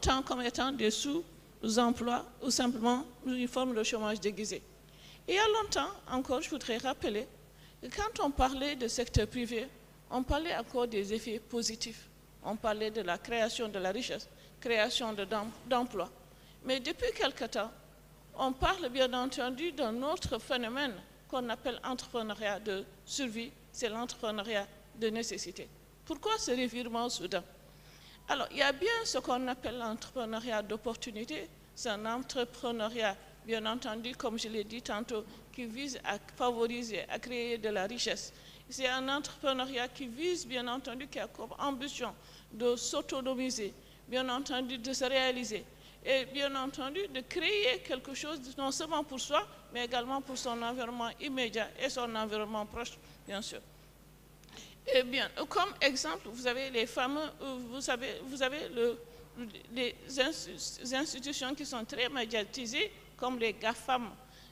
longtemps comme étant des sous-emplois ou simplement une forme de chômage déguisé. Et il y a longtemps encore, je voudrais rappeler que quand on parlait de secteur privé, on parlait encore des effets positifs. On parlait de la création de la richesse, création d'emplois. Mais depuis quelque temps, on parle bien entendu d'un autre phénomène qu'on appelle entrepreneuriat de survie, c'est l'entrepreneuriat de nécessité. Pourquoi ce revirement soudain? Alors, il y a bien ce qu'on appelle l'entrepreneuriat d'opportunité. C'est un entrepreneuriat, bien entendu, comme je l'ai dit tantôt, qui vise à favoriser, à créer de la richesse. C'est un entrepreneuriat qui vise, bien entendu, qui a comme ambition de s'autonomiser, bien entendu, de se réaliser, et bien entendu, de créer quelque chose non seulement pour soi, mais également pour son environnement immédiat et son environnement proche, bien sûr. Eh bien, comme exemple, vous avez les fameux, vous avez les institutions qui sont très médiatisées, comme les GAFAM,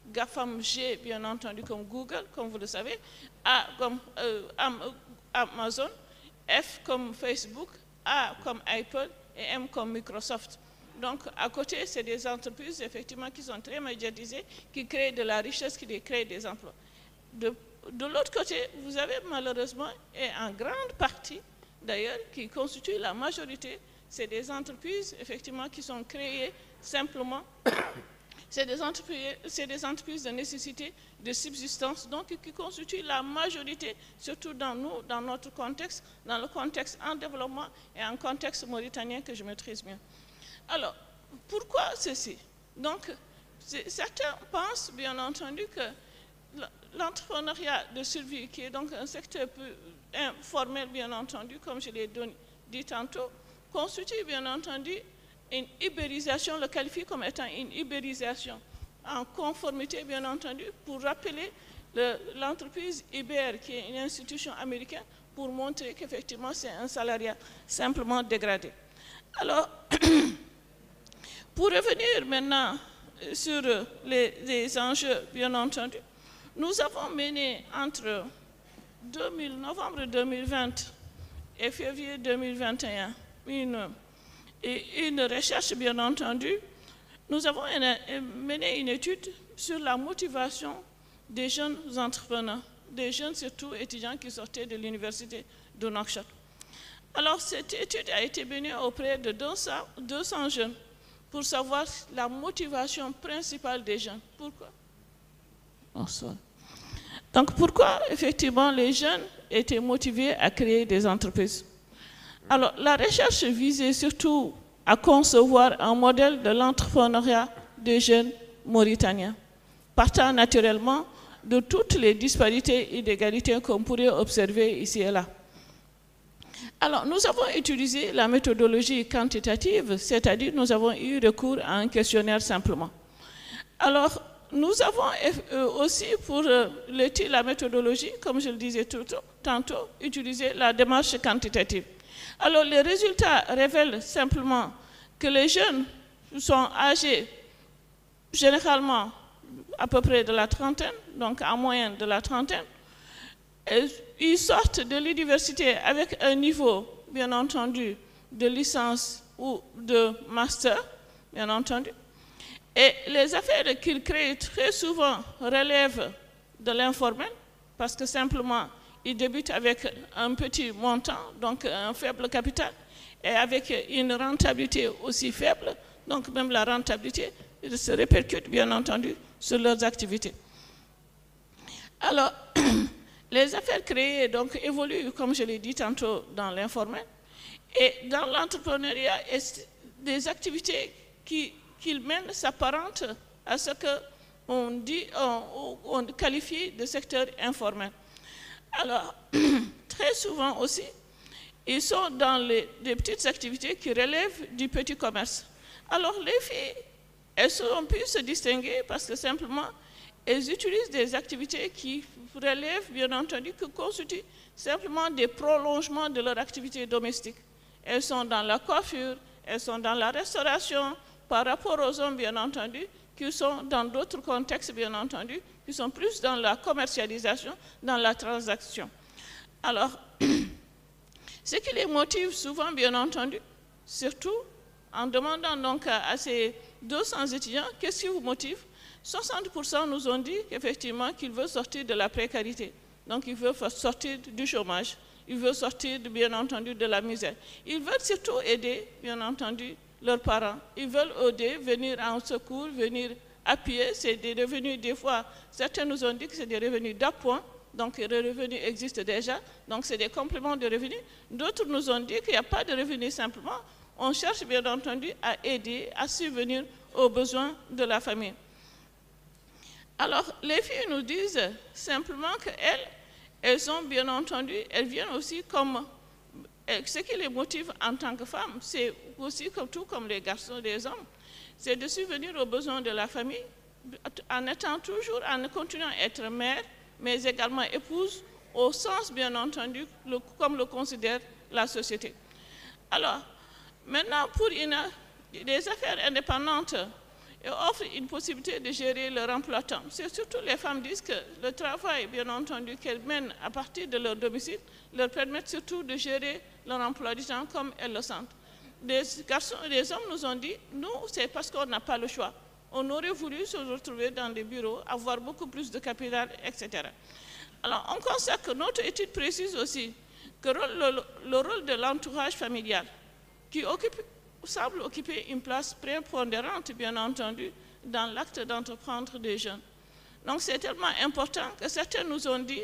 GAFAM G, bien entendu, comme Google, comme vous le savez, A comme Amazon, F comme Facebook, A comme Apple et M comme Microsoft. Donc, à côté, c'est des entreprises, effectivement, qui sont très médiatisées, qui créent de la richesse, qui créent des emplois. De l'autre côté, vous avez malheureusement, et en grande partie, d'ailleurs, qui constituent la majorité, c'est des entreprises, effectivement, qui sont créées simplement, c'est des entreprises de nécessité, de subsistance, donc qui constituent la majorité, surtout dans notre contexte, dans le contexte en développement et en contexte mauritanien que je maîtrise bien. Alors, pourquoi ceci? Donc, certains pensent, bien entendu, que l'entrepreneuriat de survie, qui est donc un secteur plus informel, bien entendu, comme je l'ai dit tantôt, constitue, bien entendu, une ubérisation, le qualifie comme étant une ubérisation en conformité, bien entendu, pour rappeler l'entreprise Uber, qui est une institution américaine, pour montrer qu'effectivement, c'est un salariat simplement dégradé. Alors, pour revenir maintenant sur les enjeux, bien entendu, nous avons mené entre novembre 2020 et février 2021 une recherche, bien entendu. Nous avons mené une étude sur la motivation des jeunes entrepreneurs, des jeunes surtout étudiants qui sortaient de l'université de Nouakchott. Alors, cette étude a été menée auprès de 200 jeunes pour savoir la motivation principale des jeunes. Pourquoi? Donc, pourquoi, effectivement, les jeunes étaient motivés à créer des entreprises? Alors, la recherche visait surtout à concevoir un modèle de l'entrepreneuriat des jeunes mauritaniens, partant naturellement de toutes les disparités et inégalités qu'on pourrait observer ici et là. Alors, nous avons utilisé la méthodologie quantitative, c'est-à-dire nous avons eu recours à un questionnaire simplement. Alors, nous avons aussi, pour la méthodologie, comme je le disais tantôt, utilisé la démarche quantitative. Alors, les résultats révèlent simplement que les jeunes sont âgés généralement à peu près de la trentaine, donc en moyenne de la trentaine. Ils sortent de l'université avec un niveau, bien entendu, de licence ou de master, bien entendu. Et les affaires qu'ils créent très souvent relèvent de l'informel, parce que simplement, ils débutent avec un petit montant, donc un faible capital, et avec une rentabilité aussi faible, donc même la rentabilité se répercute, bien entendu, sur leurs activités. Alors, les affaires créées donc, évoluent, comme je l'ai dit tantôt, dans l'informel. Et dans l'entrepreneuriat, des activités qu'ils mènent s'apparentent à ce qu'on on qualifie de secteur informel. Alors, très souvent aussi, ils sont dans des petites activités qui relèvent du petit commerce. Alors, les filles, elles ont pu se distinguer parce que simplement, elles utilisent des activités qui relèvent, bien entendu, qui constituent simplement des prolongements de leur activité domestique. Elles sont dans la coiffure, elles sont dans la restauration, par rapport aux hommes, bien entendu, qui sont dans d'autres contextes, bien entendu, qui sont plus dans la commercialisation, dans la transaction. Alors, ce qui les motive souvent, bien entendu, surtout en demandant donc à ces 200 étudiants qu'est-ce qui vous motive, 60% nous ont dit qu'effectivement qu'ils veulent sortir de la précarité. Donc ils veulent sortir du chômage, ils veulent sortir bien entendu de la misère. Ils veulent surtout aider bien entendu leurs parents. Ils veulent aider, venir en secours, venir appuyer. C'est des revenus des fois, certains nous ont dit que c'est des revenus d'appoint. Donc les revenus existent déjà, donc c'est des compléments de revenus. D'autres nous ont dit qu'il n'y a pas de revenus simplement. On cherche bien entendu à aider, à subvenir aux besoins de la famille. Alors les filles nous disent simplement qu'elles ont bien entendu, elles viennent aussi comme, ce qui les motive en tant que femmes, c'est aussi comme tout comme les garçons, les hommes, c'est de subvenir aux besoins de la famille en étant toujours, en continuant à être mère, mais également épouse, au sens, bien entendu, comme le considère la société. Alors, maintenant, pour les affaires indépendantes, offrent une possibilité de gérer leur emploi-temps. C'est surtout les femmes disent que le travail, bien entendu, qu'elles mènent à partir de leur domicile, leur permet surtout de gérer leur emploi du temps comme elles le sentent. Les garçons et les hommes nous ont dit, nous, c'est parce qu'on n'a pas le choix. On aurait voulu se retrouver dans des bureaux, avoir beaucoup plus de capital, etc. Alors, on constate que notre étude précise aussi que le rôle de l'entourage familial, qui semble occuper une place prépondérante, bien entendu, dans l'acte d'entreprendre des jeunes. Donc, c'est tellement important que certains nous ont dit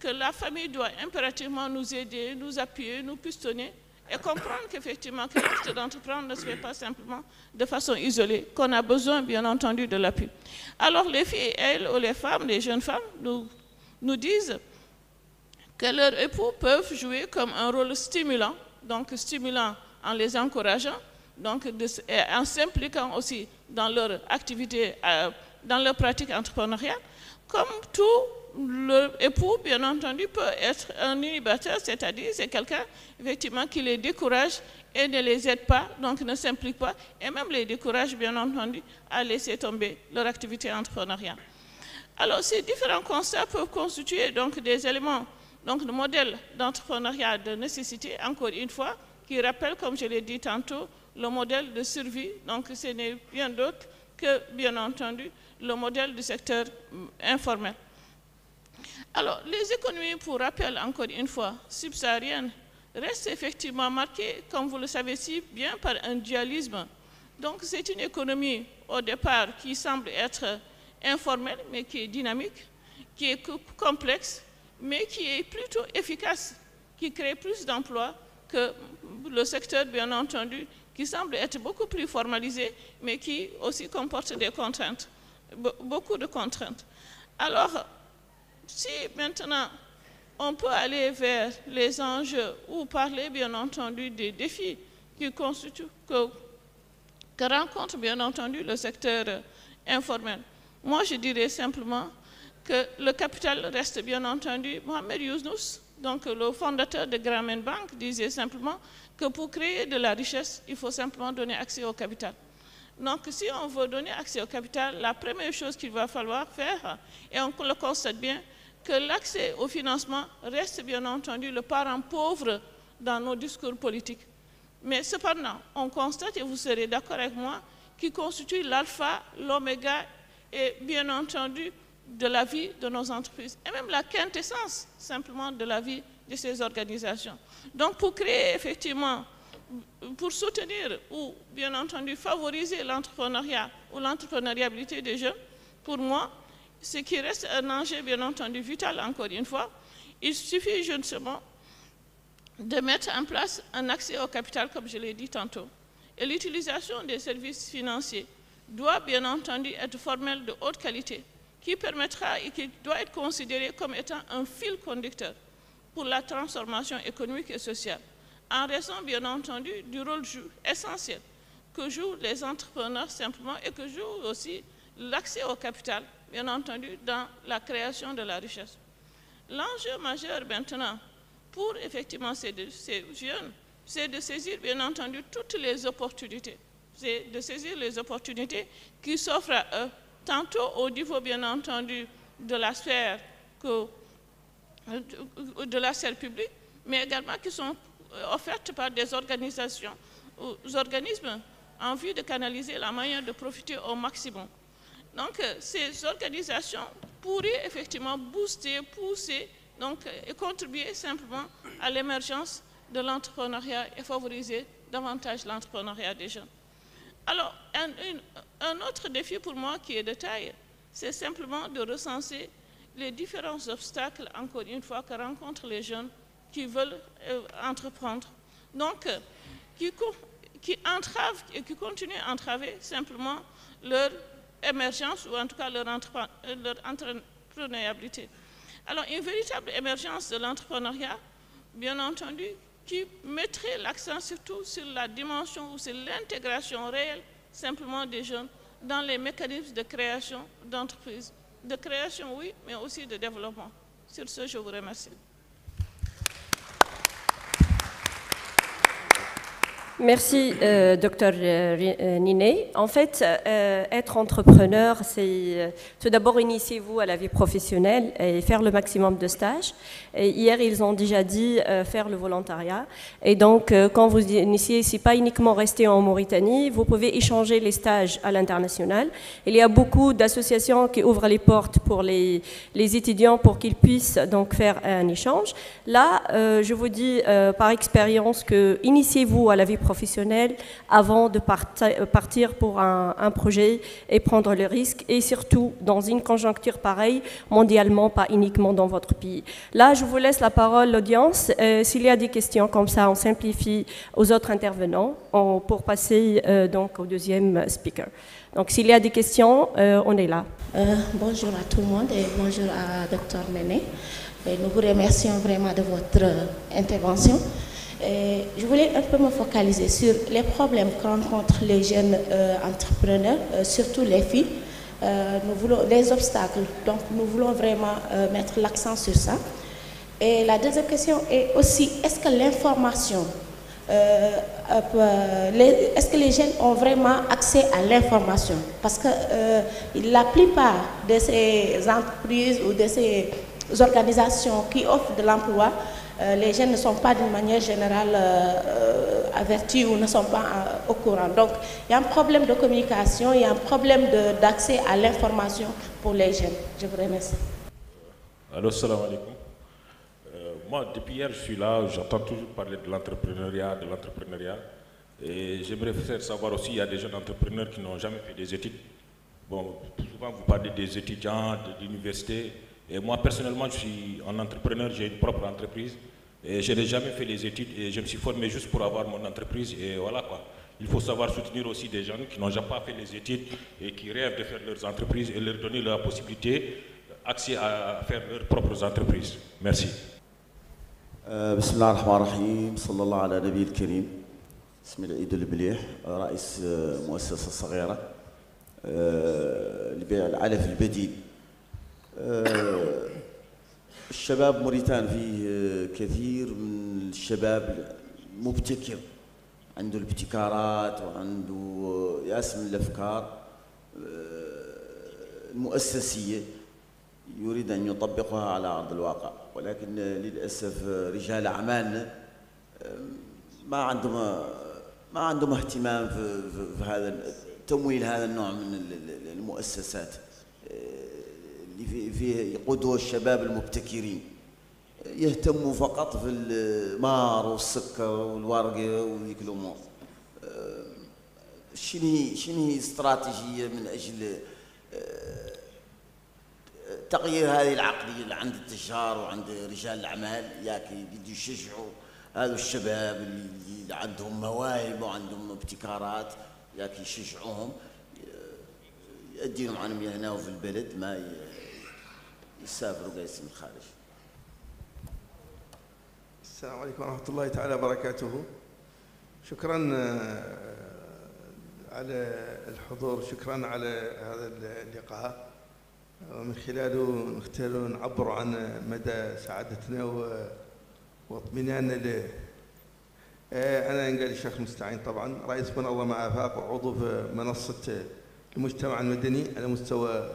que la famille doit impérativement nous aider, nous appuyer, nous pistonner, et comprendre qu'effectivement, que l'acte d'entreprendre ne se fait pas simplement de façon isolée, qu'on a besoin, bien entendu, de l'appui. Alors, les filles, elles, ou les femmes, les jeunes femmes, nous disent que leurs époux peuvent jouer comme un rôle stimulant, donc stimulant en les encourageant, donc en s'impliquant aussi dans leur activité, dans leur pratique entrepreneuriale, comme tout l'époux, bien entendu, peut être un inhibiteur, c'est-à-dire c'est quelqu'un effectivement qui les décourage et ne les aide pas, donc ne s'implique pas, et même les décourage, bien entendu, à laisser tomber leur activité entrepreneuriale. Alors, ces différents constats peuvent constituer donc des éléments, donc de modèles d'entrepreneuriat de nécessité, encore une fois, qui rappellent, comme je l'ai dit tantôt, le modèle de survie. Donc, ce n'est rien d'autre que, bien entendu, le modèle du secteur informel. Alors, les économies, pour rappel, encore une fois, subsahariennes, restent effectivement marquées, comme vous le savez si bien, par un dualisme. Donc, c'est une économie, au départ, qui semble être informelle, mais qui est dynamique, qui est complexe, mais qui est plutôt efficace, qui crée plus d'emplois que le secteur, bien entendu, qui semble être beaucoup plus formalisé, mais qui aussi comporte des contraintes, beaucoup de contraintes. Alors, si maintenant on peut aller vers les enjeux ou parler, bien entendu, des défis qui constituent, que rencontre, bien entendu, le secteur informel, moi, je dirais simplement que le capital reste, bien entendu, Mohamed Younous, donc le fondateur de Grameen Bank, disait simplement que pour créer de la richesse, il faut simplement donner accès au capital. Donc, si on veut donner accès au capital, la première chose qu'il va falloir faire, et on le constate bien, que l'accès au financement reste, bien entendu, le parent pauvre dans nos discours politiques. Mais cependant, on constate, et vous serez d'accord avec moi, qu'il constitue l'alpha, l'oméga, et bien entendu, de la vie de nos entreprises, et même la quintessence simplement de la vie de ces organisations. Donc pour créer effectivement, pour soutenir ou bien entendu favoriser l'entrepreneuriat ou l'entrepreneuriabilité des jeunes, pour moi, ce qui reste un enjeu bien entendu vital encore une fois, il suffit justement de mettre en place un accès au capital comme je l'ai dit tantôt. Et l'utilisation des services financiers doit bien entendu être formelle de haute qualité, qui permettra et qui doit être considéré comme étant un fil conducteur pour la transformation économique et sociale, en raison bien entendu du rôle essentiel que jouent les entrepreneurs simplement et que joue aussi l'accès au capital, bien entendu, dans la création de la richesse. L'enjeu majeur maintenant pour effectivement ces jeunes, c'est de saisir bien entendu toutes les opportunités, c'est de saisir les opportunités qui s'offrent à eux, tantôt au niveau, bien entendu, de la sphère publique, mais également qui sont offertes par des organisations, ou organismes en vue de canaliser la manière de profiter au maximum. Donc, ces organisations pourraient effectivement booster, pousser, donc, et contribuer simplement à l'émergence de l'entrepreneuriat et favoriser davantage l'entrepreneuriat des jeunes. Alors, un autre défi pour moi qui est de taille, c'est simplement de recenser les différents obstacles, encore une fois, que rencontrent les jeunes qui veulent entreprendre. Donc, qui entravent et qui continuent à entraver simplement leur émergence ou en tout cas leur entrepreneuriabilité. Alors, une véritable émergence de l'entrepreneuriat, bien entendu, qui mettrait l'accent surtout sur la dimension ou sur l'intégration réelle simplement des jeunes dans les mécanismes de création d'entreprises. De création, oui, mais aussi de développement. Sur ce, je vous remercie. Merci, Dr Niné. En fait, être entrepreneur, c'est tout d'abord initiez-vous à la vie professionnelle et faire le maximum de stages. Et hier, ils ont déjà dit faire le volontariat. Et donc, quand vous initiez, c'est pas uniquement rester en Mauritanie, vous pouvez échanger les stages à l'international. Il y a beaucoup d'associations qui ouvrent les portes pour les étudiants pour qu'ils puissent donc faire un échange. Là, je vous dis par expérience que initiez-vous à la vie professionnelle avant de partir pour un projet et prendre le risque, et surtout dans une conjoncture pareille, mondialement, pas uniquement dans votre pays. Là, je vous laisse la parole, l'audience. S'il y a des questions comme ça, on simplifie aux autres intervenants pour passer donc au deuxième speaker. Donc, s'il y a des questions, on est là. Bonjour à tout le monde et bonjour à Dr Niné. Nous vous remercions vraiment de votre intervention. Je voulais un peu me focaliser sur les problèmes que rencontrent les jeunes entrepreneurs, surtout les filles, les obstacles. Donc nous voulons vraiment mettre l'accent sur ça. Et la deuxième question est aussi, est-ce que l'information, est-ce que les jeunes ont vraiment accès à l'information? Parce que la plupart de ces entreprises ou de ces organisations qui offrent de l'emploi, les jeunes ne sont pas d'une manière générale avertis ou ne sont pas au courant. Donc, il y a un problème de communication, il y a un problème d'accès à l'information pour les jeunes. Je vous remercie. Allô, salam alaikum. Moi, depuis hier, je suis là, j'entends toujours parler de l'entrepreneuriat, Et j'aimerais faire savoir aussi, il y a des jeunes entrepreneurs qui n'ont jamais fait des études. Bon, souvent vous parlez des étudiants, de l'université. Et moi, personnellement, je suis un entrepreneur, j'ai une propre entreprise. Et je n'ai jamais fait les études et je me suis formé juste pour avoir mon entreprise. Et voilà quoi. Il faut savoir soutenir aussi des jeunes qui n'ont jamais pas fait les études et qui rêvent de faire leurs entreprises et leur donner la possibilité, accès à faire leurs propres entreprises. Merci. Bismillah ar-Rahman ar-Rahim, sallallahu ala nabi al-Karim. اسمي العيد البليح رئيس مؤسسة صغيرة لبيع العلف البديل. الشباب موريتان فيه كثير من الشباب مبتكر، عنده الابتكارات وعنده ياس من الافكار المؤسسيه يريد ان يطبقها على ارض الواقع، ولكن للاسف رجال اعمالنا ما عندهم اهتمام في هذا تمويل هذا النوع من المؤسسات اللي فيه يقودها الشباب المبتكرين. يهتموا فقط في المار والسكر والورقه وذيك الامور. شنو هي استراتيجيه من اجل تغيير هذه العقليه اللي عند التجار وعند رجال الاعمال، ياكي بدي يشجعوا هذا الشباب اللي عندهم مواهب وعندهم ابتكارات، ياكي يشجعوهم يأدينهم عنهم هنا في البلد، ما يسافروا قايسين الخارج. السلام عليكم ورحمة الله تعالى وبركاته. شكرا على الحضور، شكرا على هذا اللقاء، ومن خلاله نختار نعبر عن مدى سعادتنا واطمئناننا له. أنا نقال الشيخ مستعين طبعا، رئيس منظمة آفاق وعضو في منصة المجتمع المدني على مستوى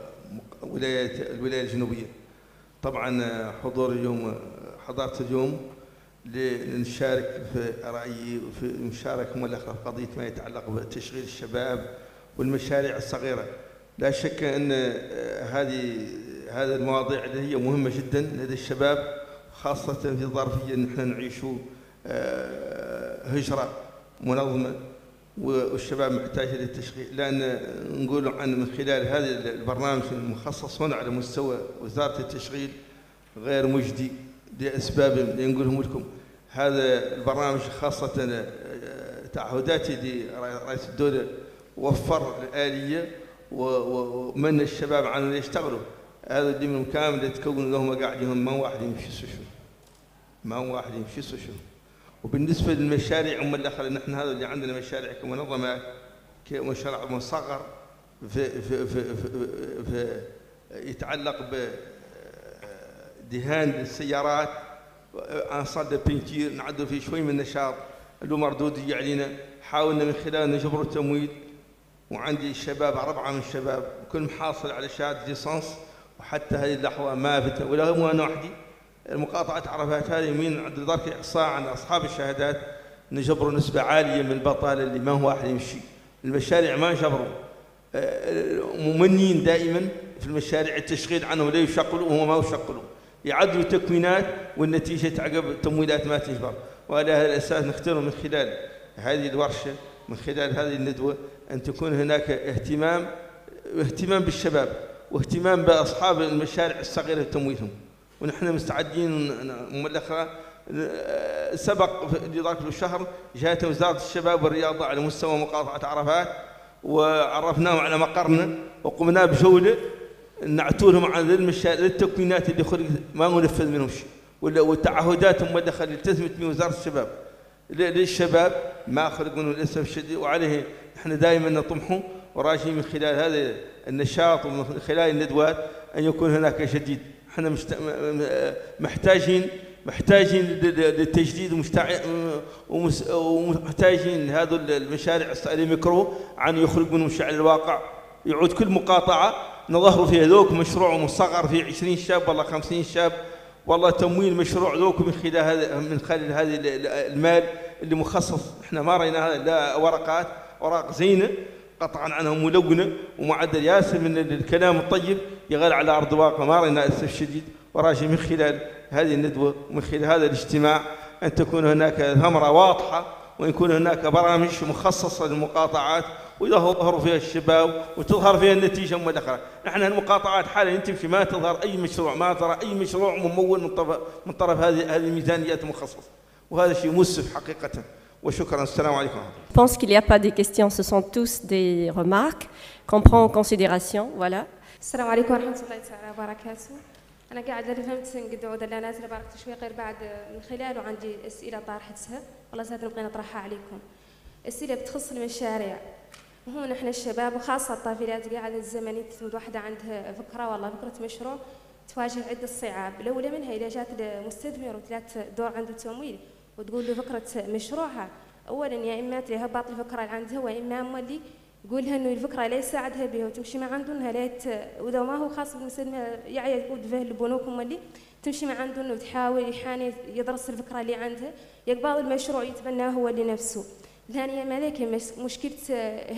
الولاية الجنوبية. طبعا حضور اليوم، حضرت اليوم لنشارك في رأيي وفي مشاركة ملخصة في قضية ما يتعلق بتشغيل الشباب والمشاريع الصغيرة. لا شك أن هذه المواضيع اللي هي مهمة جدا لدى الشباب، خاصة في ظرفية نحن نعيش هجرة منظمة والشباب محتاج للتشغيل. لأن نقول عن من خلال هذا البرنامج المخصص هنا على مستوى وزارة التشغيل غير مجدي لأسباب اللي نقولهم لكم. هذا البرنامج خاصة تعهداتي لرئيس الدولة وفر الآلية ومن الشباب عن يشتغلوا. هذا اللي من كامل يتكون لهم قاعدين ما واحد يمشي سوشو، ما واحد يمشي سوشو. وبالنسبة للمشاريع الأخرى، نحن هذا اللي عندنا مشاريع كمنظمة كمشروع مصغر في يتعلق بدهان السيارات عن صد بنتير، نعدل فيه شوي من النشاط اللي مردود علينا. حاولنا من خلال نجبر التمويل، وعندي الشباب 4 من الشباب كل محاصل على شهادة ليسانس، وحتى هذه اللحظة ما فت ولا مو أنا وحدي. المقاطعة عرفات هذه من عند ذلك إحصاء عن أصحاب الشهادات نجبروا نسبة عالية من البطالة اللي ما هو واحد يمشي. المشاريع ما جبروا، ممنين دائما في المشاريع التشغيل عنه لا يشغلوا وهو ما يشغلوا، يعدلوا تكوينات والنتيجة عقب التمويلات ما تجبر. وعلى هذا الأساس نختار من خلال هذه الورشة، من خلال هذه الندوة، أن تكون هناك اهتمام بالشباب واهتمام بأصحاب المشاريع الصغيرة وتمويلهم. ونحن مستعدين مؤلخة. سبق في ذاك الشهر جاءت وزارة الشباب والرياضة على مستوى مقاطعة عرفات، وعرفناهم على مقرنا وقمنا بجولة نعتولهم عن التكوينات اللي خرج ما ننفذ منهم شيء، والتعهدات المؤلخة اللي التزمت من وزارة الشباب للشباب ما خرج منهم للأسف الشديد. وعليه نحن دائما نطمحوا وراجين من خلال هذا النشاط ومن خلال الندوات أن يكون هناك جديد. احنا محتاجين للتجديد ومحتاجين هذا المشاريع الميكرو عن يخرج منهم شعر الواقع. يعود كل مقاطعة نظهر فيها ذوك مشروع مصغر فيه 20 شاب والله 50 شاب، والله تمويل مشروع ذوك من خلال هذا المال اللي مخصص. احنا ما رأينا هذا لا اوراق زينة قطعا عنها ملونة ومعدل ياسر من الكلام الطيب يغال على أرض الواقع. ما رأينا للأسف الشديد. وراجي من خلال هذه الندوة ومن خلال هذا الاجتماع أن تكون هناك ثمرة واضحة، وأن يكون هناك برامج مخصصة للمقاطعات ويظهر فيها الشباب وتظهر فيها النتيجة الأخرى. نحن المقاطعات حاليا تمشي ما تظهر أي مشروع، ما ترى أي مشروع ممول من طرف هذه الميزانيات المخصصة، وهذا شيء مؤسف حقيقة. وشكرا. السلام عليكم. Je pense qu'il n'y a pas de questions, ce sont tous des remarques qu'on prend en considération. Voilà. السلام عليكم ورحمة الله تعالى وبركاته. أنا قاعدة فهمت نقد عود اللي نازلة باركت شوي غير بعد من خلاله عندي أسئلة طرحتها والله زاد نبغي نطرحها عليكم. أسئلة بتخص المشاريع. وهو نحن الشباب وخاصة الطافلات قاعدة الزمنية تتمد واحدة عندها فكرة والله فكرة مشروع تواجه عدة صعاب. الأولى منها إذا جات المستثمر وثلاث دور عنده تمويل وتقول له فكرة مشروعها، أولاً يا إما تهبط الفكرة اللي عندها، وإما مولي يقولها إنه الفكرة لا يساعدها بها وتمشي مع عندنا ليت وإذا ما هو خاص بالمستثمر يعني يقول فيه البنوك مولي تمشي مع عندنا وتحاول يحاني يدرس الفكرة اللي عندها يقبض المشروع يتبناه هو لنفسه. ثانيا مالك مشكلة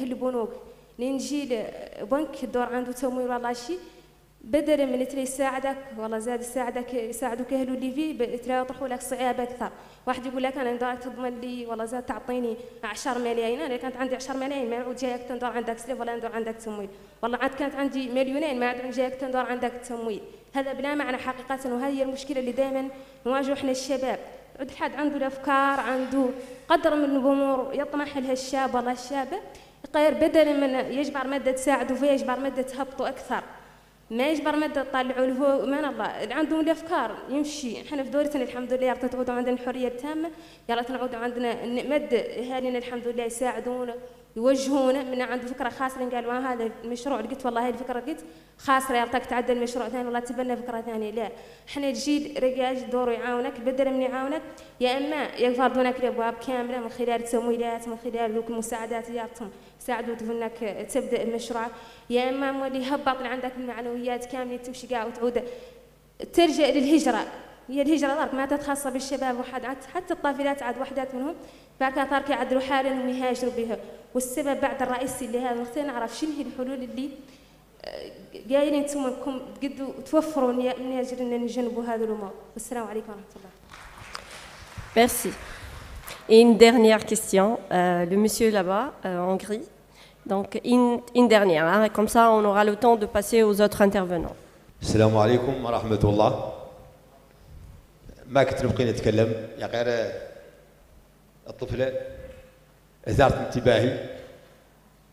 البنوك نجي بنك الدور عنده تمويل والله شيء بدل من تري يساعدك والله زاد يساعدك أهله اللي فيه ترى يطرحوا لك صعاب أكثر. واحد يقول لك أنا دارك تضمن لي والله زاد تعطيني 10 ملايين، أنا كانت عندي 10 ملايين ما عود جايك تندور عندك سلف ولا ندور عندك تمويل، والله عاد كانت عندي 2 مليون ما عاد جايك تندور عندك تمويل. هذا بلا معنى حقيقة، وهذه المشكلة اللي دائما نواجه احنا الشباب. عود حد عنده الأفكار عنده قدر من الأمور يطمح لها الشاب والله الشابة غير بدل من يجبر مادة تساعده فيه يجبر مادة تهبطه أكثر، ما يجبر مادة تطلعوا له من الله اللي عندهم الافكار يمشي. احنا في دورتنا الحمد لله تعودوا عندنا الحريه التامه، يلا تنعودوا عندنا مد اهالينا الحمد لله يساعدونا يوجهونا. من عنده فكره خاسره قالوا هذا المشروع قلت والله هاي الفكره قلت خاسره يلا تعدل مشروع ثاني والله تبنى فكره ثانيه. لا احنا الجيل رجال دوره يعاونك بدل من يعاونك يا اما يفرضونك الابواب كامله من خلال التمويلات من خلال ذوك المساعدات يعطهم ساعدوا انك تبدا المشروع، يا اما اللي يهبط عندك المعنويات كامله تمشي قاع وتعود ترجع للهجره هي الهجرة دارك ما خاصة بالشباب وحد حتى الطافلات عاد وحدات منهم فكان تارك يعدلوا حالهم ويهاجروا بها والسبب بعد الرئيسي اللي هذا نختار نعرف شنو هي الحلول اللي قايلين انتم تقدوا توفروا من اجل ان نجنبوا هذه الامور والسلام عليكم ورحمه الله. Merci. Et une dernière question, le monsieur là-bas en gris. Donc une dernière, hein, comme ça on aura le temps de passer aux autres intervenants. السلام عليكم ورحمة الله. ما كنت نبقي نتكلم يا غير الطفلة أثارت انتباهي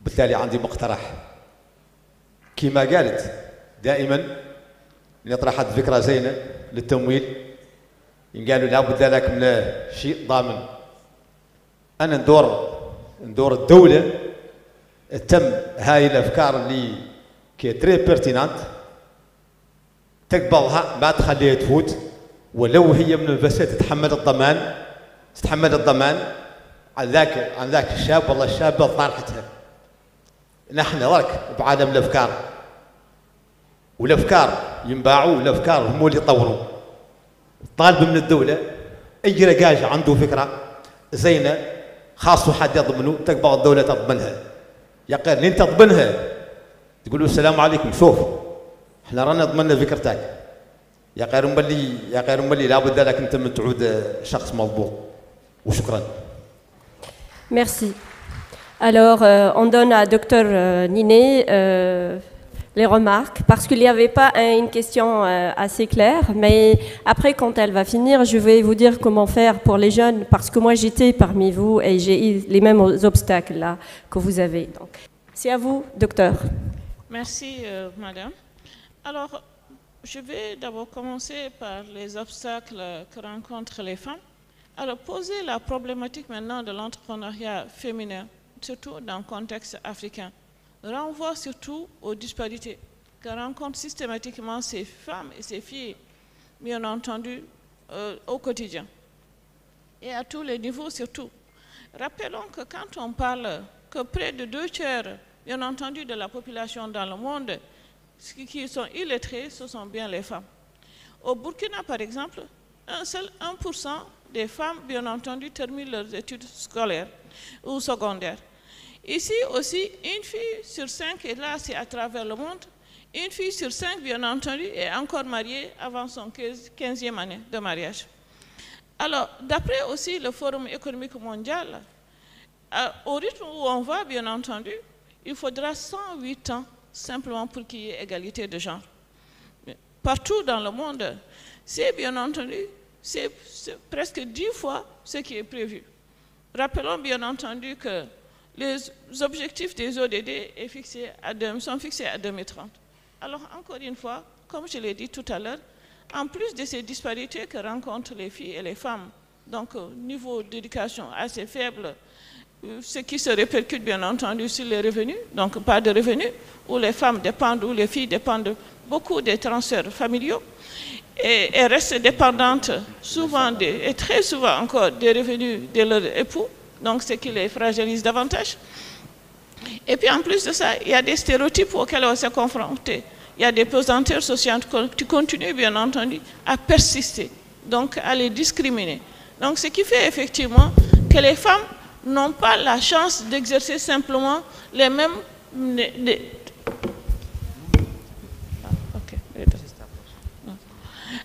بالتالي عندي مقترح. كما قالت دائما نطرحت فكرة زينة للتمويل قالوا لابد لك من شيء ضامن. أنا ندور الدولة تم هاي الأفكار اللي كي تري بيرتينانت تقبلها ما تخليها تفوت ولو هي من الفساد تتحمل الضمان عن ذاك الشاب والله الشابة طارحتها. نحن راك بعالم الأفكار والأفكار ينباعوا والأفكار هم اللي يطوروا. طالب من الدولة أي رجاج عنده فكرة زينة خاصه حد يضمنه تقبل الدولة تضمنها. يا قال لين تضمنها تقول له السلام عليكم شوف احنا رانا ضمننا فكرتك يا غير ملي لابد لك انت من تعود شخص مضبوط وشكرا. Merci. Alors on donne à Dr Niné les remarques parce qu'il n'y avait pas une question assez claire, mais après quand elle va finir, je vais vous dire comment faire pour les jeunes parce que moi j'étais parmi vous et j'ai eu les mêmes obstacles là que vous avez. Donc c'est à vous, docteur. Merci, madame. Alors, je vais d'abord commencer par les obstacles que rencontrent les femmes. Alors, poser la problématique maintenant de l'entrepreneuriat féminin, surtout dans le contexte africain, renvoie surtout aux disparités que rencontrent systématiquement ces femmes et ces filles, bien entendu, au quotidien. Et à tous les niveaux surtout. Rappelons que quand on parle que près de 2/3, bien entendu, de la population dans le monde, qui sont illettrés, ce sont bien les femmes. Au Burkina, par exemple, seul 1% des femmes, bien entendu, terminent leurs études scolaires ou secondaires. Ici aussi, une fille sur 5, et là c'est à travers le monde, une fille sur 5, bien entendu, est encore mariée avant son 15e année de mariage. Alors, d'après aussi le Forum économique mondial, au rythme où on va, bien entendu, il faudra 108 ans simplement pour qu'il y ait égalité de genre. Partout dans le monde, c'est bien entendu, c'est presque 10 fois ce qui est prévu. Rappelons bien entendu que les objectifs des ODD sont fixés à 2030. Alors encore une fois, comme je l'ai dit tout à l'heure, en plus de ces disparités que rencontrent les filles et les femmes, donc au niveau d'éducation assez faible, ce qui se répercute bien entendu sur les revenus, donc pas de revenus, où les femmes dépendent, où les filles dépendent beaucoup des transferts familiaux et restent dépendantes souvent et très souvent encore des revenus de leur époux, donc ce qui les fragilise davantage. Et puis en plus de ça, il y a des stéréotypes auxquels on s'est confronté. Il y a des pesanteurs sociales qui continuent bien entendu à persister, donc à les discriminer. Donc ce qui fait effectivement que les femmes n'ont pas la chance d'exercer simplement les mêmes...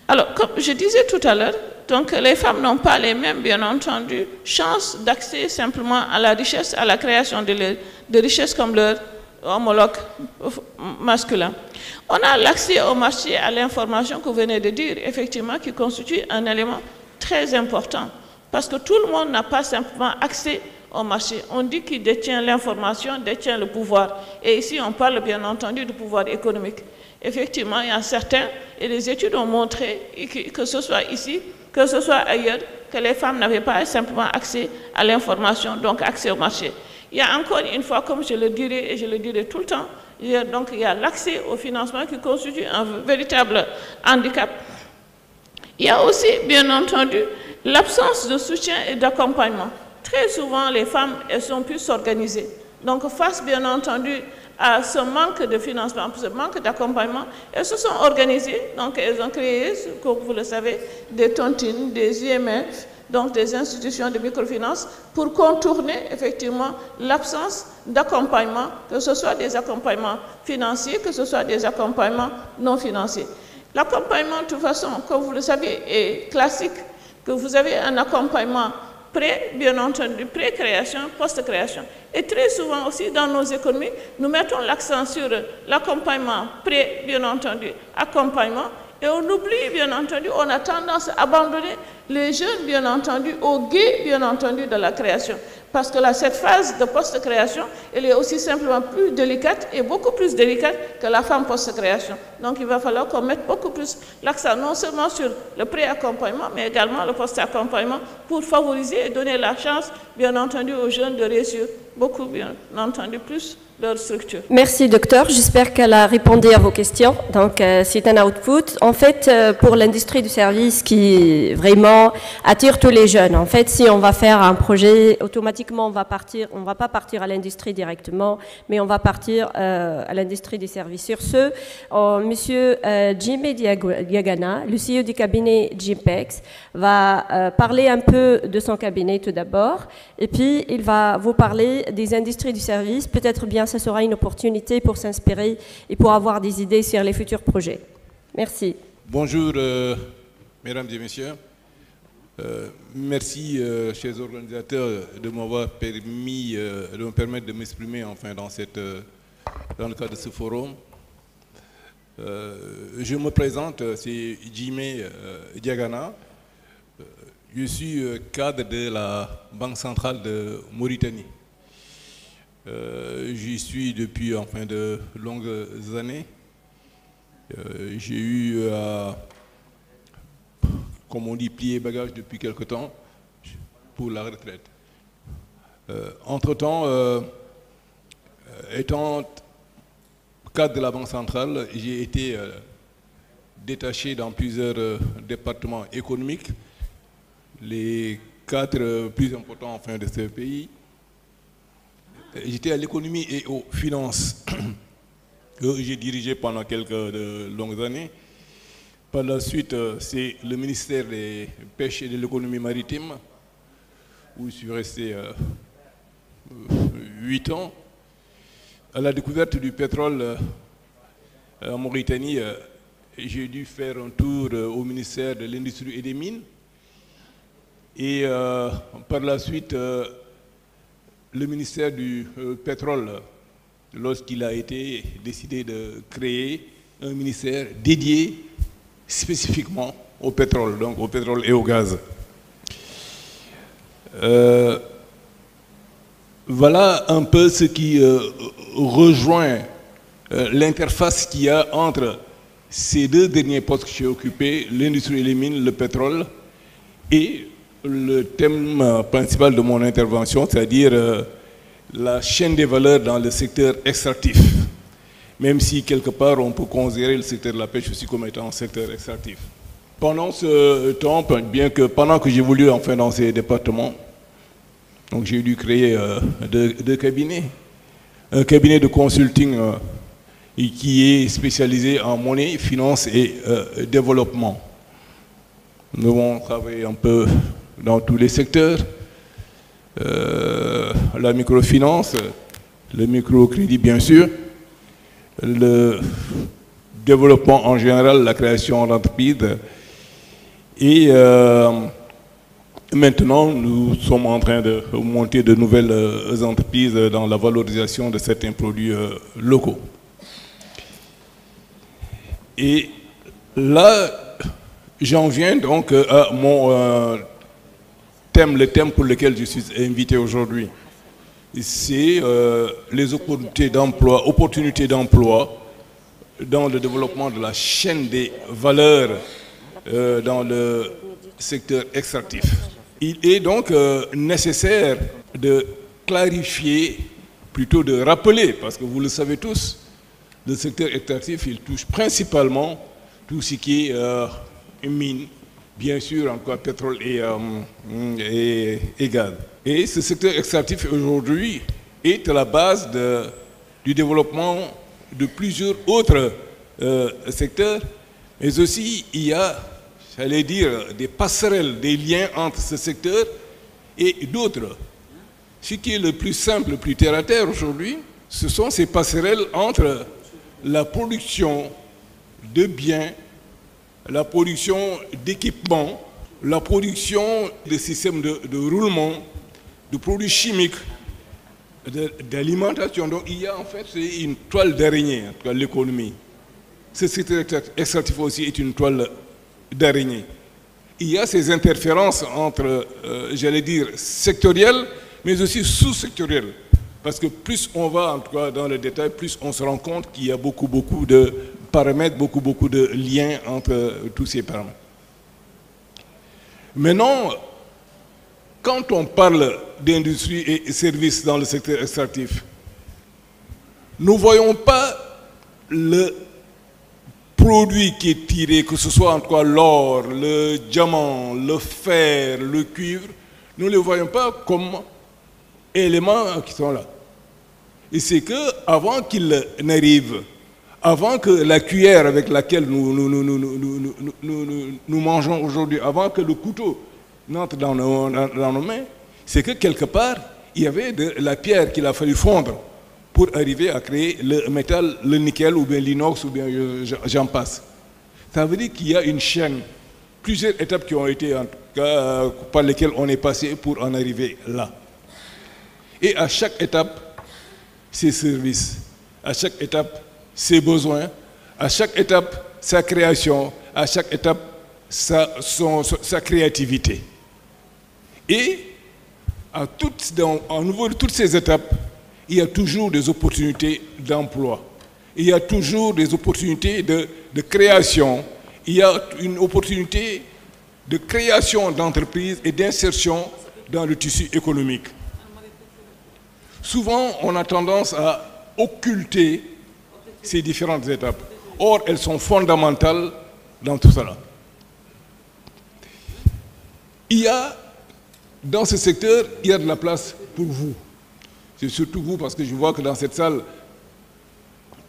Alors, comme je disais tout à l'heure, donc les femmes n'ont pas les mêmes, bien entendu, chances d'accès simplement à la richesse, à la création de richesses comme leurs homologues masculins. On a l'accès au marché, à l'information que vous venez de dire, effectivement, qui constitue un élément très important. Parce que tout le monde n'a pas simplement accès au marché. On dit qu'il détient l'information, détient le pouvoir. Et ici, on parle bien entendu du pouvoir économique. Effectivement, il y a certains, et les études ont montré, que ce soit ici, que ce soit ailleurs, que les femmes n'avaient pas simplement accès à l'information, donc accès au marché. Il y a encore une fois, comme je le dirai et je le dirai tout le temps, il y a l'accès au financement qui constitue un véritable handicap. Il y a aussi, bien entendu, l'absence de soutien et d'accompagnement. Très souvent, les femmes, elles sont plus organisées. Donc, face, bien entendu, à ce manque de financement, ce manque d'accompagnement, elles se sont organisées, donc elles ont créé, comme vous le savez, des tontines, des IMF, donc des institutions de microfinance, pour contourner effectivement l'absence d'accompagnement, que ce soit des accompagnements financiers, que ce soit des accompagnements non financiers. L'accompagnement, de toute façon, comme vous le savez, est classique, que vous avez un accompagnement bien entendu, pré-création, post-création. Et très souvent aussi, dans nos économies, nous mettons l'accent sur l'accompagnement bien entendu, accompagnement, et on oublie, bien entendu, on a tendance à abandonner les jeunes, bien entendu, au gué, bien entendu, de la création. Parce que là, cette phase de post-création, elle est aussi simplement plus délicate et beaucoup plus délicate que la phase post-création. Donc, il va falloir qu'on mette beaucoup plus l'accent, non seulement sur le pré-accompagnement, mais également le post-accompagnement pour favoriser et donner la chance, bien entendu, aux jeunes de réussir beaucoup, bien entendu, plus leur structure. Merci, docteur. J'espère qu'elle a répondu à vos questions. Donc, c'est un output. En fait, pour l'industrie du service qui vraiment attire tous les jeunes, en fait, si on va faire un projet, automatiquement, on va pas partir à l'industrie directement, mais on va partir à l'industrie des services. Sur ce, Monsieur Jimé Diagana, le CEO du cabinet GIMPEX, va parler un peu de son cabinet tout d'abord, et puis il va vous parler des industries du service. Peut-être bien ce sera une opportunité pour s'inspirer et pour avoir des idées sur les futurs projets. Merci. Bonjour, mesdames et messieurs. Merci, chers organisateurs, de m'avoir permis, de me permettre de m'exprimer enfin dans le cadre de ce forum. Je me présente, c'est Jimé Diagana. Je suis cadre de la Banque centrale de Mauritanie. J'y suis depuis enfin de longues années. J'ai eu à, comme on dit, plier bagage depuis quelque temps pour la retraite. Entre-temps, étant cadre de la Banque centrale, j'ai été détaché dans plusieurs départements économiques, les 4 plus importants enfin, de ce pays. J'étais à l'économie et aux finances, que j'ai dirigé pendant quelques longues années. Par la suite, c'est le ministère des Pêches et de l'économie maritime, où je suis resté 8 ans. À la découverte du pétrole en Mauritanie, j'ai dû faire un tour au ministère de l'Industrie et des Mines. Et par la suite, le ministère du pétrole, lorsqu'il a été décidé de créer un ministère dédié spécifiquement au pétrole, donc au pétrole et au gaz. Voilà un peu ce qui rejoint l'interface qu'il y a entre ces 2 derniers postes que j'ai occupés, l'industrie et les mines, le pétrole, et le thème principal de mon intervention, c'est-à-dire la chaîne des valeurs dans le secteur extractif. Même si quelque part on peut considérer le secteur de la pêche aussi comme étant un secteur extractif. Pendant ce temps, bien que pendant que j'évolue enfin dans ces départements, donc j'ai dû créer 2 cabinets. Un cabinet de consulting qui est spécialisé en monnaie, finance et développement. Nous avons travaillé un peu dans tous les secteurs, la microfinance, le microcrédit bien sûr, le développement en général, la création d'entreprises. Et maintenant, nous sommes en train de monter de nouvelles entreprises dans la valorisation de certains produits locaux. Et là, j'en viens donc à mon thème, le thème pour lequel je suis invité aujourd'hui. C'est les opportunités d'emploi dans le développement de la chaîne des valeurs dans le secteur extractif. Il est donc nécessaire de clarifier, plutôt de rappeler, parce que vous le savez tous, le secteur extractif, il touche principalement tout ce qui est mine, bien sûr, encore pétrole et gaz. Et ce secteur extractif aujourd'hui est à la base de du développement de plusieurs autres secteurs, mais aussi il y a, j'allais dire, des passerelles, des liens entre ce secteur et d'autres. Ce qui est le plus simple, le plus terre à terre aujourd'hui, ce sont ces passerelles entre la production de biens, la production d'équipements, la production de systèmes de roulement, de produits chimiques, d'alimentation. Donc il y a en fait une toile d'araignée, en tout cas l'économie. Ce secteur extractif aussi est une toile d'araignée. Il y a ces interférences entre, j'allais dire, sectorielles, mais aussi sous-sectorielles. Parce que plus on va en tout cas dans le détail, plus on se rend compte qu'il y a beaucoup de paramètres, beaucoup de liens entre tous ces paramètres. Maintenant, quand on parle d'industrie et services dans le secteur extractif, nous ne voyons pas le produit qui est tiré, que ce soit en tout cas l'or, le diamant, le fer, le cuivre, nous ne les voyons pas comme éléments qui sont là. Et c'est qu'avant qu'ils n'arrivent, avant que la cuillère avec laquelle nous mangeons aujourd'hui, avant que le couteau n'entre dans nos mains, c'est que quelque part, il y avait de la pierre qu'il a fallu fondre pour arriver à créer le métal, le nickel, ou bien l'inox, ou bien j'en passe. Ça veut dire qu'il y a une chaîne, plusieurs étapes qui ont été, en tout cas, par lesquelles on est passé pour en arriver là. Et à chaque étape, ses services, à chaque étape, ses besoins, à chaque étape, sa création, à chaque étape, sa créativité. Et au niveau de toutes ces étapes, il y a toujours des opportunités d'emploi. Il y a toujours des opportunités de création. Il y a une opportunité de création d'entreprises et d'insertion dans le tissu économique. Souvent, on a tendance à occulter ces différentes étapes. Or, elles sont fondamentales dans tout cela. Dans ce secteur, il y a de la place pour vous. C'est surtout vous, parce que je vois que dans cette salle,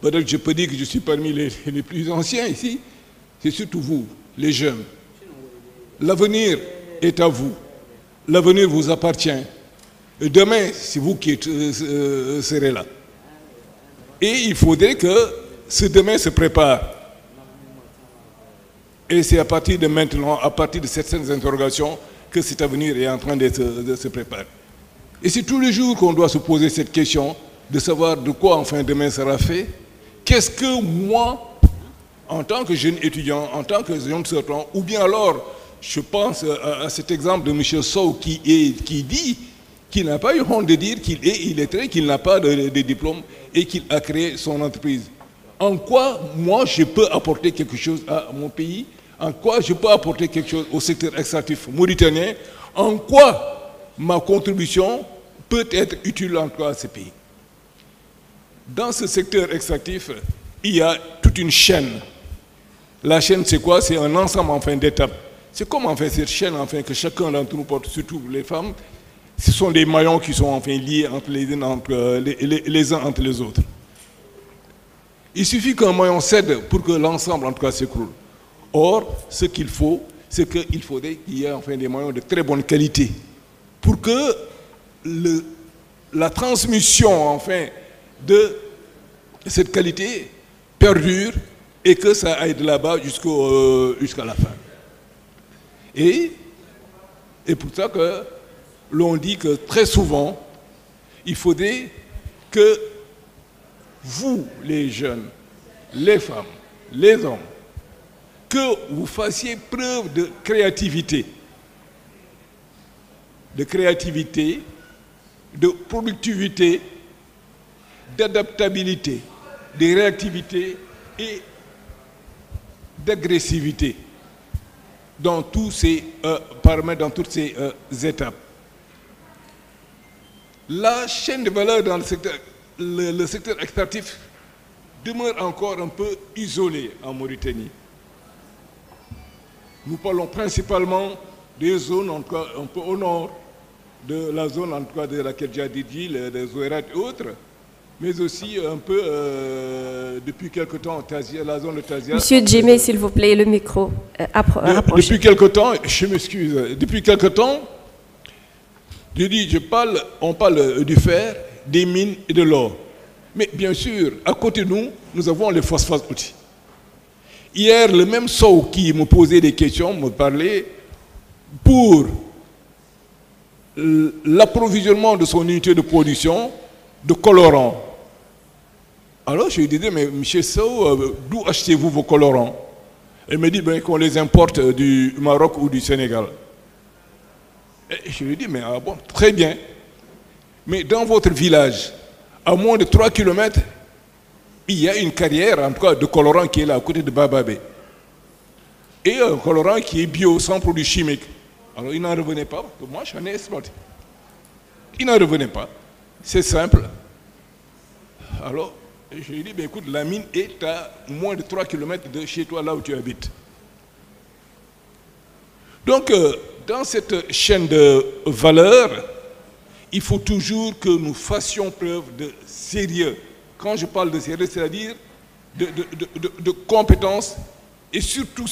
peut-être que je peux dire que je suis parmi les plus anciens ici, c'est surtout vous, les jeunes. L'avenir est à vous. L'avenir vous appartient. Et demain, c'est vous qui serez là. Et il faudrait que ce demain se prépare. Et c'est à partir de maintenant, à partir de certaines interrogations, que cet avenir est en train de se préparer. Et c'est tous les jours qu'on doit se poser cette question, de savoir de quoi enfin demain sera fait. Qu'est-ce que moi, en tant que jeune étudiant, en tant que jeune sortant, ou bien alors, je pense à cet exemple de M. Sow qui dit qu'il n'a pas eu honte de dire qu'il est illettré, qu'il n'a pas de diplôme et qu'il a créé son entreprise. En quoi, moi, je peux apporter quelque chose à mon pays? En quoi je peux apporter quelque chose au secteur extractif mauritanien? En quoi ma contribution peut être utile en quoi à ce pays? Dans ce secteur extractif, il y a toute une chaîne. La chaîne, c'est quoi? C'est un ensemble enfin d'étapes. C'est comme enfin cette chaîne enfin que chacun d'entre nous porte, surtout les femmes. Ce sont des maillons qui sont enfin liés entre les uns entre les autres. Il suffit qu'un maillon cède pour que l'ensemble en tout cas s'écroule. Or, ce qu'il faut, c'est qu'il faudrait qu'il y ait enfin des maillons de très bonne qualité pour que la transmission enfin de cette qualité perdure et que ça aille de là-bas jusqu'à la fin. Et pour ça que l'on dit que très souvent, il faudrait que vous, les jeunes, les femmes, les hommes, que vous fassiez preuve de créativité, de productivité, d'adaptabilité, de réactivité et d'agressivité dans tous ces paramètres, dans toutes ces étapes. La chaîne de valeur dans le secteur extractif demeure encore un peu isolée en Mauritanie. Nous parlons principalement des zones, en tout cas un peu au nord, de la zone en tout cas de la Kedja Didji, des Ouérat et autres. mais aussi un peu depuis quelque temps, la zone de Tazia. Monsieur Djemé, s'il vous plaît, le micro. Depuis quelque temps, je m'excuse, depuis quelque temps, on parle du fer, des mines et de l'or. Mais bien sûr, à côté de nous, nous avons les phosphates aussi. Hier, le même Sow qui me posait des questions me parlait pour l'approvisionnement de son unité de production de colorants. Alors je lui disais, mais monsieur Sow, d'où achetez-vous vos colorants? Il me dit qu'on les importe du Maroc ou du Sénégal. Et je lui ai dit, mais ah bon, très bien. Mais dans votre village, à moins de 3 km, il y a une carrière, en tout cas, de colorant qui est là, à côté de Bababé. Et un colorant qui est bio, sans produits chimiques. Alors, il n'en revenait pas, parce que moi, j'en ai exploité. Il n'en revenait pas. C'est simple. Alors, je lui ai dit, écoute, la mine est à moins de 3 km de chez toi, là où tu habites. Donc, dans cette chaîne de valeur, il faut toujours que nous fassions preuve de sérieux. Quand je parle de sérieux, c'est-à-dire de compétence et surtout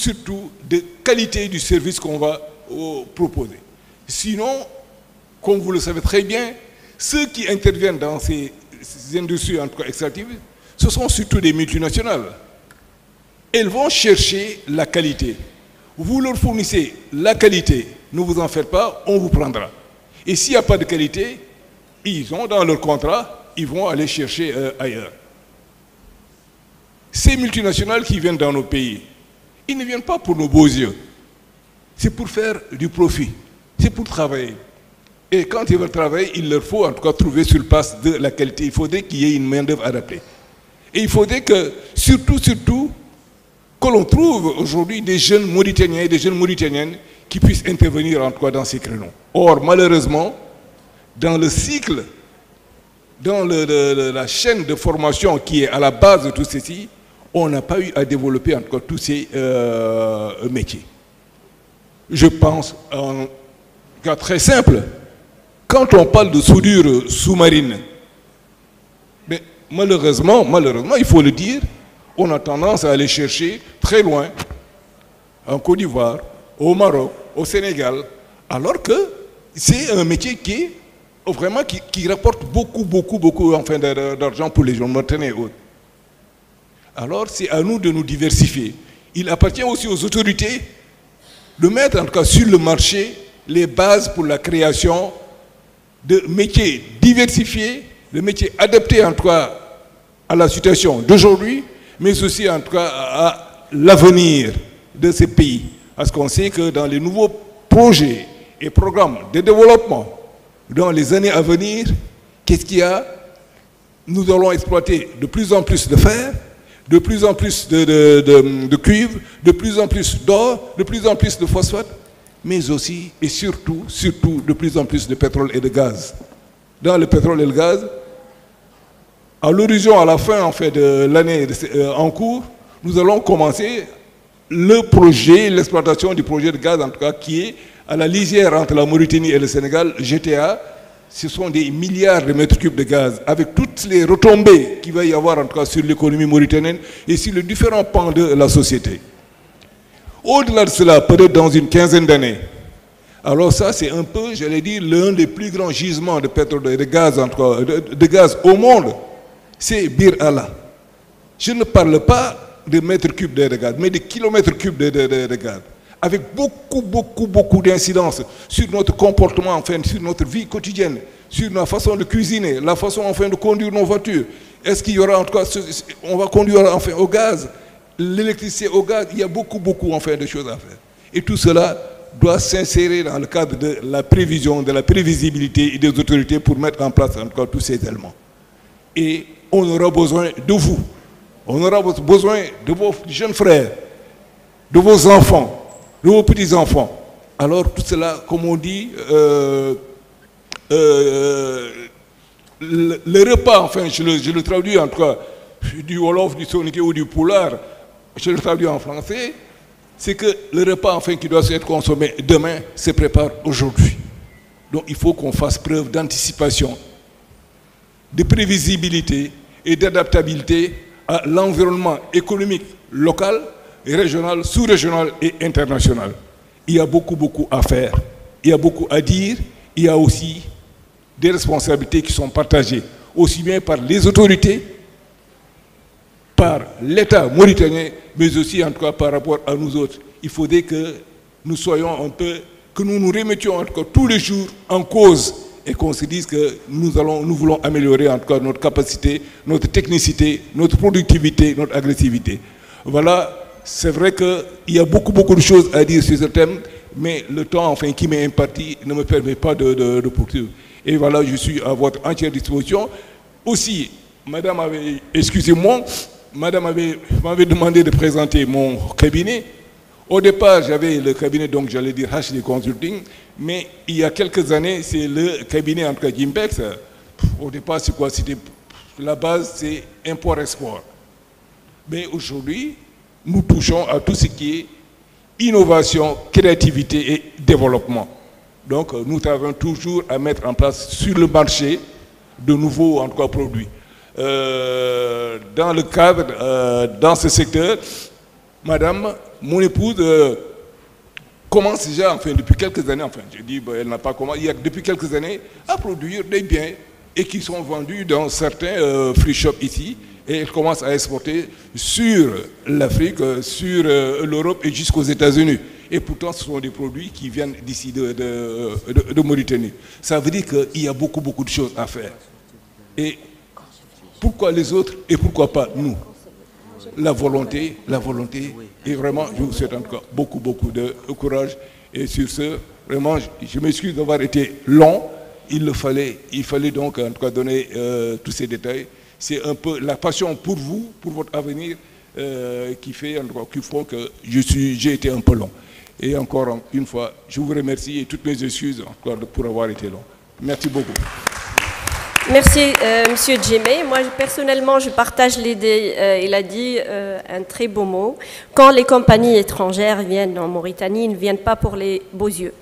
de qualité du service qu'on va proposer. Sinon, comme vous le savez très bien, ceux qui interviennent dans ces industries en tout cas extractives, ce sont surtout des multinationales. Elles vont chercher la qualité. Vous leur fournissez la qualité, ne vous en faites pas, on vous prendra. Et s'il n'y a pas de qualité, ils ont dans leur contrat, ils vont aller chercher ailleurs. Ces multinationales qui viennent dans nos pays, ils ne viennent pas pour nos beaux yeux. C'est pour faire du profit. C'est pour travailler. Et quand ils veulent travailler, il leur faut en tout cas trouver sur place de la qualité. Il faudrait qu'il y ait une main-d'œuvre adaptée. Et il faudrait que, surtout, que l'on trouve aujourd'hui des jeunes Mauritaniens et des jeunes Mauritaniennes qui puissent intervenir en tout cas dans ces créneaux. Or, malheureusement, dans le cycle, dans la chaîne de formation qui est à la base de tout ceci, on n'a pas eu à développer en tout cas tous ces métiers. Je pense, en cas très simple, quand on parle de soudure sous-marine, mais malheureusement, il faut le dire, on a tendance à aller chercher très loin, en Côte d'Ivoire, au Maroc, au Sénégal, alors que c'est un métier qui rapporte beaucoup enfin, d'argent pour les gens Mauritaniens et autres. Alors c'est à nous de nous diversifier. Il appartient aussi aux autorités de mettre en tout cas sur le marché les bases pour la création de métiers diversifiés, de métiers adaptés en tout cas à la situation d'aujourd'hui, mais aussi en tout cas à l'avenir de ces pays. Parce qu'on sait que dans les nouveaux projets et programmes de développement, dans les années à venir, qu'est-ce qu'il y a? Nous allons exploiter de plus en plus de fer, de plus en plus de cuivre, de plus en plus d'or, de plus en plus de phosphate, mais aussi et surtout de plus en plus de pétrole et de gaz. Dans le pétrole et le gaz, à l'horizon, à la fin en fait, de l'année en cours, nous allons commencer l'exploitation du projet de gaz, en tout cas, qui est à la lisière entre la Mauritanie et le Sénégal, GTA. Ce sont des milliards de mètres cubes de gaz, avec toutes les retombées qu'il va y avoir, en tout cas, sur l'économie mauritanienne et sur les différents pans de la société. Au-delà de cela, peut-être dans une quinzaine d'années, alors ça, c'est un peu, j'allais dire, l'un des plus grands gisements de pétrole et de gaz, en tout cas, de gaz au monde, c'est Bir Allah. Je ne parle pas de mètres cubes de gaz, mais de kilomètres cubes de gaz, avec beaucoup d'incidences sur notre comportement, enfin, sur notre vie quotidienne, sur la façon de cuisiner, la façon enfin de conduire nos voitures. Est-ce qu'il y aura en tout cas, on va conduire enfin au gaz, l'électricité au gaz, il y a beaucoup enfin de choses à faire. Et tout cela doit s'insérer dans le cadre de la prévision, de la prévisibilité et des autorités pour mettre en place en tout cas tous ces éléments. Et on aura besoin de vous. On aura besoin de vos jeunes frères, de vos enfants, de vos petits-enfants. Alors tout cela, comme on dit, le repas, enfin je le traduis en tout cas, du Wolof, du Soninké ou du Poulard, je le traduis en français, c'est que le repas enfin qui doit être consommé demain se prépare aujourd'hui. Donc il faut qu'on fasse preuve d'anticipation, de prévisibilité et d'adaptabilité à l'environnement économique local, régional, sous-régional et international. Il y a beaucoup à faire, il y a beaucoup à dire, il y a aussi des responsabilités qui sont partagées, aussi bien par les autorités, par l'État mauritanien, mais aussi en tout cas par rapport à nous autres. Il faudrait que nous soyons un peu, que nous nous remettions en tout cas tous les jours en cause et qu'on se dise que nous voulons améliorer en tout cas notre capacité, notre technicité, notre productivité, notre agressivité. Voilà, c'est vrai qu'il y a beaucoup de choses à dire sur ce thème, mais le temps enfin, qui m'est imparti ne me permet pas de poursuivre. Et voilà, je suis à votre entière disposition. Aussi, madame avait, excusez-moi, madame m'avait demandé de présenter mon cabinet. Au départ, j'avais le cabinet, donc j'allais dire HD Consulting, mais il y a quelques années, c'est le cabinet en tout cas Jimpex. Au départ, c'est quoi? C'était la base, c'est import-export. Mais aujourd'hui, nous touchons à tout ce qui est innovation, créativité et développement. Donc, nous travaillons toujours à mettre en place sur le marché de nouveaux en tout cas, produits. Dans le cadre, dans ce secteur, madame, mon épouse commence déjà, enfin, depuis quelques années, enfin, je dis, elle n'a pas commencé, il y a depuis quelques années, à produire des biens et qui sont vendus dans certains free shops ici. Et elle commence à exporter sur l'Afrique, sur l'Europe et jusqu'aux États-Unis. Et pourtant, ce sont des produits qui viennent d'ici de Mauritanie. Ça veut dire qu'il y a beaucoup de choses à faire. Et pourquoi les autres et pourquoi pas nous? La volonté, et vraiment, je vous souhaite encore beaucoup de courage. Et sur ce, vraiment, je m'excuse d'avoir été long. Il fallait donc en tout cas donner tous ces détails. C'est un peu la passion pour vous, pour votre avenir, qui font que j'ai été un peu long. Et encore une fois, je vous remercie et toutes mes excuses encore pour avoir été long. Merci beaucoup. Merci, Monsieur Djemé. Moi, personnellement, je partage l'idée. Il a dit un très beau mot. Quand les compagnies étrangères viennent en Mauritanie, ils ne viennent pas pour les beaux yeux.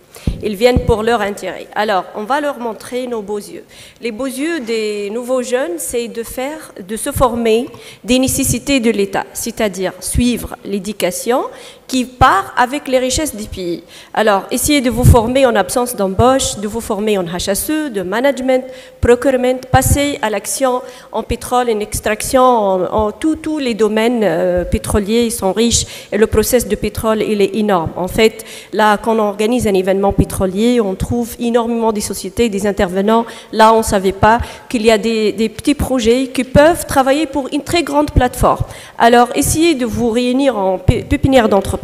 Ils viennent pour leur intérêt. Alors, on va leur montrer nos beaux yeux. Les beaux yeux des nouveaux jeunes, c'est de se former des nécessités de l'État, c'est-à-dire suivre l'éducation qui part avec les richesses du pays. Alors, essayez de vous former en absence d'embauche, de vous former en HSE, de management, procurement, passer à l'action en pétrole, en extraction, en tous les domaines pétroliers, ils sont riches et le process de pétrole, il est énorme. En fait, là, quand on organise un événement pétrolier, on trouve énormément des sociétés, des intervenants. Là, on ne savait pas qu'il y a des petits projets qui peuvent travailler pour une très grande plateforme. Alors, essayez de vous réunir en pépinière d'entreprise.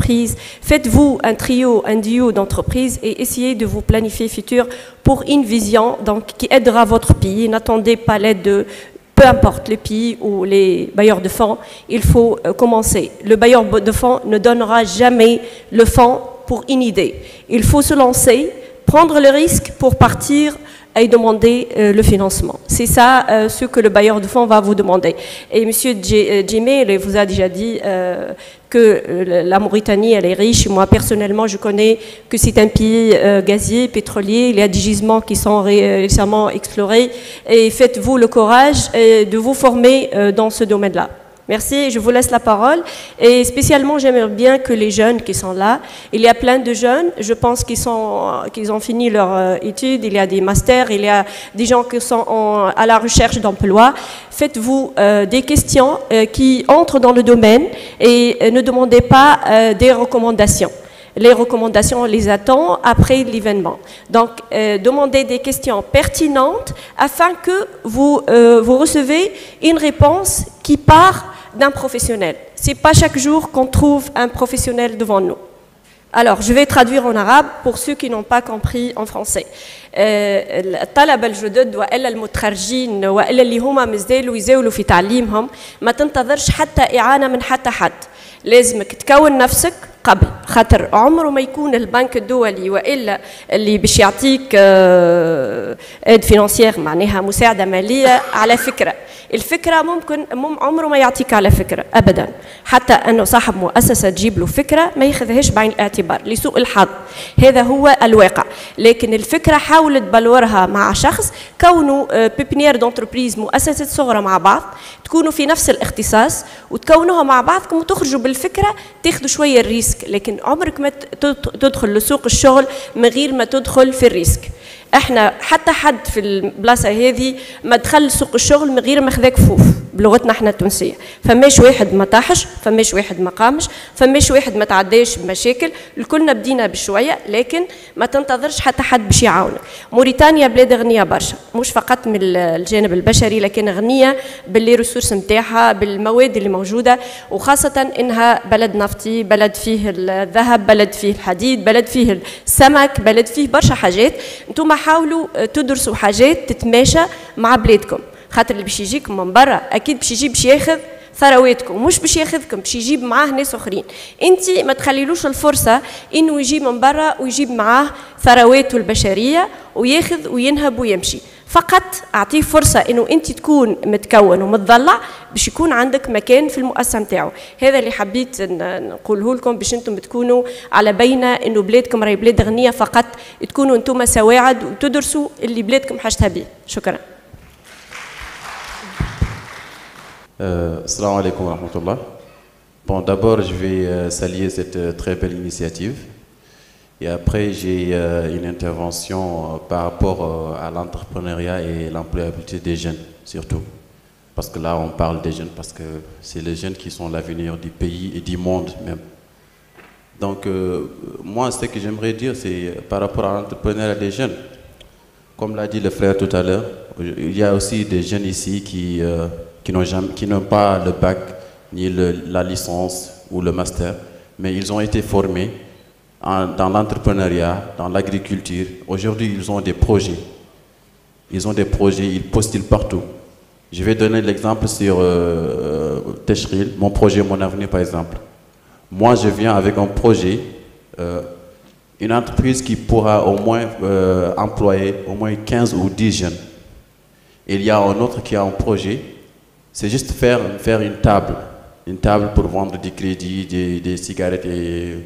Faites-vous un trio, un duo d'entreprises et essayez de vous planifier futur pour une vision donc, qui aidera votre pays. N'attendez pas l'aide de peu importe le pays ou les bailleurs de fonds, il faut commencer. Le bailleur de fonds ne donnera jamais le fonds pour une idée. Il faut se lancer, prendre le risque pour partir et demander le financement. C'est ça ce que le bailleur de fonds va vous demander. Et M. Djemé vous a déjà dit que la Mauritanie, elle est riche. Moi, personnellement, je connais que c'est un pays gazier, pétrolier. Il y a des gisements qui sont récemment explorés. Et faites-vous le courage de vous former dans ce domaine-là. Merci, je vous laisse la parole. Et spécialement, j'aimerais bien que les jeunes qui sont là, il y a plein de jeunes, je pense qu'ils ont fini leur études, il y a des masters, il y a des gens qui sont à la recherche d'emploi. Faites-vous des questions qui entrent dans le domaine et ne demandez pas des recommandations. Les recommandations, on les attend après l'événement. Donc, demandez des questions pertinentes afin que vous recevez une réponse qui part d'un professionnel. Ce n'est pas chaque jour qu'on trouve un professionnel devant nous. Alors, je vais traduire en arabe pour ceux qui n'ont pas compris en français. الطلبة الجدد وإلا المتخرجين وإلا اللي هما مازالوا يزاولوا في تعليمهم ما تنتظرش حتى إعانة من حتى حد. لازمك تكون نفسك قبل، خاطر عمره ما يكون البنك الدولي والا اللي باش يعطيك ايد فينانسيير معناها مساعده ماليه على فكره. الفكره ممكن عمره ما يعطيك على فكره ابدا، حتى انه صاحب مؤسسه تجيب له فكره ما ياخذهاش بعين الاعتبار لسوء الحظ، هذا هو الواقع. لكن الفكره حاول تبلورها مع شخص، كونوا بيبنيير دونتربريز مؤسسه صغرى مع بعض، تكونوا في نفس الاختصاص وتكونوها مع بعضكم وتخرجوا بالفكره، تاخذوا شويه الريسك، لكن عمرك ما تدخل لسوق الشغل من غير ما تدخل في الريسك. احنا حتى حد في البلاصه هذه ما دخل سوق الشغل من غير ما خذا كفوف بلغتنا احنا التونسيه، فماش واحد ما طاحش، فماش واحد ما قامش، فماش واحد ما تعداش بمشاكل، الكلنا بدينا بشويه، لكن ما تنتظرش حتى حد باش يعاونك. موريتانيا بلاد غنيه برشا، مش فقط من الجانب البشري، لكن غنيه باللي ريسورس نتاعها، بالمواد اللي موجوده، وخاصه انها بلد نفطي، بلد فيه الذهب، بلد فيه الحديد، بلد فيه السمك، بلد فيه برشا حاجات. انتم حاولوا تدرسوا حاجات تتماشى مع بلادكم، خاطر اللي باش يجيكم من برا اكيد باش يجي باش ياخذ ثرواتكم، مش باش ياخذكم، باش يجيب معاه ناس اخرين. انت ما تخليلوش الفرصه انه يجي من برا ويجيب معاه ثرواته البشريه وياخذ وينهب ويمشي، فقط اعطيه فرصه انه انت تكون متكون ومتضلع باش يكون عندك مكان في المؤسسه نتاعو. هذا اللي حبيت نقوله لكم باش انتم تكونوا على بينه انه بلادكم راهي بلاد غنيه، فقط تكونوا انتم سواعد وتدرسوا اللي بلادكم حاجتها به. شكرا. Assalamu alaikum wa rahmatullah. Bon, d'abord, je vais saluer cette très belle initiative. Et après, j'ai une intervention par rapport à l'entrepreneuriat et l'employabilité des jeunes, surtout. Parce que là, on parle des jeunes, parce que c'est les jeunes qui sont l'avenir du pays et du monde même. Donc, moi, ce que j'aimerais dire, c'est par rapport à l'entrepreneuriat des jeunes. Comme l'a dit le frère tout à l'heure, il y a aussi des jeunes ici qui n'ont pas le bac, ni la licence ou le master, mais ils ont été formés dans l'entrepreneuriat, dans l'agriculture. Aujourd'hui, ils ont des projets. Ils postulent partout. Je vais donner l'exemple sur Teshril, mon projet, mon avenir par exemple. Moi, je viens avec un projet, une entreprise qui pourra au moins employer au moins 15 ou 10 jeunes. Il y a un autre qui a un projet. C'est juste faire une table pour vendre du crédit, des cigarettes et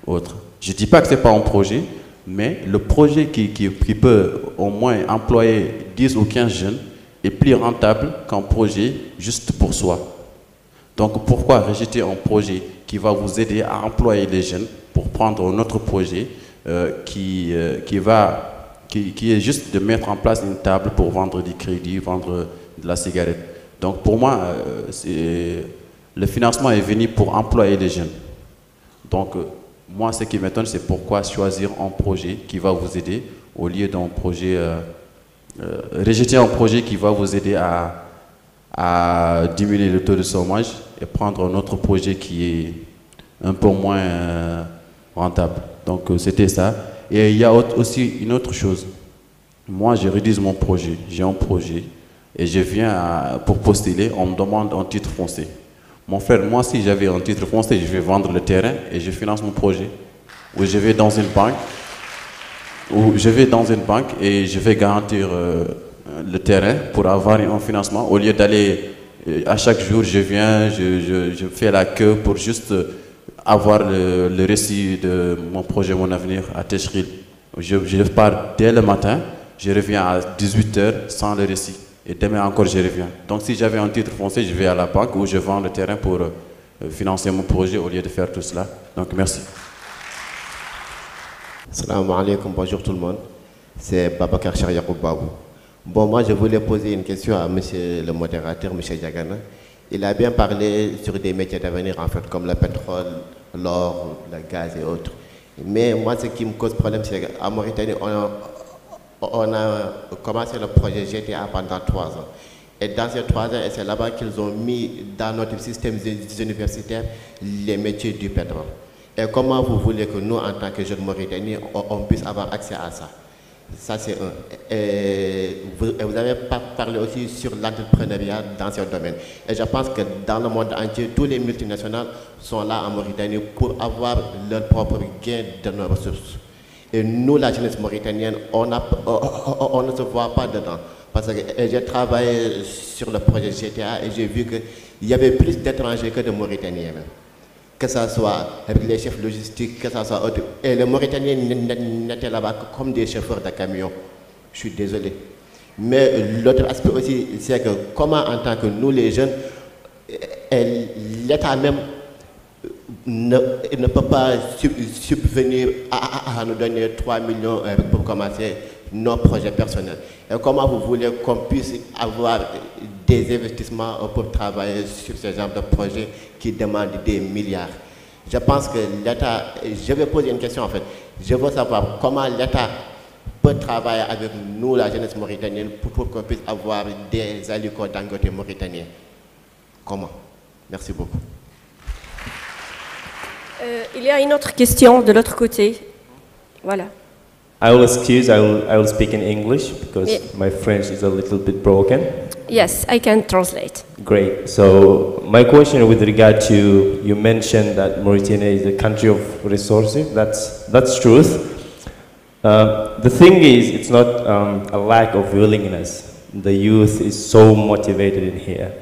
autres. Je ne dis pas que ce n'est pas un projet, mais le projet qui peut au moins employer 10 ou 15 jeunes est plus rentable qu'un projet juste pour soi. Donc pourquoi rejeter un projet qui va vous aider à employer les jeunes pour prendre un autre projet qui est juste de mettre en place une table pour vendre du crédit, vendre de la cigarette. Donc pour moi, le financement est venu pour employer les jeunes. Donc moi, ce qui m'étonne, c'est pourquoi choisir un projet qui va vous aider au lieu d'un projet, rejeter un projet qui va vous aider à diminuer le taux de chômage et prendre un autre projet qui est un peu moins rentable. Donc c'était ça. Et il y a aussi une autre chose. Moi, je rédige mon projet. J'ai un projet. Et je viens pour postuler, on me demande un titre foncier. Mon frère, moi, si j'avais un titre foncier, je vais vendre le terrain et je finance mon projet. Ou je vais dans une banque, et je vais garantir le terrain pour avoir un financement. Au lieu d'aller, à chaque jour, je viens, je fais la queue pour juste avoir le récit de mon projet, mon avenir à Teshril. Je pars dès le matin, je reviens à 18h sans le récit. Et demain encore, je reviens. Donc si j'avais un titre foncier, je vais à la banque où je vends le terrain pour financer mon projet au lieu de faire tout cela. Donc merci. Salam alaikum, bonjour tout le monde. C'est Babacar Chariakou Babou. Bon, moi je voulais poser une question à monsieur le modérateur, monsieur Diagana. Il a bien parlé sur des métiers d'avenir en fait, comme le pétrole, l'or, le gaz et autres. Mais moi, ce qui me cause problème, c'est qu'en Mauritanie, on a commencé le projet GTA pendant 3 ans. Et dans ces 3 ans, c'est là-bas qu'ils ont mis dans notre système universitaire les métiers du pétrole. Et comment vous voulez que nous, en tant que jeunes Mauritaniens, on puisse avoir accès à ça? Ça, c'est un. Et vous avez parlé aussi sur l'entrepreneuriat dans ce domaine. Et je pense que dans le monde entier, tous les multinationales sont là en Mauritanie pour avoir leur propre gain de nos ressources. Et nous, la jeunesse mauritanienne, on ne se voit pas dedans. Parce que j'ai travaillé sur le projet GTA et j'ai vu qu'il y avait plus d'étrangers que de Mauritaniens. Que ce soit avec les chefs logistiques, que ce soit autre. Et les Mauritaniens n'étaient là-bas comme des chauffeurs de camions. Je suis désolé. Mais l'autre aspect aussi, c'est que comment en tant que nous les jeunes, l'État même ne peut pas subvenir à nous donner 3 millions pour commencer nos projets personnels. Et comment vous voulez qu'on puisse avoir des investissements pour travailler sur ce genre de projet qui demandent des milliards? Je pense que l'État, je vais poser une question en fait, je veux savoir comment l'État peut travailler avec nous, la jeunesse mauritanienne, pour qu'on puisse avoir des alicots Dangote mauritaniens. Comment? Merci beaucoup. Il y a une autre question de l'autre côté. Voilà. I will excuse, I will speak in English because my French is a little bit broken. Yes, I can translate. Great. So my question with regard to, you mentioned that Mauritania is a country of resources. That's truth. The thing is, it's not a lack of willingness. The youth is so motivated in here.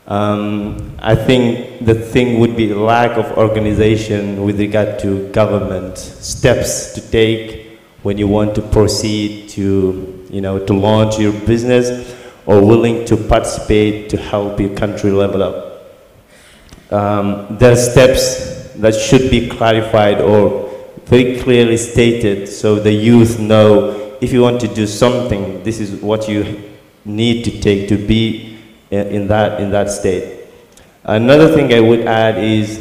I think the thing would be lack of organization with regard to government steps to take when you want to proceed to, to launch your business or willing to participate to help your country level up. There are steps that should be clarified or very clearly stated so the youth know if you want to do something, this is what you need to take to be in that state. Another thing I would add is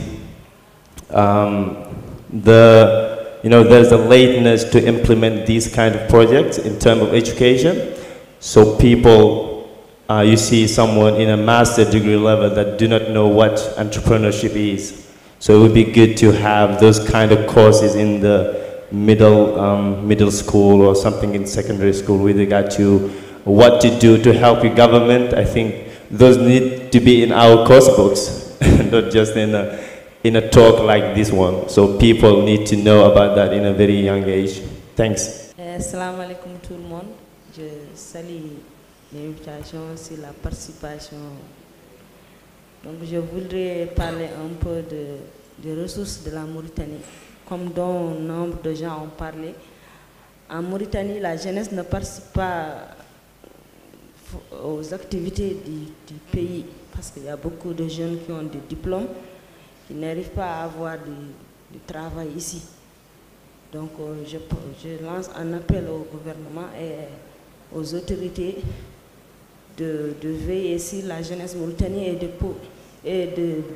there's a lateness to implement these kind of projects in terms of education. So people, you see someone in a master's degree level that do not know what entrepreneurship is. So it would be good to have those kind of courses in the middle school or something in secondary school with regard to what to do to help your government. I think those need to be in our course books, not just in a talk like this one. So people need to know about that in a very young age. Thanks. Assalamu alaikum tout le monde. Je salue l'invitation sur la participation. Donc je voudrais parler un peu des ressources de la Mauritanie. Comme dont nombre de gens ont parlé, en Mauritanie, la jeunesse ne participe pas aux activités du pays parce qu'il y a beaucoup de jeunes qui ont des diplômes qui n'arrivent pas à avoir du travail ici. Donc je lance un appel au gouvernement et aux autorités de veiller sur la jeunesse mauritanienne et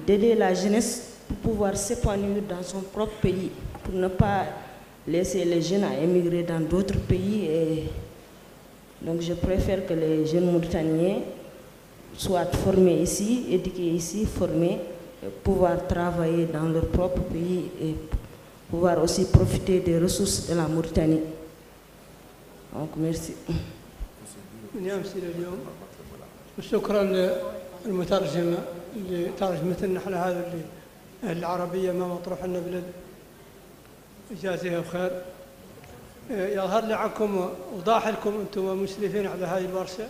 d'aider la jeunesse pour pouvoir s'épanouir dans son propre pays, pour ne pas laisser les jeunes à émigrer dans d'autres pays. Et donc je préfère que les jeunes mauritaniens soient formés ici, éduqués ici, formés, pouvoir travailler dans leur propre pays et pouvoir aussi profiter des ressources de la Mauritanie. Donc merci. وشكرا للمترجمة اللي ترجمت لنا على هذا العربية ما مطروح لنا بلد يجازيها بخير. يظهر لي عنكم وضاح لكم أنتم مسلفين على هذه الورشة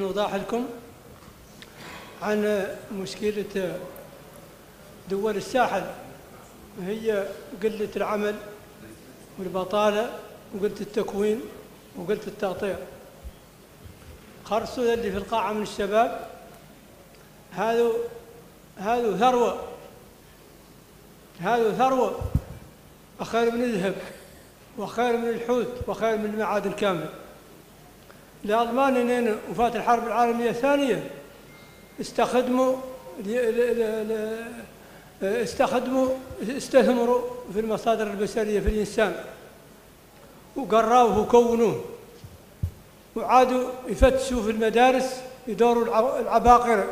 وضاح لكم عن مشكلة دول الساحل هي قلة العمل والبطالة وقلة التكوين وقلة التغطية. خرسوا اللي في القاعة من الشباب هذا ثروة أخير من الذهب وخير من الحوت وخير من المعادن كامل. الألمان إن وفات الحرب العالمية الثانية استثمروا في المصادر البشرية في الإنسان وقراوه وكونوه وعادوا يفتشوا في المدارس يدوروا العباقرة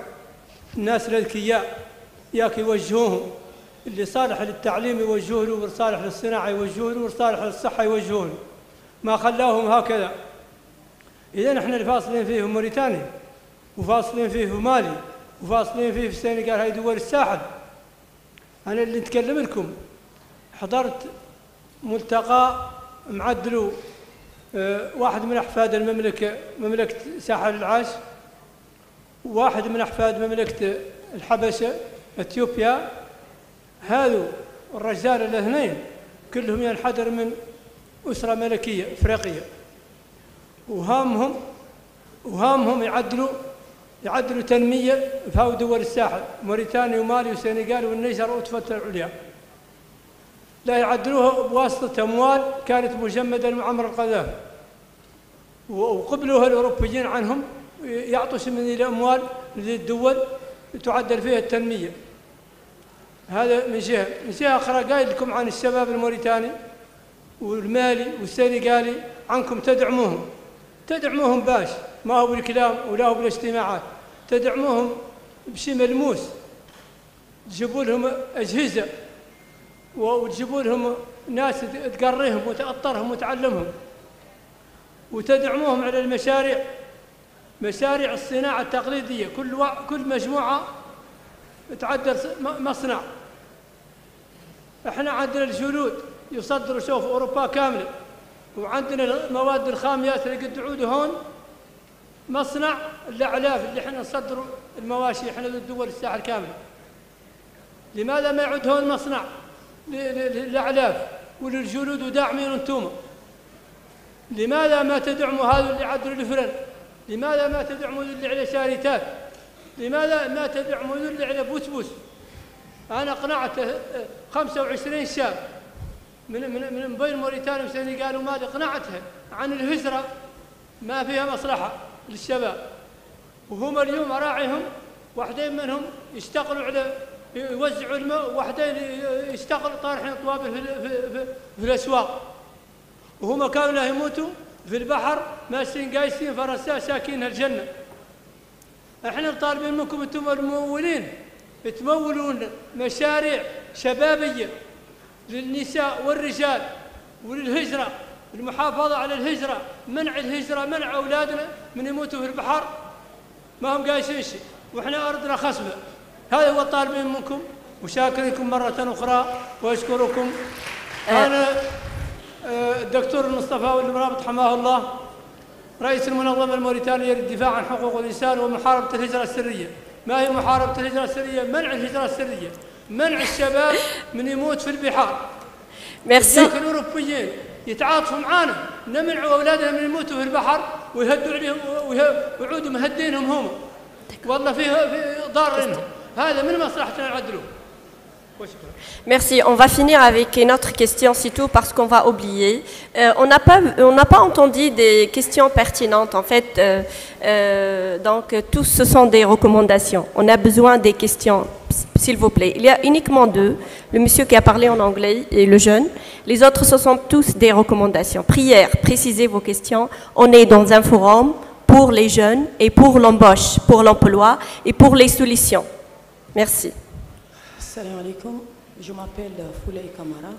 الناس الأذكياء ياك يوجهوهم اللي صالح للتعليم يوجهوه له والصالح للصناعة يوجهوه له والصالح للصحة يوجهوه له ما خلاهم هكذا. إذا احنا اللي فاصلين فيه في موريتانيا، وفاصلين فيه في مالي، وفاصلين فيه في السنغال، هاي دول الساحل. أنا اللي نتكلم لكم حضرت ملتقى معدلو واحد من أحفاد مملكة ساحل العاج، وواحد من أحفاد مملكة الحبشة أثيوبيا. هذو الرجال الاثنين كلهم ينحدر من أسرة ملكية إفريقية، وهامهم يعدلوا تنمية في هاو دول الساحل، موريتانيا ومالي والسنغال والنيجر وتفتح العليا. لا يعدلوها بواسطة أموال كانت مجمدة لمعمر القذافي، وقبلوها الأوروبيين عنهم يعطوا من الأموال للدول تعدل فيها التنمية. هذا من جهة أخرى قايل لكم عن الشباب الموريتاني والمالي والسنغالي، عنكم تدعموهم باش ما هو بالكلام ولا هو بالاجتماعات، تدعموهم بشيء ملموس، تجيبوا لهم أجهزة وتجيبوا لهم ناس تقريهم وتأطرهم وتعلمهم، وتدعموهم على مشاريع الصناعة التقليدية. كل مجموعة تعدل مصنع. احنا عندنا الجلود يصدروا شوف أوروبا كاملة، وعندنا المواد الخاميات اللي قد تعود هون مصنع الأعلاف اللي احنا نصدروا المواشي احنا للدول الساحل كاملة. لماذا ما يعود هون مصنع للأعلاف وللجلود وداعمين انتم؟ لماذا ما تدعموا هذا اللي يعدلوا الفرن؟ لماذا ما تدعموا اللي على شاريتات؟ لماذا ما تدعموا اللي على بوسبوس؟ أنا قنعت 25 شاب من بين موريتانيا والسنغال ومالي، قنعتها عن الهجرة ما فيها مصلحة للشباب، وهم اليوم أراعيهم واحدين منهم يشتغلوا على يوزعوا الماء، وواحدين يشتغلوا طارحين طوابل في الأسواق، وهم كانوا يموتوا في البحر ماشيين قايسين فرساء ساكين الجنة. احنا طالبين منكم انتم الممولين تمولون مشاريع شبابية للنساء والرجال وللهجرة، المحافظة على الهجرة، منع الهجرة، منع أولادنا من يموتوا في البحر ما هم قايسين شيء، وإحنا أرضنا خصبة. هذا هو طالبين منكم، وشاكركم مرة أخرى وأشكركم. أنا الدكتور المصطفى والمرابط حماه الله، رئيس المنظمة الموريتانية للدفاع عن حقوق الإنسان ومحاربة الهجرة السرية. ما هي محاربة الهجرة السرية؟ منع الهجرة السرية، منع الشباب من يموت في البحار. ميرسي. الأوروبيين يتعاطفوا معانا، نمنعوا أولادنا من يموتوا في البحر ويهدوا عليهم ويعودوا مهدينهم هم، والله فيه ضار لهم. هذا من مصلحتنا نعدلوه. Merci. On va finir avec une autre question, c'est tout, parce qu'on va oublier. On n'a pas entendu des questions pertinentes. En fait, donc tous ce sont des recommandations. On a besoin des questions, s'il vous plaît. Il y a uniquement deux, le monsieur qui a parlé en anglais et le jeune. Les autres, ce sont tous des recommandations. Prière, précisez vos questions. On est dans un forum pour les jeunes et pour l'embauche, pour l'emploi et pour les solutions. Merci. Salam alaikum, je m'appelle Fouley Kamara,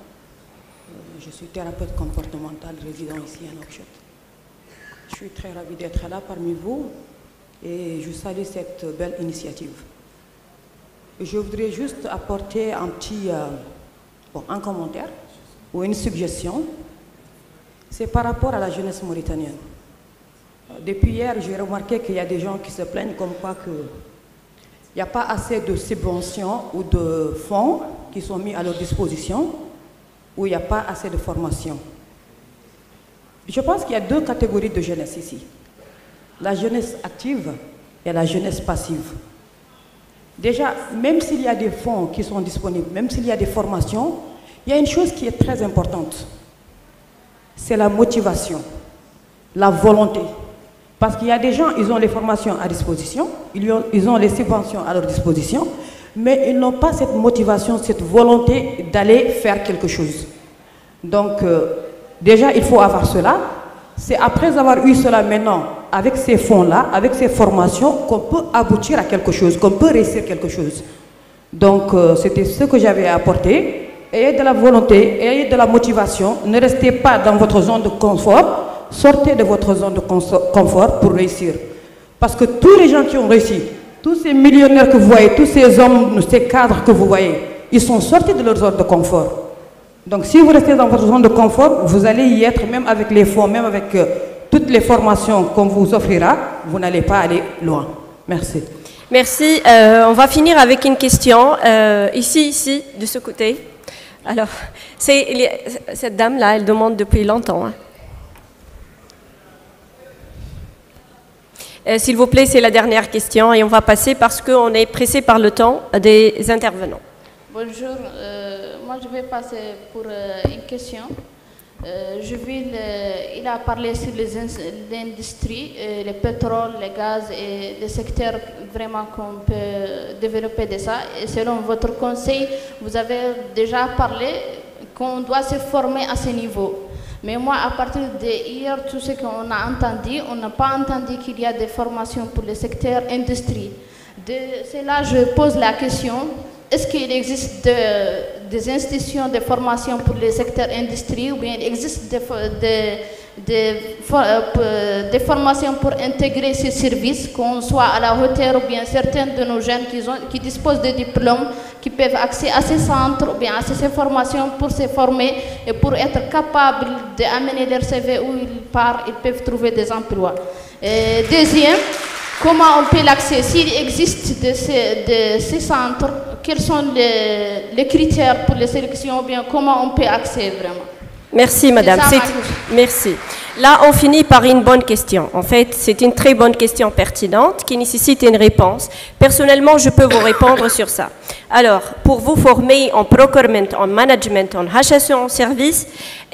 je suis thérapeute comportemental résident ici à Nouakchott. Je suis très ravie d'être là parmi vous et je salue cette belle initiative. Je voudrais juste apporter un petit un commentaire ou une suggestion. C'est par rapport à la jeunesse mauritanienne. Depuis hier, j'ai remarqué qu'il y a des gens qui se plaignent comme quoi que il n'y a pas assez de subventions ou de fonds qui sont mis à leur disposition, où il n'y a pas assez de formation. Je pense qu'il y a deux catégories de jeunesse ici. La jeunesse active et la jeunesse passive. Déjà, même s'il y a des fonds qui sont disponibles, même s'il y a des formations, il y a une chose qui est très importante. C'est la motivation, la volonté. Parce qu'il y a des gens, ils ont les formations à disposition, ils ont les subventions à leur disposition, mais ils n'ont pas cette motivation, cette volonté d'aller faire quelque chose. Donc, déjà, il faut avoir cela. C'est après avoir eu cela maintenant, avec ces fonds-là, avec ces formations, qu'on peut aboutir à quelque chose, qu'on peut réussir quelque chose. Donc, c'était ce que j'avais apporté. ayez de la volonté, ayez de la motivation. Ne restez pas dans votre zone de confort. Sortez de votre zone de confort pour réussir. Parce que tous les gens qui ont réussi, tous ces millionnaires que vous voyez, tous ces hommes, ces cadres que vous voyez, ils sont sortis de leur zone de confort. Donc si vous restez dans votre zone de confort, vous allez y être, même avec les fonds, même avec toutes les formations qu'on vous offrira, vous n'allez pas aller loin. Merci. Merci. On va finir avec une question. Ici, de ce côté. Alors, cette dame-là, elle demande depuis longtemps. S'il vous plaît, c'est la dernière question et on va passer parce qu'on est pressé par le temps des intervenants. Bonjour, moi je vais passer pour une question. Il a parlé sur l'industrie, le pétrole, le gaz et les secteurs vraiment qu'on peut développer de ça. Et selon votre conseil, vous avez déjà parlé qu'on doit se former à ce niveau. Mais moi, à partir d'hier, tout ce qu'on a entendu, on n'a pas entendu qu'il y a des formations pour le secteur industrie. De cela, je pose la question. Est-ce qu'il existe des institutions de formation pour le secteur industrie ou bien il existe des formations pour intégrer ces services, qu'on soit à la hauteur ou bien certains de nos jeunes qui disposent de diplômes, qui peuvent accéder à ces centres ou bien à ces formations pour se former et pour être capables d'amener leur CV où ils partent, ils peuvent trouver des emplois. Deuxième, comment on peut l'accès? S'il existe de ces centres, quels sont les critères pour les sélections ou bien comment on peut accéder vraiment? Merci madame. Merci. Là, on finit par une bonne question. En fait, c'est une très bonne question pertinente qui nécessite une réponse. Personnellement, je peux vous répondre sur ça. Alors, pour vous former en procurement, en management, en HSE, en service,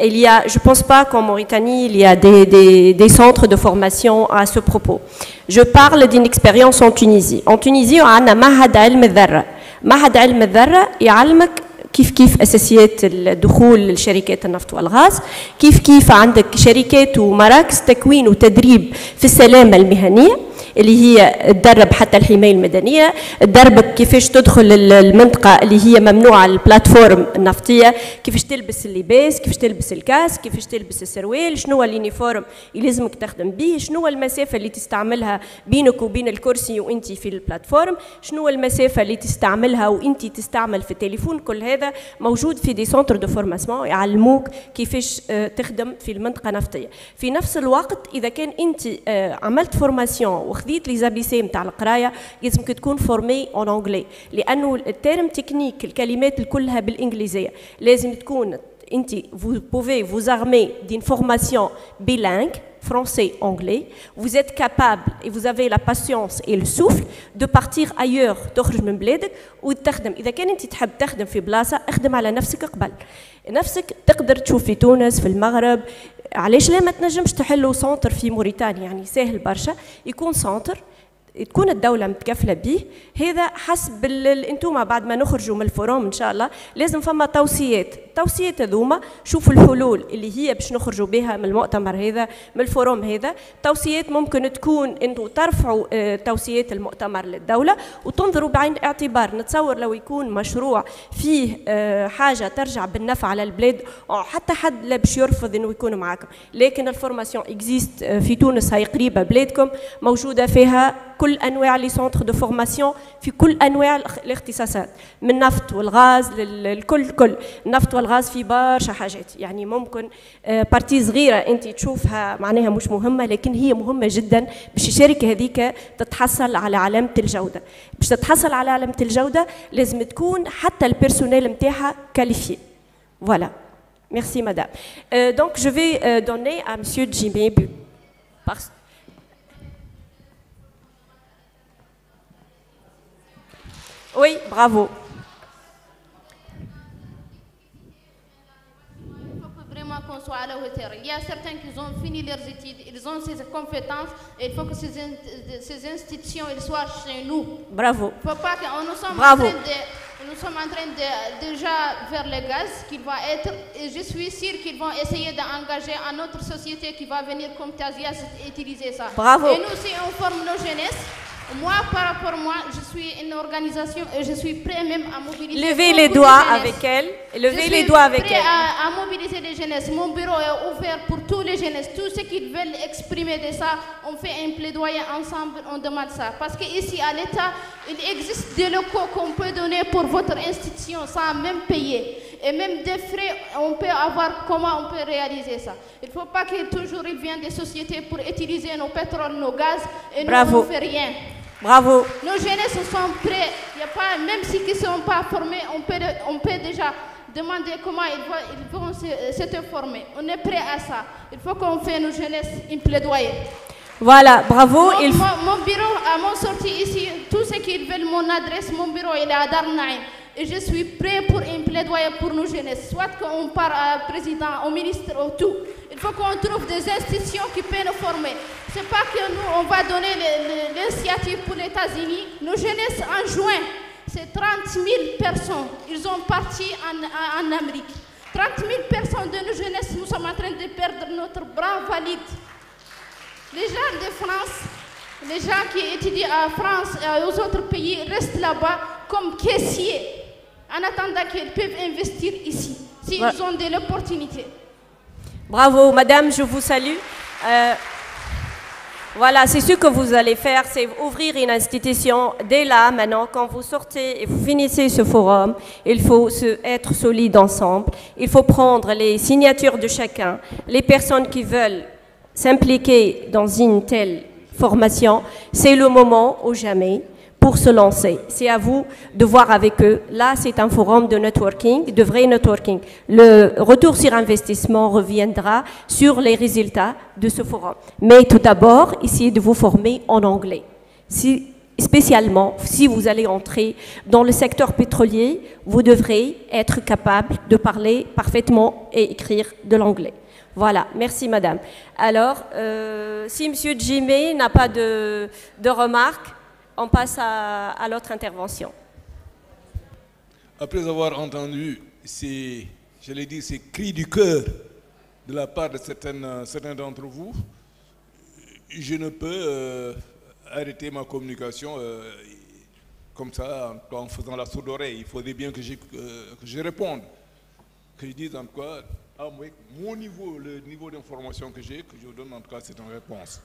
il y a, je ne pense pas qu'en Mauritanie, il y a des centres de formation à ce propos. Je parle d'une expérience en Tunisie. En Tunisie, on a Mahad Ilm Dharra. Mahad Ilm Dharra يعلمك كيف أساسيات الدخول لشركات النفط والغاز، كيف عندك شركات ومراكز تكوين وتدريب في السلامة المهنية اللي هي تدرب حتى الحماية المدنية، تدربك كيفاش تدخل المنطقة اللي هي ممنوعة البلاتفورم النفطية، كيفاش تلبس اللباس، كيفاش تلبس الكاس، كيفاش تلبس السروال، شنو هو اليونيفورم اللي لازمك تخدم به، شنو هو المسافة اللي تستعملها بينك وبين الكرسي وانت في البلاتفورم، شنو هو المسافة اللي تستعملها وانت تستعمل في التليفون. كل هذا موجود في دي سونتر دو فورماسيون يعلموك كيفاش تخدم في المنطقة النفطية. في نفس الوقت إذا كان انت عملت فورماسيون وخذيت لي زابيسي نتاع القرايه لازمك تكون فورمي اون انجلي، لانه التيرم تكنيك الكلمات كلها بالانجليزيه. لازم تكون انت vous pouvez vous armer d'une formation bilingue français-anglais, vous êtes capable et vous avez la patience et le souffle de partir ailleurs تخرج من بلادك وتخدم. إذا كان أنت تحب تخدم في بلاصة اخدم على نفسك قبل نفسك، تقدر تشوف في تونس في المغرب. علاش لا ما تنجمش تحلوا سنتر في موريتانيا؟ يعني سهل برشا يكون سنتر تكون الدولة متكفلة به. هذا حسب انتوما بعد ما نخرجوا من الفوروم ان شاء الله لازم فما توصيات هذوما. شوفوا الحلول اللي هي باش نخرجوا بها من المؤتمر هذا، من الفوروم هذا. توصيات ممكن تكون انتم ترفعوا توصيات المؤتمر للدولة وتنظروا بعين الاعتبار. نتصور لو يكون مشروع فيه حاجة ترجع بالنفع على البلاد حتى حد لا باش يرفض انه يكون معاكم. لكن الفورماسيون اكزيست في تونس، هاي قريبة بلادكم، موجودة فيها كل انواع لي سونتر دو فورماسيون في كل انواع الاختصاصات، من النفط والغاز للكل. النفط والغاز في برشا حاجات، يعني ممكن بارتي صغيره انت تشوفها معناها مش مهمه لكن هي مهمه جدا باش الشركه هذيك تتحصل على علامه الجوده. باش تتحصل على علامه الجوده لازم تكون حتى البيرسونيل نتاعها كاليفي. فوالا. ميرسي مدام. دونك جو في دوني ا مسيو جيمي Oui, bravo. Il faut vraiment qu'on soit à la hauteur. Il y a certains qui ont fini leurs études, ils ont ces compétences, et il faut que ces institutions elles soient chez nous. Bravo. Il ne faut pas que nous sommes en train de déjà vers le gaz qu'il va être, et je suis sûre qu'ils vont essayer d'engager une autre société qui va venir comme Tasias utiliser ça. Bravo. Et nous, si on forme nos jeunesses, Moi, par rapport à moi, je suis une organisation et je suis prêt même à mobiliser. Levez les doigts avec elle. Levez les doigts avec elle. Je suis prêt à mobiliser les jeunesses. Mon bureau est ouvert pour tous les jeunesses. Tous ceux qui veulent exprimer de ça, on fait un plaidoyer ensemble, on demande ça. Parce qu'ici, à l'État, il existe des locaux qu'on peut donner pour votre institution sans même payer. Et même des frais, on peut avoir comment on peut réaliser ça. Il ne faut pas que toujours il vienne des sociétés pour utiliser nos pétroles, nos gaz, et nous, on ne fait rien. Bravo. Nos jeunesses sont prêts. Il y a pas, même s'ils ne sont pas formés, on peut déjà demander comment ils vont se former. On est prêt à ça. Il faut qu'on fasse nos jeunesses un plaidoyer. Voilà, bravo. Mon bureau, à mon sortie ici, tous ceux qui veulent mon adresse, mon bureau, il est à Darnaïm. Et je suis prêt pour un plaidoyer pour nos jeunesses. Soit qu'on part au président, au ministre, au tout. Il faut qu'on trouve des institutions qui peuvent nous former. Ce n'est pas que nous, on va donner l'initiative pour les États-Unis. Nos jeunesses en juin, c'est 30 000 personnes. Ils ont parti en Amérique. 30 000 personnes de nos jeunesses, nous sommes en train de perdre notre bras valide. Les gens de France, les gens qui étudient en France et aux autres pays restent là-bas comme caissiers en attendant qu'ils peuvent investir ici, s'ils ont de l'opportunité. Bravo, madame, je vous salue. Voilà, c'est ce que vous allez faire, c'est ouvrir une institution dès là, maintenant, quand vous sortez et vous finissez ce forum, il faut être solide ensemble, il faut prendre les signatures de chacun, les personnes qui veulent s'impliquer dans une telle formation, c'est le moment ou jamais pour se lancer. C'est à vous de voir avec eux. Là, c'est un forum de networking, de vrai networking. Le retour sur investissement reviendra sur les résultats de ce forum. Mais tout d'abord, essayez de vous former en anglais. Spécialement, si vous allez entrer dans le secteur pétrolier, vous devrez être capable de parler parfaitement et écrire de l'anglais. Voilà, merci madame. Alors, si monsieur Jimé n'a pas de remarques, on passe à l'autre intervention. Après avoir entendu ces cris du cœur de la part de certains d'entre vous, je ne peux arrêter ma communication comme ça, en faisant la sourde oreille. Il faudrait bien que je réponde, que je dise en tout cas, mon niveau, le niveau d'information que j'ai, que je donne en tout cas cette réponse.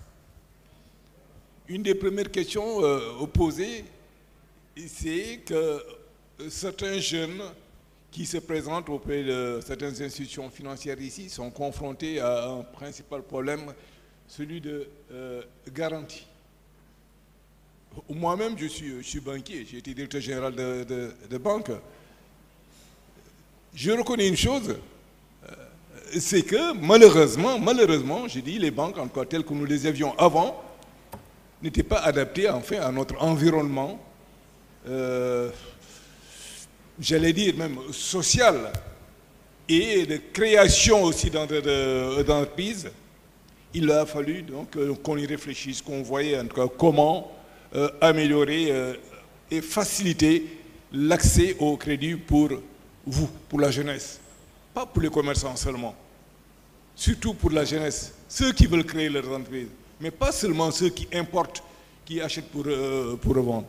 Une des premières questions posées, c'est que certains jeunes qui se présentent auprès de certaines institutions financières ici sont confrontés à un principal problème, celui de garantie. Moi-même, je suis banquier, j'ai été directeur général de banque. Je reconnais une chose, c'est que malheureusement, je dis, les banques, encore telles que nous les avions avant, n'étaient pas adaptées enfin à notre environnement, j'allais dire même social, et de création aussi d'entreprises. Il a fallu donc qu'on y réfléchisse, qu'on voyait en tout cas comment améliorer et faciliter l'accès au crédit pour vous, pour la jeunesse. Pas pour les commerçants seulement, surtout pour la jeunesse, ceux qui veulent créer leurs entreprises, mais pas seulement ceux qui importent, qui achètent pour revendre.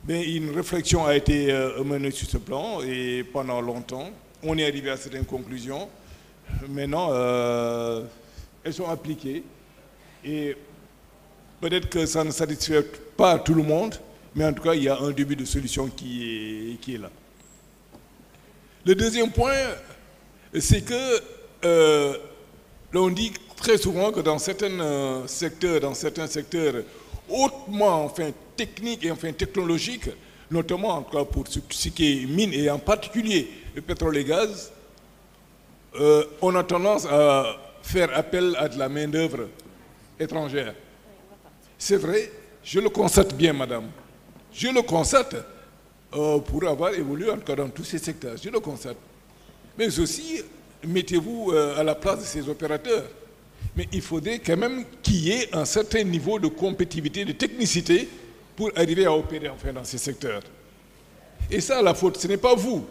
Mais une réflexion a été menée sur ce plan et pendant longtemps, on est arrivé à certaines conclusions. Maintenant, elles sont appliquées et peut-être que ça ne satisfait pas tout le monde, mais en tout cas, il y a un début de solution qui est là. Le deuxième point, c'est que l'on dit très souvent que dans certains secteurs hautement enfin, techniques et enfin, technologiques, notamment en tout cas pour ce qui est mine et en particulier le pétrole et gaz, on a tendance à faire appel à de la main-d'œuvre étrangère. C'est vrai, je le constate bien, madame. Je le constate pour avoir évolué en tout cas dans tous ces secteurs. Je le constate. Mais aussi, mettez-vous à la place de ces opérateurs. Mais il faudrait quand même qu'il y ait un certain niveau de compétitivité, de technicité pour arriver à opérer enfin dans ces secteurs. Et ça, la faute, ce n'est pas vous.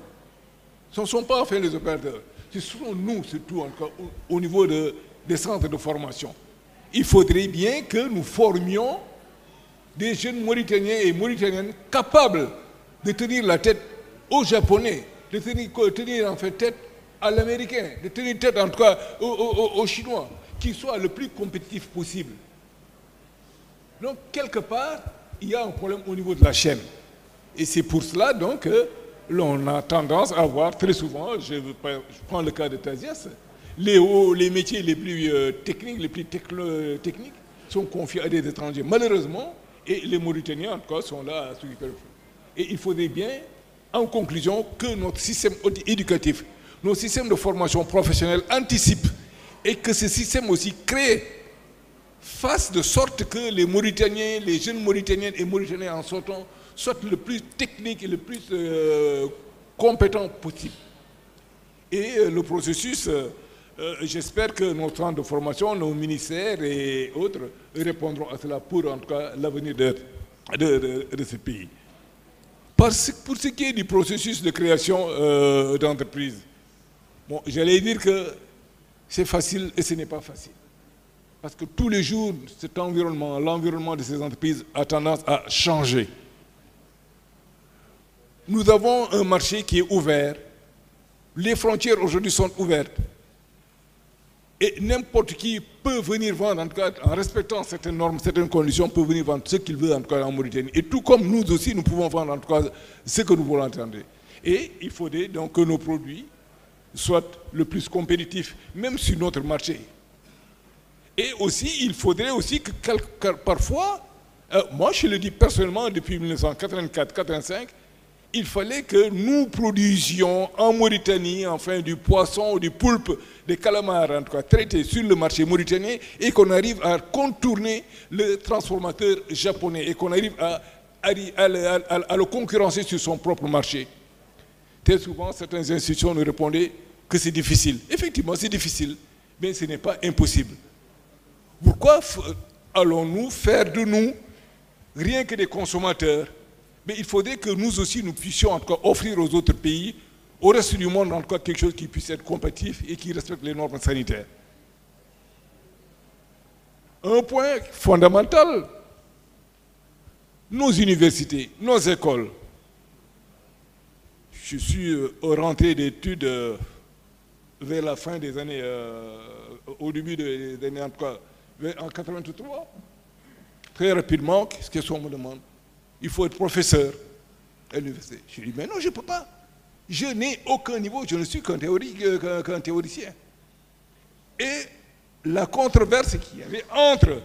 Ce ne sont pas enfin les opérateurs. Ce sont nous, surtout encore, au niveau des centres de formation. Il faudrait bien que nous formions des jeunes Mauritaniens et Mauritaniennes capables de tenir la tête aux Japonais, de tenir en fait tête à l'Américain, de tenir tête en tout cas aux Chinois, qui soient le plus compétitifs possible. Donc, quelque part, il y a un problème au niveau de la chaîne. Et c'est pour cela donc que l'on a tendance à voir très souvent, je prends le cas de Tazias, les métiers les plus techniques, les plus techniques sont confiés à des étrangers, malheureusement, et les Mauritaniens en tout cas sont là à s'occuper. Et il faudrait bien, en conclusion, que notre système éducatif, nos systèmes de formation professionnelle anticipent et que ce système aussi crée, fasse de sorte que les Mauritaniens, les jeunes Mauritaniennes et Mauritaniens en sortant soient le plus technique et le plus compétent possible. Et le processus, j'espère que nos centres de formation, nos ministères et autres répondront à cela pour en tout cas l'avenir de ce pays. Pour ce qui est du processus de création d'entreprise, bon, j'allais dire que c'est facile et ce n'est pas facile. Parce que tous les jours, cet environnement, l'environnement de ces entreprises a tendance à changer. Nous avons un marché qui est ouvert. Les frontières aujourd'hui sont ouvertes. Et n'importe qui peut venir vendre, en tout cas, en respectant certaines normes, certaines conditions, peut venir vendre ce qu'il veut, en tout cas, en Mauritanie. Et tout comme nous aussi, nous pouvons vendre, en tout cas, ce que nous voulons entendre. Et il faudrait donc que nos produits soient le plus compétitifs, même sur notre marché. Et aussi, il faudrait aussi que parfois, moi je le dis personnellement depuis 1984-85, il fallait que nous produisions en Mauritanie, enfin, du poisson, du poulpe, des calamars, en tout cas, traités sur le marché mauritanien et qu'on arrive à contourner le transformateur japonais et qu'on arrive à le concurrencer sur son propre marché. Très souvent, certaines institutions nous répondaient que c'est difficile. Effectivement, c'est difficile, mais ce n'est pas impossible. Pourquoi allons-nous faire de nous rien que des consommateurs? Mais il faudrait que nous aussi, nous puissions en tout cas offrir aux autres pays, au reste du monde, en tout cas quelque chose qui puisse être compétitif et qui respecte les normes sanitaires. Un point fondamental, nos universités, nos écoles. Je suis rentré d'études vers la fin des années, au début des années, en tout cas, en 83. Très rapidement, qu'est-ce qu'on me demande? Il faut être professeur à l'université. Je dis, mais non, je ne peux pas. Je n'ai aucun niveau, je ne suis qu'un théoricien. Et la controverse qu'il y avait entre,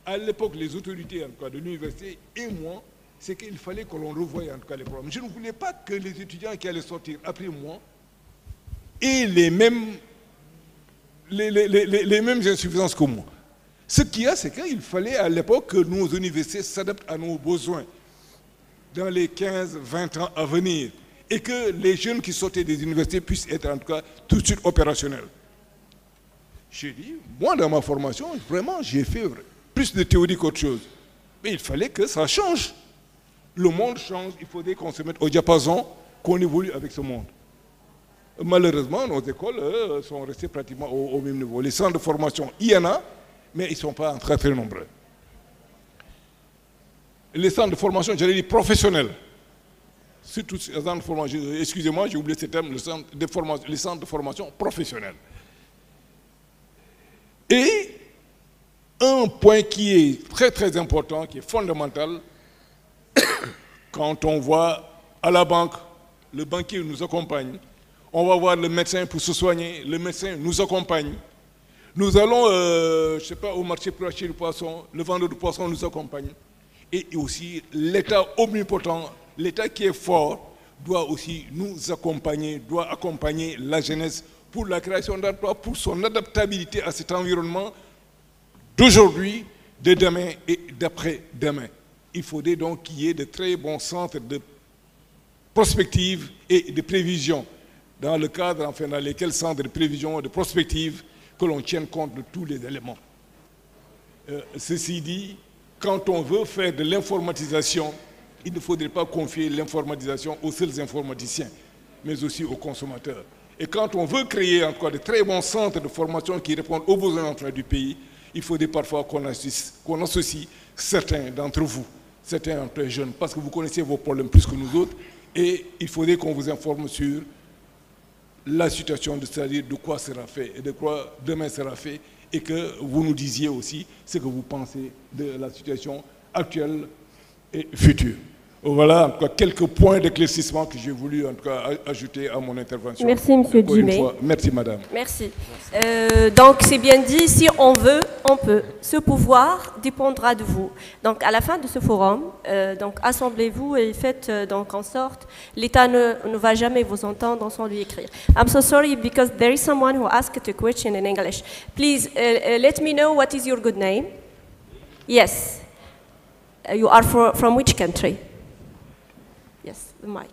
à l'époque, les autorités en tout cas, de l'université et moi, c'est qu'il fallait que l'on revoie en tout cas les problèmes. Je ne voulais pas que les étudiants qui allaient sortir après moi aient les mêmes insuffisances que moi. Ce qu'il y a, c'est qu'il fallait à l'époque que nos universités s'adaptent à nos besoins dans les 15-20 ans à venir et que les jeunes qui sortaient des universités puissent être en tout cas tout de suite opérationnels. J'ai dit, moi dans ma formation, vraiment j'ai fait plus de théorie qu'autre chose. Mais il fallait que ça change. Le monde change, il faudrait qu'on se mette au diapason, qu'on évolue avec ce monde. Malheureusement, nos écoles sont restées pratiquement au même niveau. Les centres de formation, il y en a, mais ils ne sont pas très très nombreux. Les centres de formation, j'allais dire professionnels. Surtout les centres de formation, excusez-moi, j'ai oublié ce terme, les centres de formation professionnels. Et un point qui est très très important, qui est fondamental, quand on voit à la banque, le banquier nous accompagne, on va voir le médecin pour se soigner, le médecin nous accompagne. Nous allons, je ne sais pas, au marché pour acheter du poisson, le vendeur de poisson nous accompagne. Et aussi l'État omnipotent, l'État qui est fort, doit aussi nous accompagner, doit accompagner la jeunesse pour la création d'emplois, pour son adaptabilité à cet environnement d'aujourd'hui, de demain et d'après-demain. Il faudrait donc qu'il y ait de très bons centres de prospective et de prévision, dans le cadre, enfin, dans lesquels centres de prévision et de prospective, que l'on tienne compte de tous les éléments. Ceci dit, quand on veut faire de l'informatisation, il ne faudrait pas confier l'informatisation aux seuls informaticiens, mais aussi aux consommateurs. Et quand on veut créer encore de très bons centres de formation qui répondent aux besoins d'emploi du pays, il faudrait parfois qu'on associe certains d'entre vous certains très jeunes, parce que vous connaissez vos problèmes plus que nous autres, et il faudrait qu'on vous informe sur la situation, c'est-à-dire de quoi sera fait et de quoi demain sera fait, et que vous nous disiez aussi ce que vous pensez de la situation actuelle et future. Voilà en tout cas quelques points d'éclaircissement que j'ai voulu en tout cas ajouter à mon intervention. Merci Monsieur Djimé. Merci Madame. Merci. Donc c'est bien dit, si on veut, on peut. Ce pouvoir dépendra de vous. Donc à la fin de ce forum, donc assemblez-vous et faites donc en sorte, l'État ne va jamais vous entendre sans lui écrire. I'm so sorry because there is someone who asked a question in English. Please let me know what is your good name. Yes. You are from which country? Yes, the mic.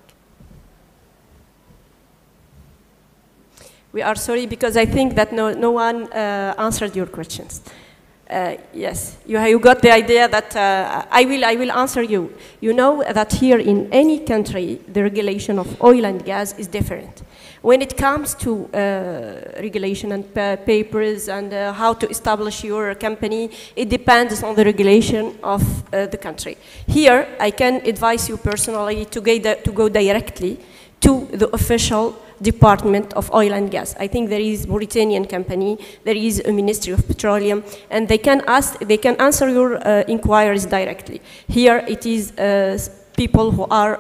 We are sorry because I think that no one answered your questions. Yes, you got the idea that I will answer you. You know that here in any country, the regulation of oil and gas is different. When it comes to regulation and papers and how to establish your company, it depends on the regulation of the country. Here, I can advise you personally to go directly to the official Department of Oil and Gas. I think there is Mauritanian company, there is a Ministry of Petroleum, and they can answer your inquiries directly. Here, it is people who are,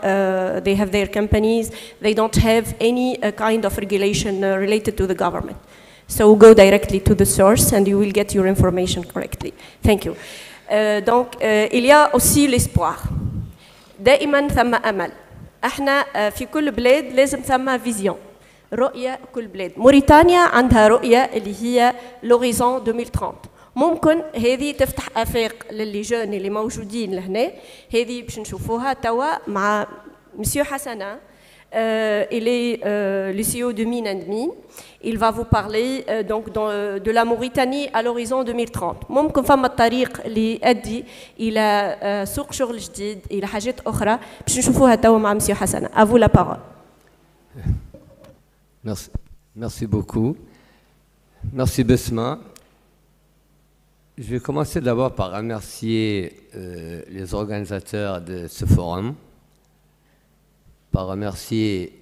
they have their companies, they don't have any kind of regulation related to the government. So go directly to the source and you will get your information correctly. Thank you. Donc, il y a aussi l'espoir. دائما ثم أمل. احنا في كل بلاد لازم ثم فيزيون. رؤية كل بلاد. موريتانيا عندها رؤية اللي هي l'horizon 2030. ممكن هذه تفتح آفاق للي جون اللي موجودين لهنا. هذه باش نشوفوها توا مع مسيو حسنا. Il est le CEO de Mine and Mine. Il va vous parler donc de la Mauritanie à l'horizon 2030. ممكن فما الطريق اللي يؤدي إلى سوق شغل جديد إلى حاجات أخرى باش نشوفوها توا مع مسيو حسنا. À vous la parole. Merci beaucoup. Merci Besma. Je vais commencer d'abord par remercier les organisateurs de ce forum, par remercier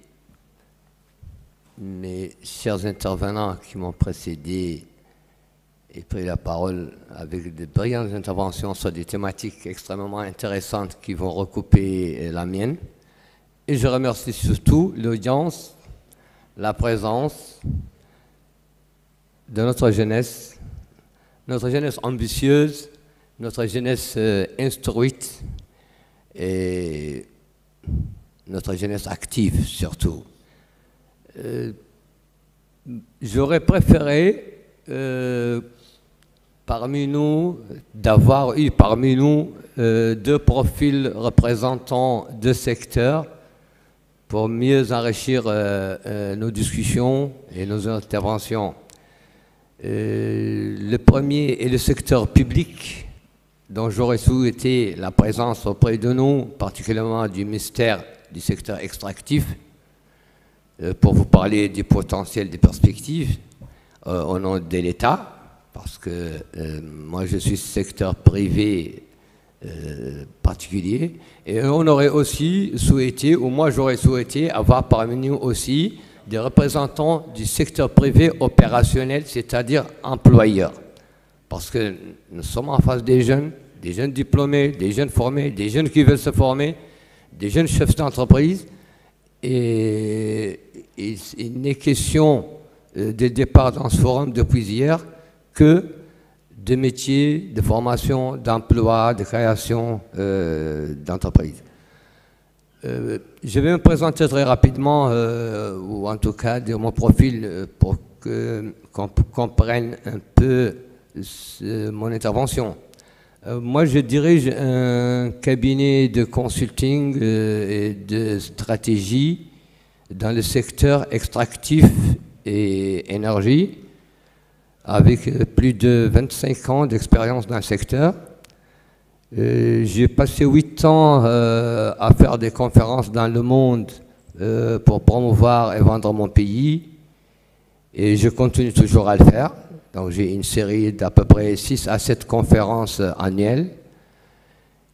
mes chers intervenants qui m'ont précédé et pris la parole avec de brillantes interventions sur des thématiques extrêmement intéressantes qui vont recouper la mienne. Et je remercie surtout l'audience, la présence de notre jeunesse ambitieuse, notre jeunesse instruite et notre jeunesse active surtout. J'aurais préféré d'avoir eu parmi nous deux profils représentants deux secteurs pour mieux enrichir nos discussions et nos interventions. Le premier est le secteur public, dont j'aurais souhaité la présence auprès de nous, particulièrement du ministère du secteur extractif, pour vous parler du potentiel des perspectives au nom de l'État, parce que moi je suis secteur privé particulier, et on aurait aussi souhaité, ou moi j'aurais souhaité avoir parmi nous aussi des représentants du secteur privé opérationnel, c'est-à-dire employeurs. Parce que nous sommes en face des jeunes diplômés, des jeunes formés, des jeunes qui veulent se former, des jeunes chefs d'entreprise. Et il n'est question de départ dans ce forum depuis hier que de métiers, de formation, d'emploi, de création d'entreprises. Je vais me présenter très rapidement, ou en tout cas dire mon profil pour qu'on comprenne un peu mon intervention. Moi, je dirige un cabinet de consulting et de stratégie dans le secteur extractif et énergie, avec plus de 25 ans d'expérience dans le secteur. J'ai passé 8 ans à faire des conférences dans le monde pour promouvoir et vendre mon pays, et je continue toujours à le faire. Donc j'ai une série d'à peu près 6 à 7 conférences annuelles,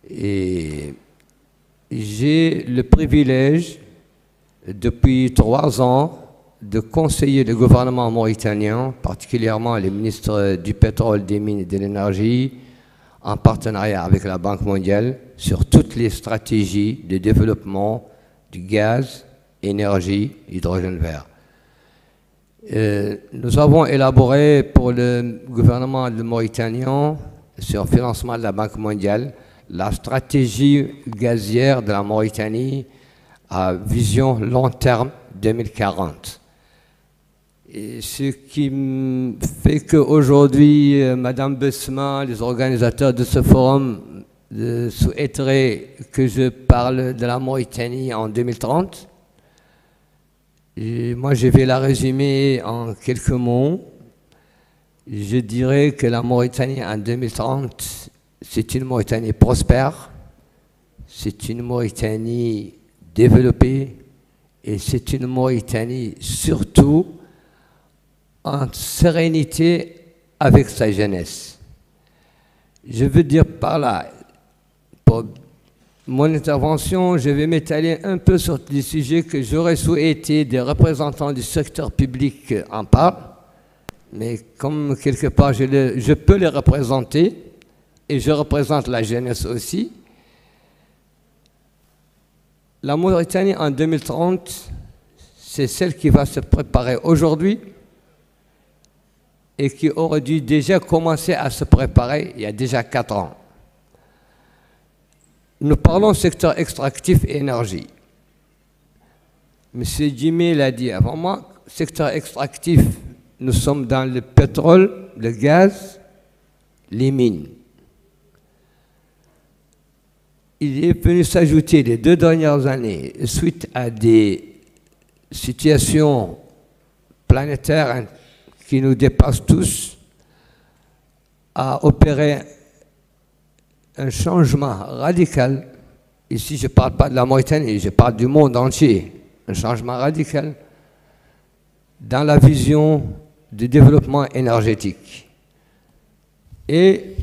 Et j'ai le privilège, depuis 3 ans, de conseiller le gouvernement mauritanien, particulièrement les ministres du pétrole, des mines et de l'énergie, en partenariat avec la Banque mondiale, sur toutes les stratégies de développement du gaz, énergie, hydrogène vert. Nous avons élaboré pour le gouvernement mauritanien, sur financement de la Banque mondiale, la stratégie gazière de la Mauritanie à vision long terme 2040. Et ce qui fait qu'aujourd'hui, Madame Besma, les organisateurs de ce forum, souhaiteraient que je parle de la Mauritanie en 2030. Et moi, je vais la résumer en quelques mots. Je dirais que la Mauritanie en 2030, c'est une Mauritanie prospère, c'est une Mauritanie développée et c'est une Mauritanie surtout en sérénité avec sa jeunesse. Je veux dire par là, pour mon intervention, je vais m'étaler un peu sur des sujets que j'aurais souhaité des représentants du secteur public en parlent, mais comme quelque part je peux les représenter, et je représente la jeunesse aussi. La Mauritanie en 2030, c'est celle qui va se préparer aujourd'hui et qui aurait dû déjà commencer à se préparer il y a déjà 4 ans. Nous parlons secteur extractif et énergie. M. Jimmy l'a dit avant moi, secteur extractif, nous sommes dans le pétrole, le gaz, les mines. Il est venu s'ajouter les 2 dernières années, suite à des situations planétaires qui nous dépassent tous, à opérer un changement radical. Ici, je ne parle pas de la Mauritanie, je parle du monde entier. Un changement radical dans la vision du développement énergétique. Et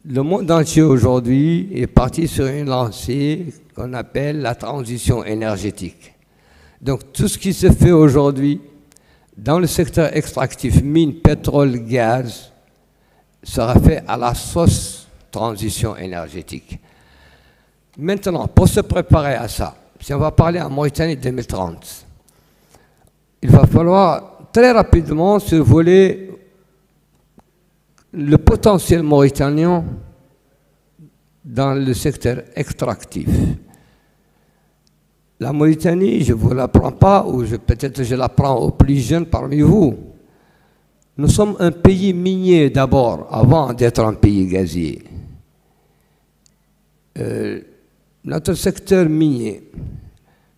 le monde entier aujourd'hui est parti sur une lancée qu'on appelle la transition énergétique. Donc tout ce qui se fait aujourd'hui dans le secteur extractif, mine, pétrole, gaz, sera fait à la sauce transition énergétique. Maintenant, pour se préparer à ça, si on va parler en Mauritanie 2030, il va falloir très rapidement survoler le potentiel mauritanien dans le secteur extractif. La Mauritanie, je ne vous l'apprends pas, ou peut-être je l'apprends aux plus jeunes parmi vous. Nous sommes un pays minier d'abord, avant d'être un pays gazier. Notre secteur minier,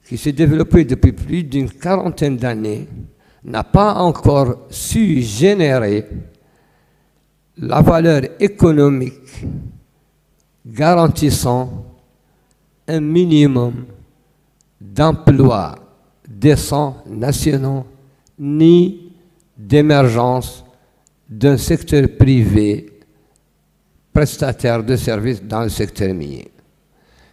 qui s'est développé depuis plus d'une 40aine d'années, n'a pas encore su générer la valeur économique garantissant un minimum d'emplois décents nationaux, ni d'émergence d'un secteur privé prestataire de services dans le secteur minier.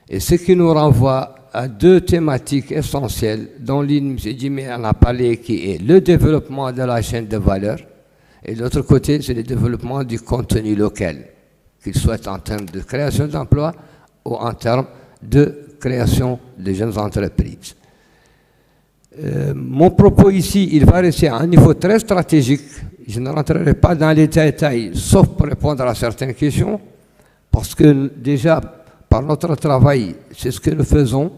Et ce qui nous renvoie à 2 thématiques essentielles dont l'une, M. Jimmy en a parlé, qui est le développement de la chaîne de valeur, et de l'autre côté, c'est le développement du contenu local, qu'il soit en termes de création d'emplois ou en termes de création de jeunes entreprises. Mon propos ici, il va rester à un niveau très stratégique. Je ne rentrerai pas dans les détails, sauf pour répondre à certaines questions, parce que déjà, par notre travail, c'est ce que nous faisons,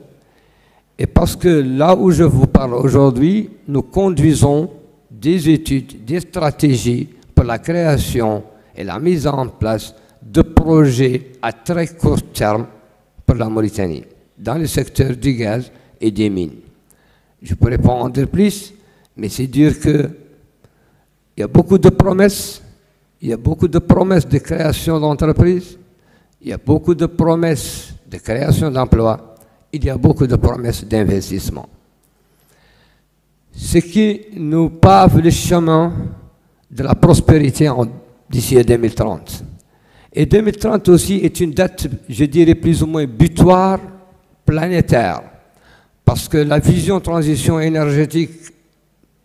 et parce que là où je vous parle aujourd'hui, nous conduisons des études, des stratégies pour la création et la mise en place de projets à très court terme pour la Mauritanie, dans le secteur du gaz et des mines. Je ne pourrais pas en dire plus, mais c'est dire qu'il y a beaucoup de promesses, il y a beaucoup de promesses de création d'entreprises, il y a beaucoup de promesses de création d'emplois, il y a beaucoup de promesses d'investissement. Ce qui nous pave le chemin de la prospérité d'ici à 2030. Et 2030 aussi est une date, je dirais, plus ou moins butoir planétaire. Parce que la vision transition énergétique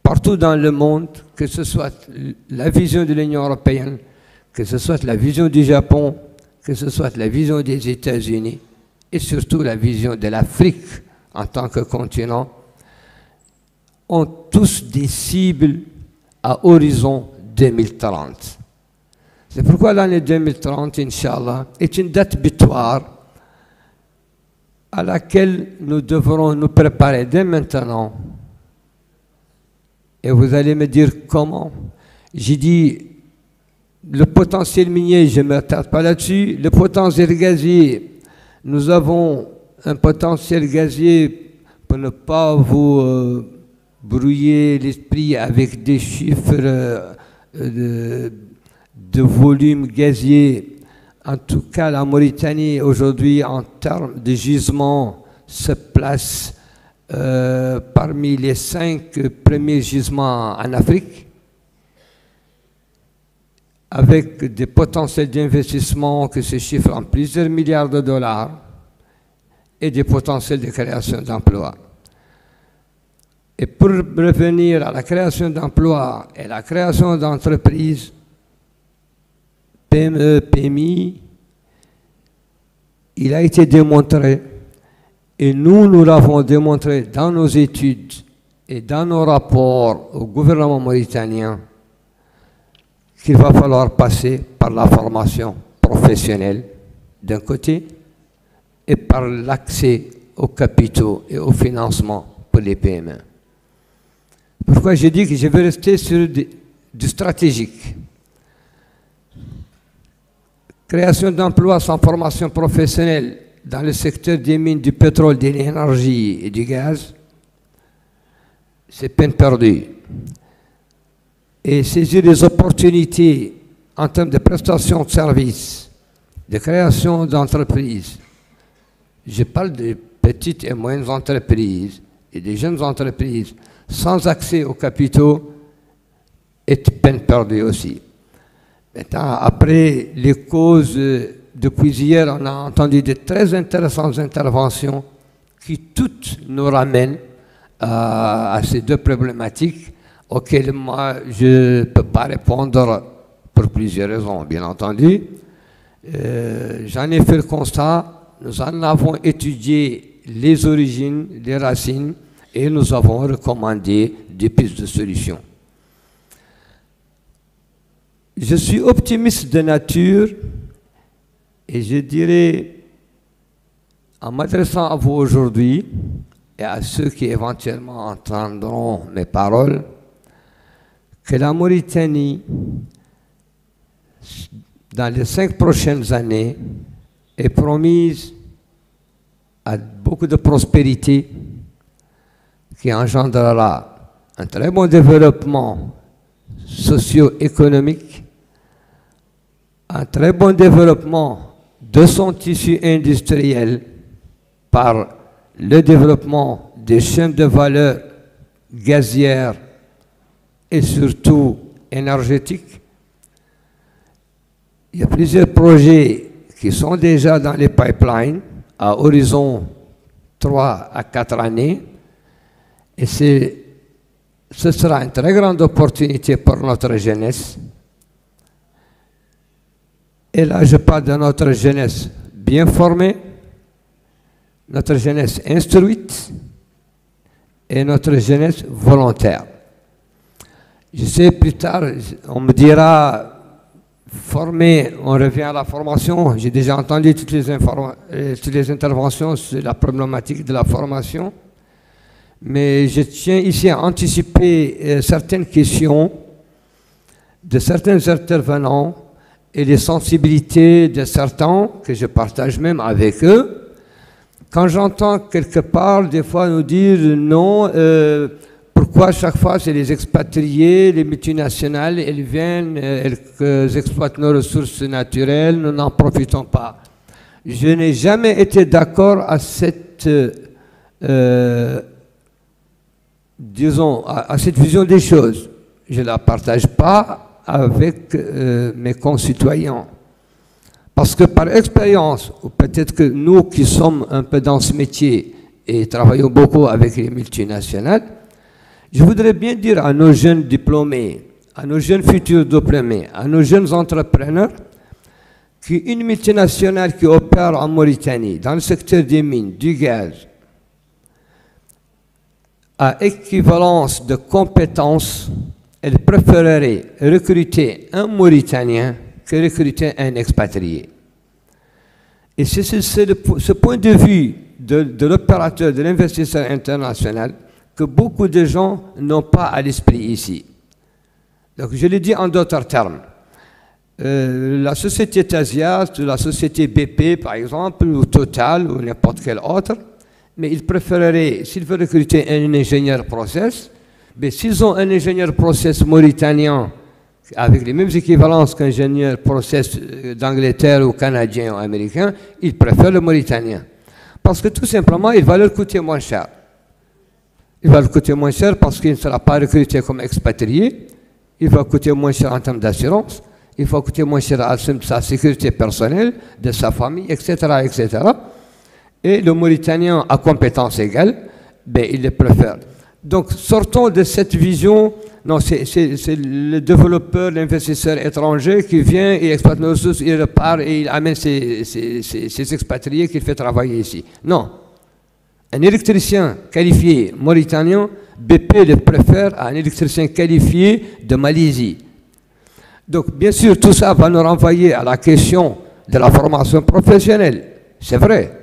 partout dans le monde, que ce soit la vision de l'Union européenne, que ce soit la vision du Japon, que ce soit la vision des États-Unis, et surtout la vision de l'Afrique en tant que continent, ont tous des cibles à horizon 2030. C'est pourquoi l'année 2030, Inch'Allah, est une date butoir à laquelle nous devrons nous préparer dès maintenant. Et vous allez me dire comment. J'ai dit, le potentiel minier, je ne m'attarde pas là-dessus. Le potentiel gazier, nous avons un potentiel gazier, pour ne pas vous brouiller l'esprit avec des chiffres de volume gazier. En tout cas, la Mauritanie, aujourd'hui, en termes de gisement, se place parmi les 5 premiers gisements en Afrique, avec des potentiels d'investissement qui se chiffrent en plusieurs milliards de dollars et des potentiels de création d'emplois. Et pour revenir à la création d'emplois et la création d'entreprises, PME, PMI, il a été démontré, et nous l'avons démontré dans nos études et dans nos rapports au gouvernement mauritanien, qu'il va falloir passer par la formation professionnelle d'un côté et par l'accès aux capitaux et au financement pour les PME. Pourquoi j'ai dit que je vais rester sur du stratégique. Création d'emplois sans formation professionnelle dans le secteur des mines, du pétrole, de l'énergie et du gaz, c'est peine perdue. Et saisir les opportunités en termes de prestations de services, de création d'entreprises. Je parle des petites et moyennes entreprises et des jeunes entreprises sans accès aux capitaux est peine perdue aussi. Maintenant, après les causes, depuis hier, on a entendu de très intéressantes interventions qui toutes nous ramènent à ces deux problématiques auxquelles moi je ne peux pas répondre pour plusieurs raisons, bien entendu. J'en ai fait le constat, nous en avons étudié les origines, les racines, et nous avons recommandé des pistes de solutions. Je suis optimiste de nature et je dirais, en m'adressant à vous aujourd'hui et à ceux qui éventuellement entendront mes paroles, que la Mauritanie, dans les 5 prochaines années, est promise à beaucoup de prospérité qui engendrera un très bon développement socio-économique, un très bon développement de son tissu industriel par le développement des chaînes de valeur gazières et surtout énergétiques. Il y a plusieurs projets qui sont déjà dans les pipelines à horizon 3 à 4 années et ce sera une très grande opportunité pour notre jeunesse. Et là, je parle de notre jeunesse bien formée, notre jeunesse instruite et notre jeunesse volontaire. Je sais, plus tard, on me dira, former, on revient à la formation. J'ai déjà entendu toutes les interventions sur la problématique de la formation. Mais je tiens ici à anticiper certaines questions de certains intervenants et les sensibilités de certains que je partage même avec eux. Quand j'entends quelque part, des fois, nous dire non, pourquoi chaque fois c'est les expatriés, les multinationales, elles viennent, elles exploitent nos ressources naturelles, nous n'en profitons pas. Je n'ai jamais été d'accord à cette, disons, à cette vision des choses. Je ne la partage pas avec mes concitoyens. Parce que par expérience, ou peut-être que nous qui sommes un peu dans ce métier et travaillons beaucoup avec les multinationales, je voudrais bien dire à nos jeunes diplômés, à nos jeunes futurs diplômés, à nos jeunes entrepreneurs, qu'une multinationale qui opère en Mauritanie, dans le secteur des mines, du gaz, à équivalence de compétences, elle préférerait recruter un Mauritanien que recruter un expatrié. Et c'est ce point de vue de l'opérateur, de l'investisseur international, que beaucoup de gens n'ont pas à l'esprit ici. Donc je le dis en d'autres termes. La société Tasiast, la société BP par exemple, ou Total, ou n'importe quelle autre, mais ils préféreraient, s'ils veulent recruter un ingénieur process, mais s'ils ont un ingénieur process mauritanien avec les mêmes équivalences qu'ingénieur process d'Angleterre ou canadien ou américain, ils préfèrent le mauritanien. Parce que tout simplement, il va leur coûter moins cher. Il va leur coûter moins cher parce qu'il ne sera pas recruté comme expatrié, il va coûter moins cher en termes d'assurance, il va coûter moins cher à sa sécurité personnelle, de sa famille, etc., etc. Et le Mauritanien à compétence égale, ben, il le préfère. Donc, sortons de cette vision. Non, c'est le développeur, l'investisseur étranger qui vient, il exploite nos ressources, il repart et il amène ses expatriés qu'il fait travailler ici. Non. Un électricien qualifié mauritanien, BP le préfère à un électricien qualifié de Malaisie. Donc, bien sûr, tout ça va nous renvoyer à la question de la formation professionnelle. C'est vrai.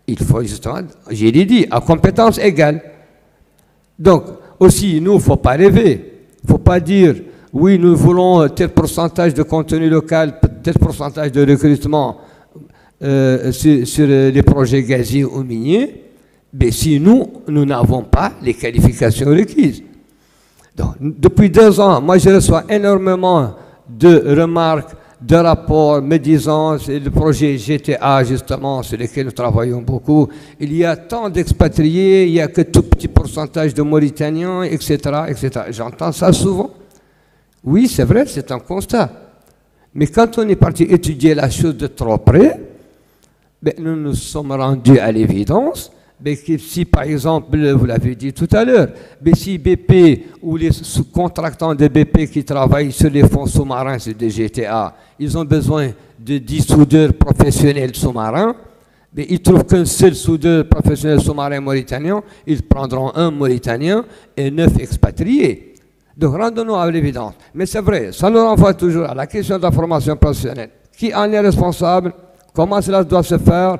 Il faut justement, j'ai dit, à compétence égale. Donc, aussi, nous, il ne faut pas rêver. Il ne faut pas dire, oui, nous voulons tel pourcentage de contenu local, tel pourcentage de recrutement sur les projets gaziers ou miniers, mais si nous n'avons pas les qualifications requises. Donc, depuis 2 ans, moi, je reçois énormément de remarques, de rapports me disant, c'est le projet GTA justement sur lequel nous travaillons beaucoup, il y a tant d'expatriés, il n'y a que tout petit pourcentage de Mauritaniens, etc. etc. J'entends ça souvent. Oui, c'est vrai, c'est un constat. Mais quand on est parti étudier la chose de trop près, ben, nous nous sommes rendus à l'évidence. Mais si par exemple, vous l'avez dit tout à l'heure, si BP ou les sous-contractants de BP qui travaillent sur les fonds sous-marins, c'est des GTA, ils ont besoin de 10 soudeurs professionnels sous-marins, mais ils trouvent qu'un seul soudeur professionnel sous-marin mauritanien, ils prendront un Mauritanien et 9 expatriés. Donc rendons-nous à l'évidence. Mais c'est vrai, ça nous renvoie toujours à la question de la formation professionnelle. Qui en est responsable? Comment cela doit se faire?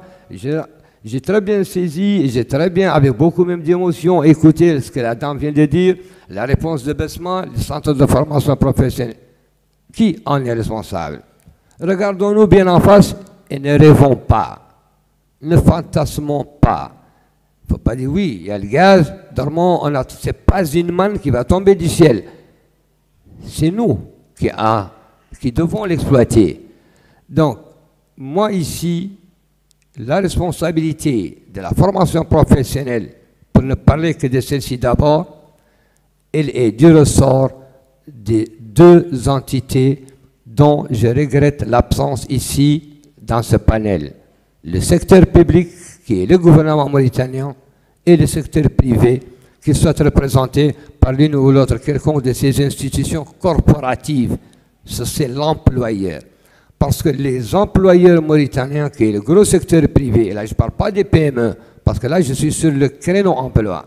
J'ai très bien saisi et j'ai très bien, avec beaucoup même d'émotion, écouté ce que la dame vient de dire, la réponse de Besma, le centre de formation professionnelle. Qui en est responsable? Regardons-nous bien en face et ne rêvons pas. Ne fantasmons pas. Il ne faut pas dire oui, il y a le gaz, dormons, ce n'est pas une manne qui va tomber du ciel. C'est nous qui devons l'exploiter. Donc, moi ici, la responsabilité de la formation professionnelle, pour ne parler que de celle-ci d'abord, elle est du ressort des 2 entités dont je regrette l'absence ici dans ce panel. Le secteur public, qui est le gouvernement mauritanien, et le secteur privé, qui soit représenté par l'une ou l'autre quelconque de ces institutions corporatives. C'est l'employeur. Parce que les employeurs mauritaniens, qui est le gros secteur privé, et là je ne parle pas des PME, parce que là je suis sur le créneau emploi.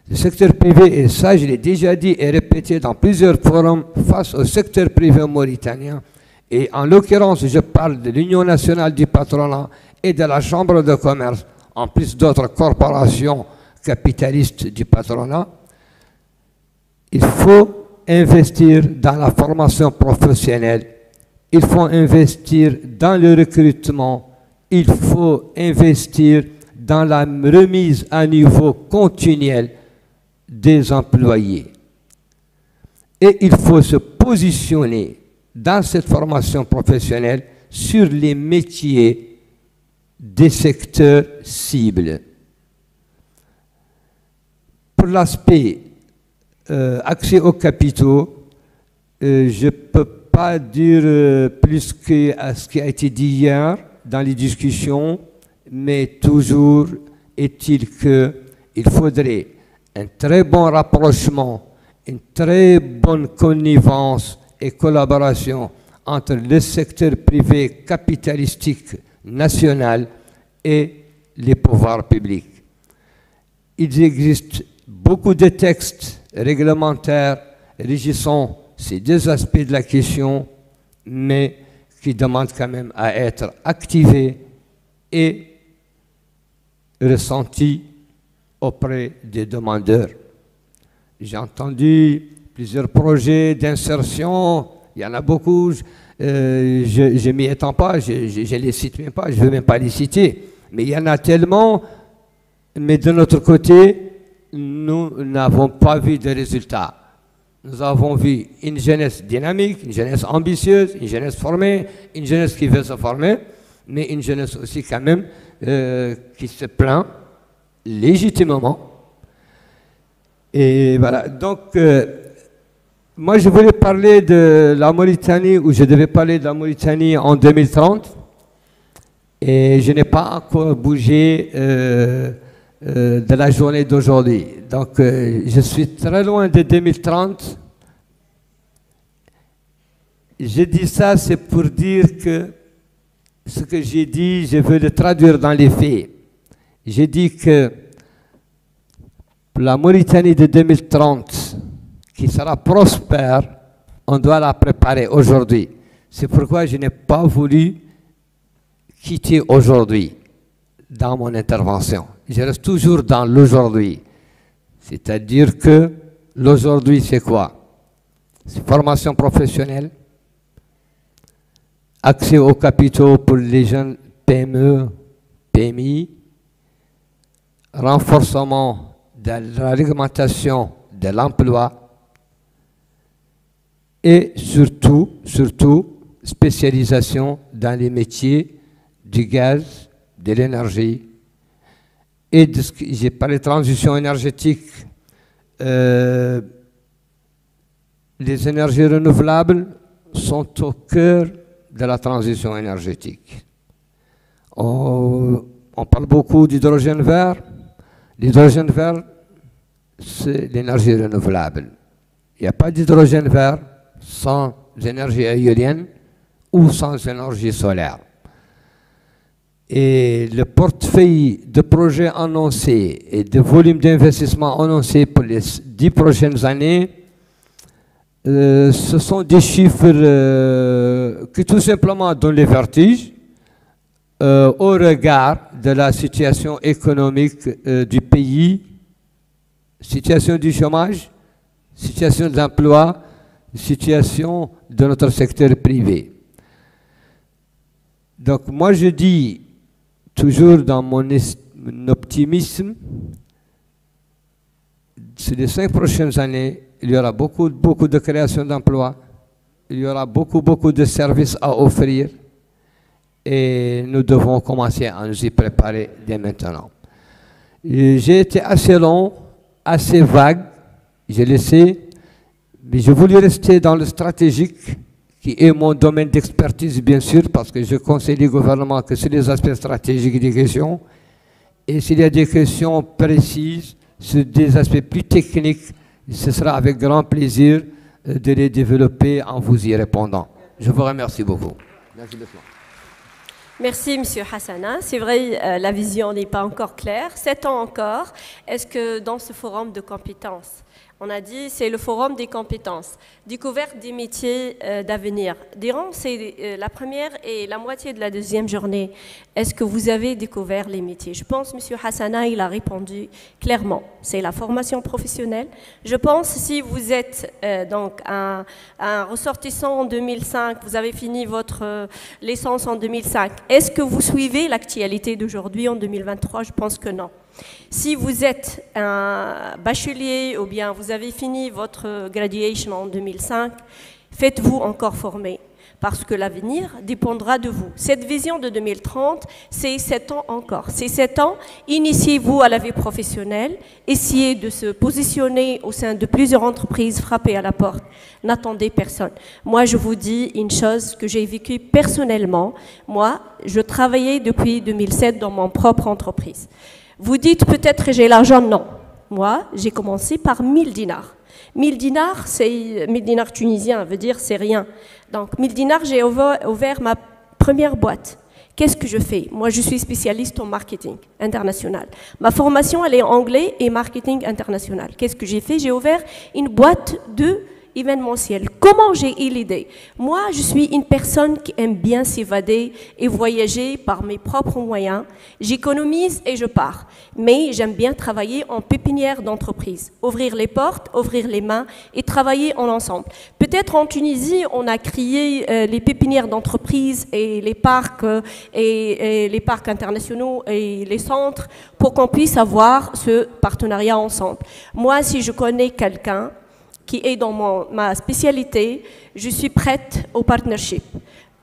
Le secteur privé, et ça je l'ai déjà dit et répété dans plusieurs forums, face au secteur privé mauritanien, et en l'occurrence je parle de l'Union nationale du patronat et de la Chambre de commerce, en plus d'autres corporations capitalistes du patronat, il faut investir dans la formation professionnelle. Il faut investir dans le recrutement, il faut investir dans la remise à niveau continuelle des employés. Et il faut se positionner dans cette formation professionnelle sur les métiers des secteurs cibles. Pour l'aspect accès aux capitaux, je peux pas dire plus que ce qui a été dit hier dans les discussions, mais toujours est-il qu'il faudrait un très bon rapprochement, une très bonne connivence et collaboration entre le secteur privé capitalistique national et les pouvoirs publics. Il existe beaucoup de textes réglementaires régissant ces deux aspects de la question, mais qui demandent quand même à être activés et ressentis auprès des demandeurs. J'ai entendu plusieurs projets d'insertion, il y en a beaucoup, je ne m'y étends pas, je ne les cite même pas, je ne veux même pas les citer, mais il y en a tellement, mais de notre côté, nous n'avons pas vu de résultats. Nous avons vu une jeunesse dynamique, une jeunesse ambitieuse, une jeunesse formée, une jeunesse qui veut se former, mais une jeunesse aussi quand même qui se plaint légitimement. Et voilà, donc moi je voulais parler de la Mauritanie, ou je devais parler de la Mauritanie en 2030, et je n'ai pas encore bougé de la journée d'aujourd'hui. Donc je suis très loin de 2030. Je dis ça, c'est pour dire que ce que j'ai dit, je veux le traduire dans les faits. J'ai dit que la Mauritanie de 2030, qui sera prospère, on doit la préparer aujourd'hui. C'est pourquoi je n'ai pas voulu quitter aujourd'hui dans mon intervention. Je reste toujours dans l'aujourd'hui. C'est-à-dire que l'aujourd'hui, c'est quoi? C'est formation professionnelle, accès aux capitaux pour les jeunes PME, PMI, renforcement de la réglementation de l'emploi et surtout, spécialisation dans les métiers du gaz, de l'énergie et de ce que j'ai parlé de transition énergétique. Les énergies renouvelables sont au cœur de la transition énergétique. On parle beaucoup d'hydrogène vert. L'hydrogène vert, c'est l'énergie renouvelable. Il n'y a pas d'hydrogène vert sans énergie éolienne ou sans énergie solaire. Et le portefeuille de projets annoncés et de volumes d'investissement annoncés pour les 10 prochaines années, ce sont des chiffres qui tout simplement donnent les vertiges au regard de la situation économique du pays, situation du chômage, situation de l'emploi, situation de notre secteur privé. Donc moi je dis, toujours dans mon optimisme, sur les 5 prochaines années, il y aura beaucoup de création d'emplois, il y aura beaucoup de services à offrir et nous devons commencer à nous y préparer dès maintenant. J'ai été assez long, assez vague, je le sais, mais je voulais rester dans le stratégique qui est mon domaine d'expertise, bien sûr, parce que je conseille les gouvernements que sur les aspects stratégiques des questions. Et s'il y a des questions précises, sur des aspects plus techniques, ce sera avec grand plaisir de les développer en vous y répondant. Je vous remercie beaucoup. Merci beaucoup. Merci, M. Hassana. C'est vrai, la vision n'est pas encore claire. 7 ans encore. Est-ce que dans ce forum de compétences, on a dit c'est le forum des compétences, découverte des métiers d'avenir. Durant la première et la moitié de la deuxième journée, est-ce que vous avez découvert les métiers? Je pense que M. Hassana, il a répondu clairement. C'est la formation professionnelle. Je pense si vous êtes donc un ressortissant en 2005, vous avez fini votre licence en 2005, est-ce que vous suivez l'actualité d'aujourd'hui en 2023? Je pense que non. Si vous êtes un bachelier ou bien vous avez fini votre graduation en 2005, faites-vous encore former. parce que l'avenir dépendra de vous. Cette vision de 2030, c'est 7 ans encore. Ces 7 ans, initiez-vous à la vie professionnelle, essayez de se positionner au sein de plusieurs entreprises, frappez à la porte, n'attendez personne. Moi, je vous dis une chose que j'ai vécue personnellement. Moi, je travaillais depuis 2007 dans mon propre entreprise. Vous dites peut-être que j'ai l'argent, non. Moi, j'ai commencé par 1000 dinars. 1000 dinars, c'est 1000 dinars tunisiens, veut dire c'est rien. Donc 1000 dinars, j'ai ouvert ma première boîte. Qu'est-ce que je fais? Moi, je suis spécialiste en marketing international. Ma formation, elle est anglais et marketing international. Qu'est-ce que j'ai fait? J'ai ouvert une boîte de événementiel. Comment j'ai eu l'idée? Moi, je suis une personne qui aime bien s'évader et voyager par mes propres moyens. J'économise et je pars. Mais j'aime bien travailler en pépinière d'entreprise. Ouvrir les portes, ouvrir les mains et travailler en ensemble. Peut-être en Tunisie, on a créé les pépinières d'entreprise et les parcs internationaux et les centres pour qu'on puisse avoir ce partenariat ensemble. Moi, si je connais quelqu'un qui est dans ma spécialité, je suis prête au partnership.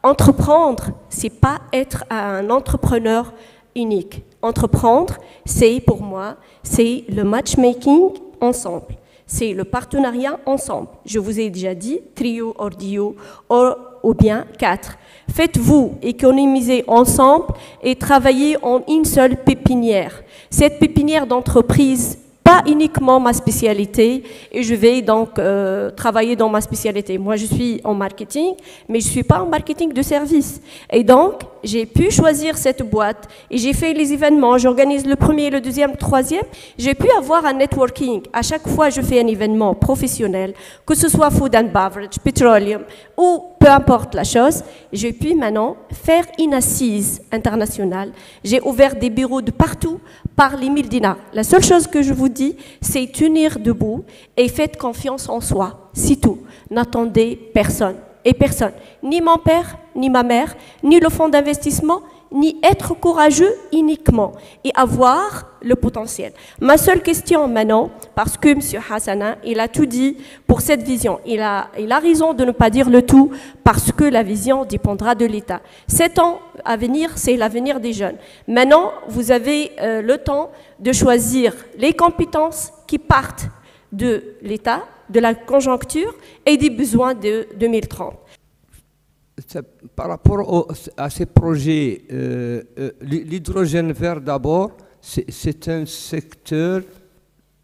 Entreprendre, c'est pas être un entrepreneur unique. Entreprendre, c'est pour moi, c'est le matchmaking ensemble. C'est le partenariat ensemble. Je vous ai déjà dit, trio, or duo, ou bien 4. Faites-vous économiser ensemble et travailler en une seule pépinière. Cette pépinière d'entreprise, pas uniquement ma spécialité, et je vais donc travailler dans ma spécialité. Moi, je suis en marketing, mais je ne suis pas en marketing de service. Et donc, j'ai pu choisir cette boîte, et j'ai fait les événements, j'organise le premier, le deuxième, le troisième. J'ai pu avoir un networking. À chaque fois, je fais un événement professionnel, que ce soit food and beverage, petroleum, ou peu importe la chose, j'ai pu maintenant faire une assise internationale. J'ai ouvert des bureaux de partout par les 1000 dinars. La seule chose que je vous dis, c'est tenir debout et faites confiance en soi. C'est tout. N'attendez personne. Et personne, ni mon père, ni ma mère, ni le fonds d'investissement, ni être courageux uniquement et avoir le potentiel. Ma seule question maintenant, parce que M. Hassana, il a tout dit pour cette vision. Il a raison de ne pas dire le tout parce que la vision dépendra de l'État. 7 ans à venir, c'est l'avenir des jeunes. Maintenant, vous avez le temps de choisir les compétences qui partent de l'État, de la conjoncture et des besoins de 2030. Par rapport à ces projets, l'hydrogène vert d'abord, c'est un secteur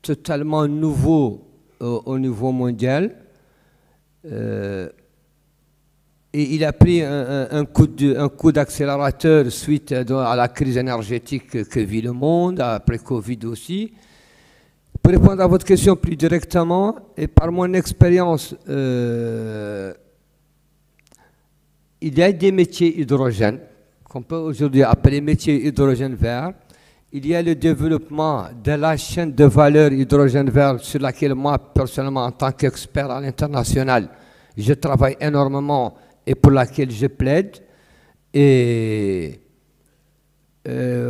totalement nouveau au niveau mondial. Et il a pris un coup d'accélérateur suite à la crise énergétique que vit le monde, après Covid aussi. Pour répondre à votre question plus directement, et par mon expérience, il y a des métiers hydrogènes, qu'on peut aujourd'hui appeler métiers hydrogène vert. Il y a le développement de la chaîne de valeur hydrogène vert sur laquelle moi, personnellement, en tant qu'expert à l'international, je travaille énormément et pour laquelle je plaide. Et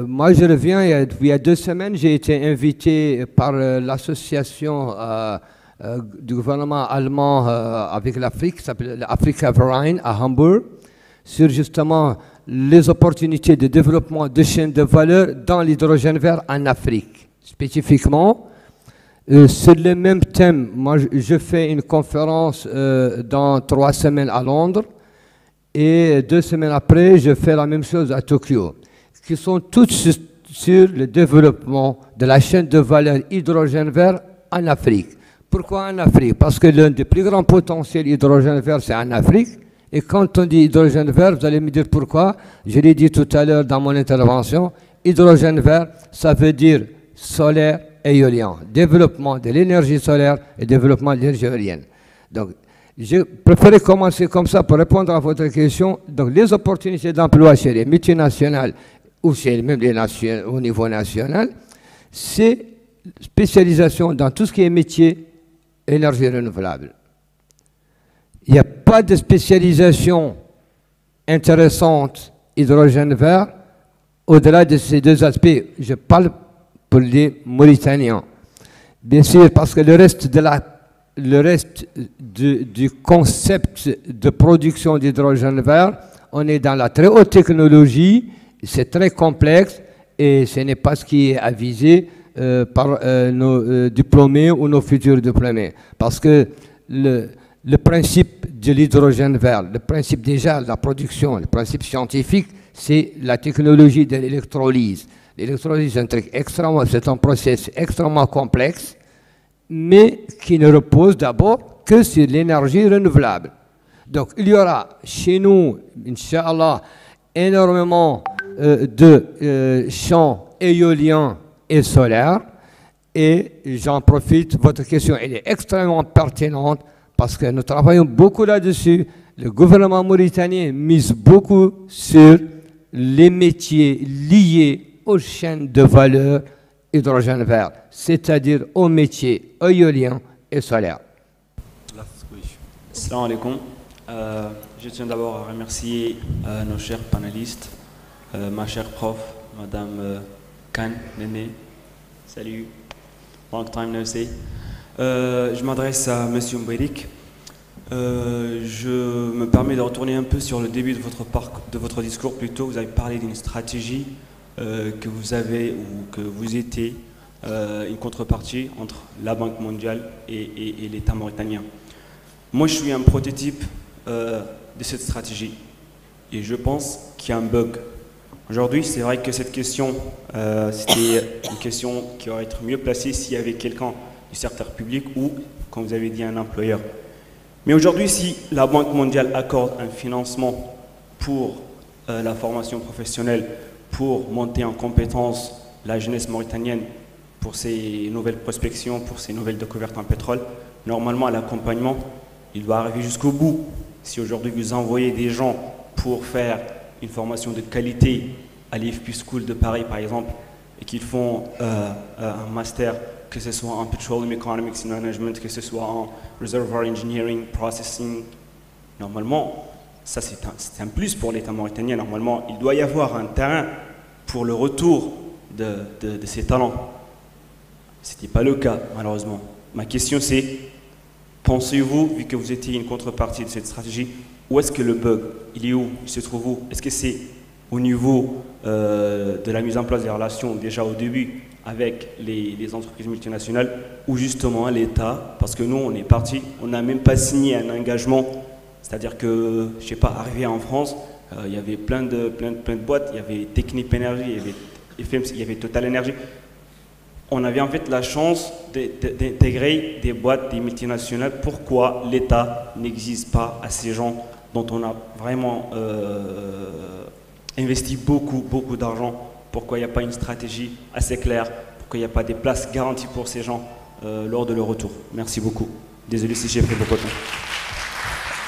moi, je reviens, il y a 2 semaines, j'ai été invité par l'association du gouvernement allemand avec l'Afrique, qui s'appelle Africa Verein à Hambourg, sur justement les opportunités de développement de chaînes de valeur dans l'hydrogène vert en Afrique. Spécifiquement, sur le même thème, moi, je fais une conférence dans 3 semaines à Londres et 2 semaines après, je fais la même chose à Tokyo, qui sont toutes sur le développement de la chaîne de valeur hydrogène vert en Afrique. Pourquoi en Afrique? Parce que l'un des plus grands potentiels hydrogène vert, c'est en Afrique. Et quand on dit hydrogène vert, vous allez me dire pourquoi. Je l'ai dit tout à l'heure dans mon intervention. Hydrogène vert, ça veut dire solaire et éolien. Développement de l'énergie solaire et développement de l'énergie éolienne. Donc, je préférais commencer comme ça pour répondre à votre question. Donc, les opportunités d'emploi chez les multinationales ou chez même les nations, au niveau national, c'est spécialisation dans tout ce qui est métier énergie renouvelable. Il n'y a pas de spécialisation intéressante hydrogène vert au-delà de ces 2 aspects. Je parle pour les Mauritaniens. Bien sûr, parce que le reste de le reste du concept de production d'hydrogène vert, on est dans la très haute technologie, c'est très complexe et ce n'est pas ce qui est avisé par nos diplômés ou nos futurs diplômés. Parce que le principe de l'hydrogène vert, le principe déjà de la production, le principe scientifique, c'est la technologie de l'électrolyse. L'électrolyse, c'est un processus extrêmement complexe, mais qui ne repose d'abord que sur l'énergie renouvelable. Donc il y aura chez nous, Inch'Allah, énormément de champs éoliens et solaires. Et j'en profite, votre question elle est extrêmement pertinente parce que nous travaillons beaucoup là-dessus. Le gouvernement mauritanien mise beaucoup sur les métiers liés aux chaînes de valeur hydrogène vert, c'est-à-dire aux métiers éoliens et solaires. Assalamu alaikum. Je tiens d'abord à remercier nos chers panélistes, ma chère prof, Madame Khan Néné. Salut, long time no see. Je m'adresse à Monsieur Mbérik. Je me permets de retourner un peu sur le début de votre discours. Plutôt, vous avez parlé d'une stratégie que vous avez ou que vous étiez une contrepartie entre la Banque mondiale et l'État mauritanien. Moi, je suis un prototype de cette stratégie et je pense qu'il y a un bug. Aujourd'hui, c'est vrai que cette question, c'était une question qui aurait été mieux placée s'il y avait quelqu'un du secteur public ou, comme vous avez dit, un employeur. Mais aujourd'hui, si la Banque mondiale accorde un financement pour la formation professionnelle, pour monter en compétence la jeunesse mauritanienne, pour ses nouvelles prospections, pour ses nouvelles découvertes en pétrole, normalement, l'accompagnement, il doit arriver jusqu'au bout. Si aujourd'hui vous envoyez des gens pour faire une formation de qualité à l'IFP School de Paris, par exemple, et qu'ils font un master, que ce soit en Petroleum Economics Management, que ce soit en Reservoir Engineering, Processing, normalement, ça c'est un plus pour l'État mauritanien. Normalement, il doit y avoir un terrain pour le retour de ces talents. Ce n'était pas le cas, malheureusement. Ma question c'est, pensez-vous, vu que vous étiez une contrepartie de cette stratégie, où est-ce que le bug, il est où, il se trouve où? Est-ce que c'est au niveau de la mise en place des relations déjà au début avec les entreprises multinationales ou justement l'État? Parce que nous, on est parti, on n'a même pas signé un engagement. C'est-à-dire que, je ne sais pas, arrivé en France, il y avait plein de boîtes, il y avait Technip Energy, il y avait FMC, il y avait Total Energy. On avait en fait la chance d'intégrer des boîtes, des multinationales. Pourquoi l'État n'exige pas à ces gens dont on a vraiment investi beaucoup d'argent? Pourquoi il n'y a pas une stratégie assez claire? Pourquoi il n'y a pas des places garanties pour ces gens lors de leur retour? Merci beaucoup. Désolé si j'ai pris beaucoup de temps.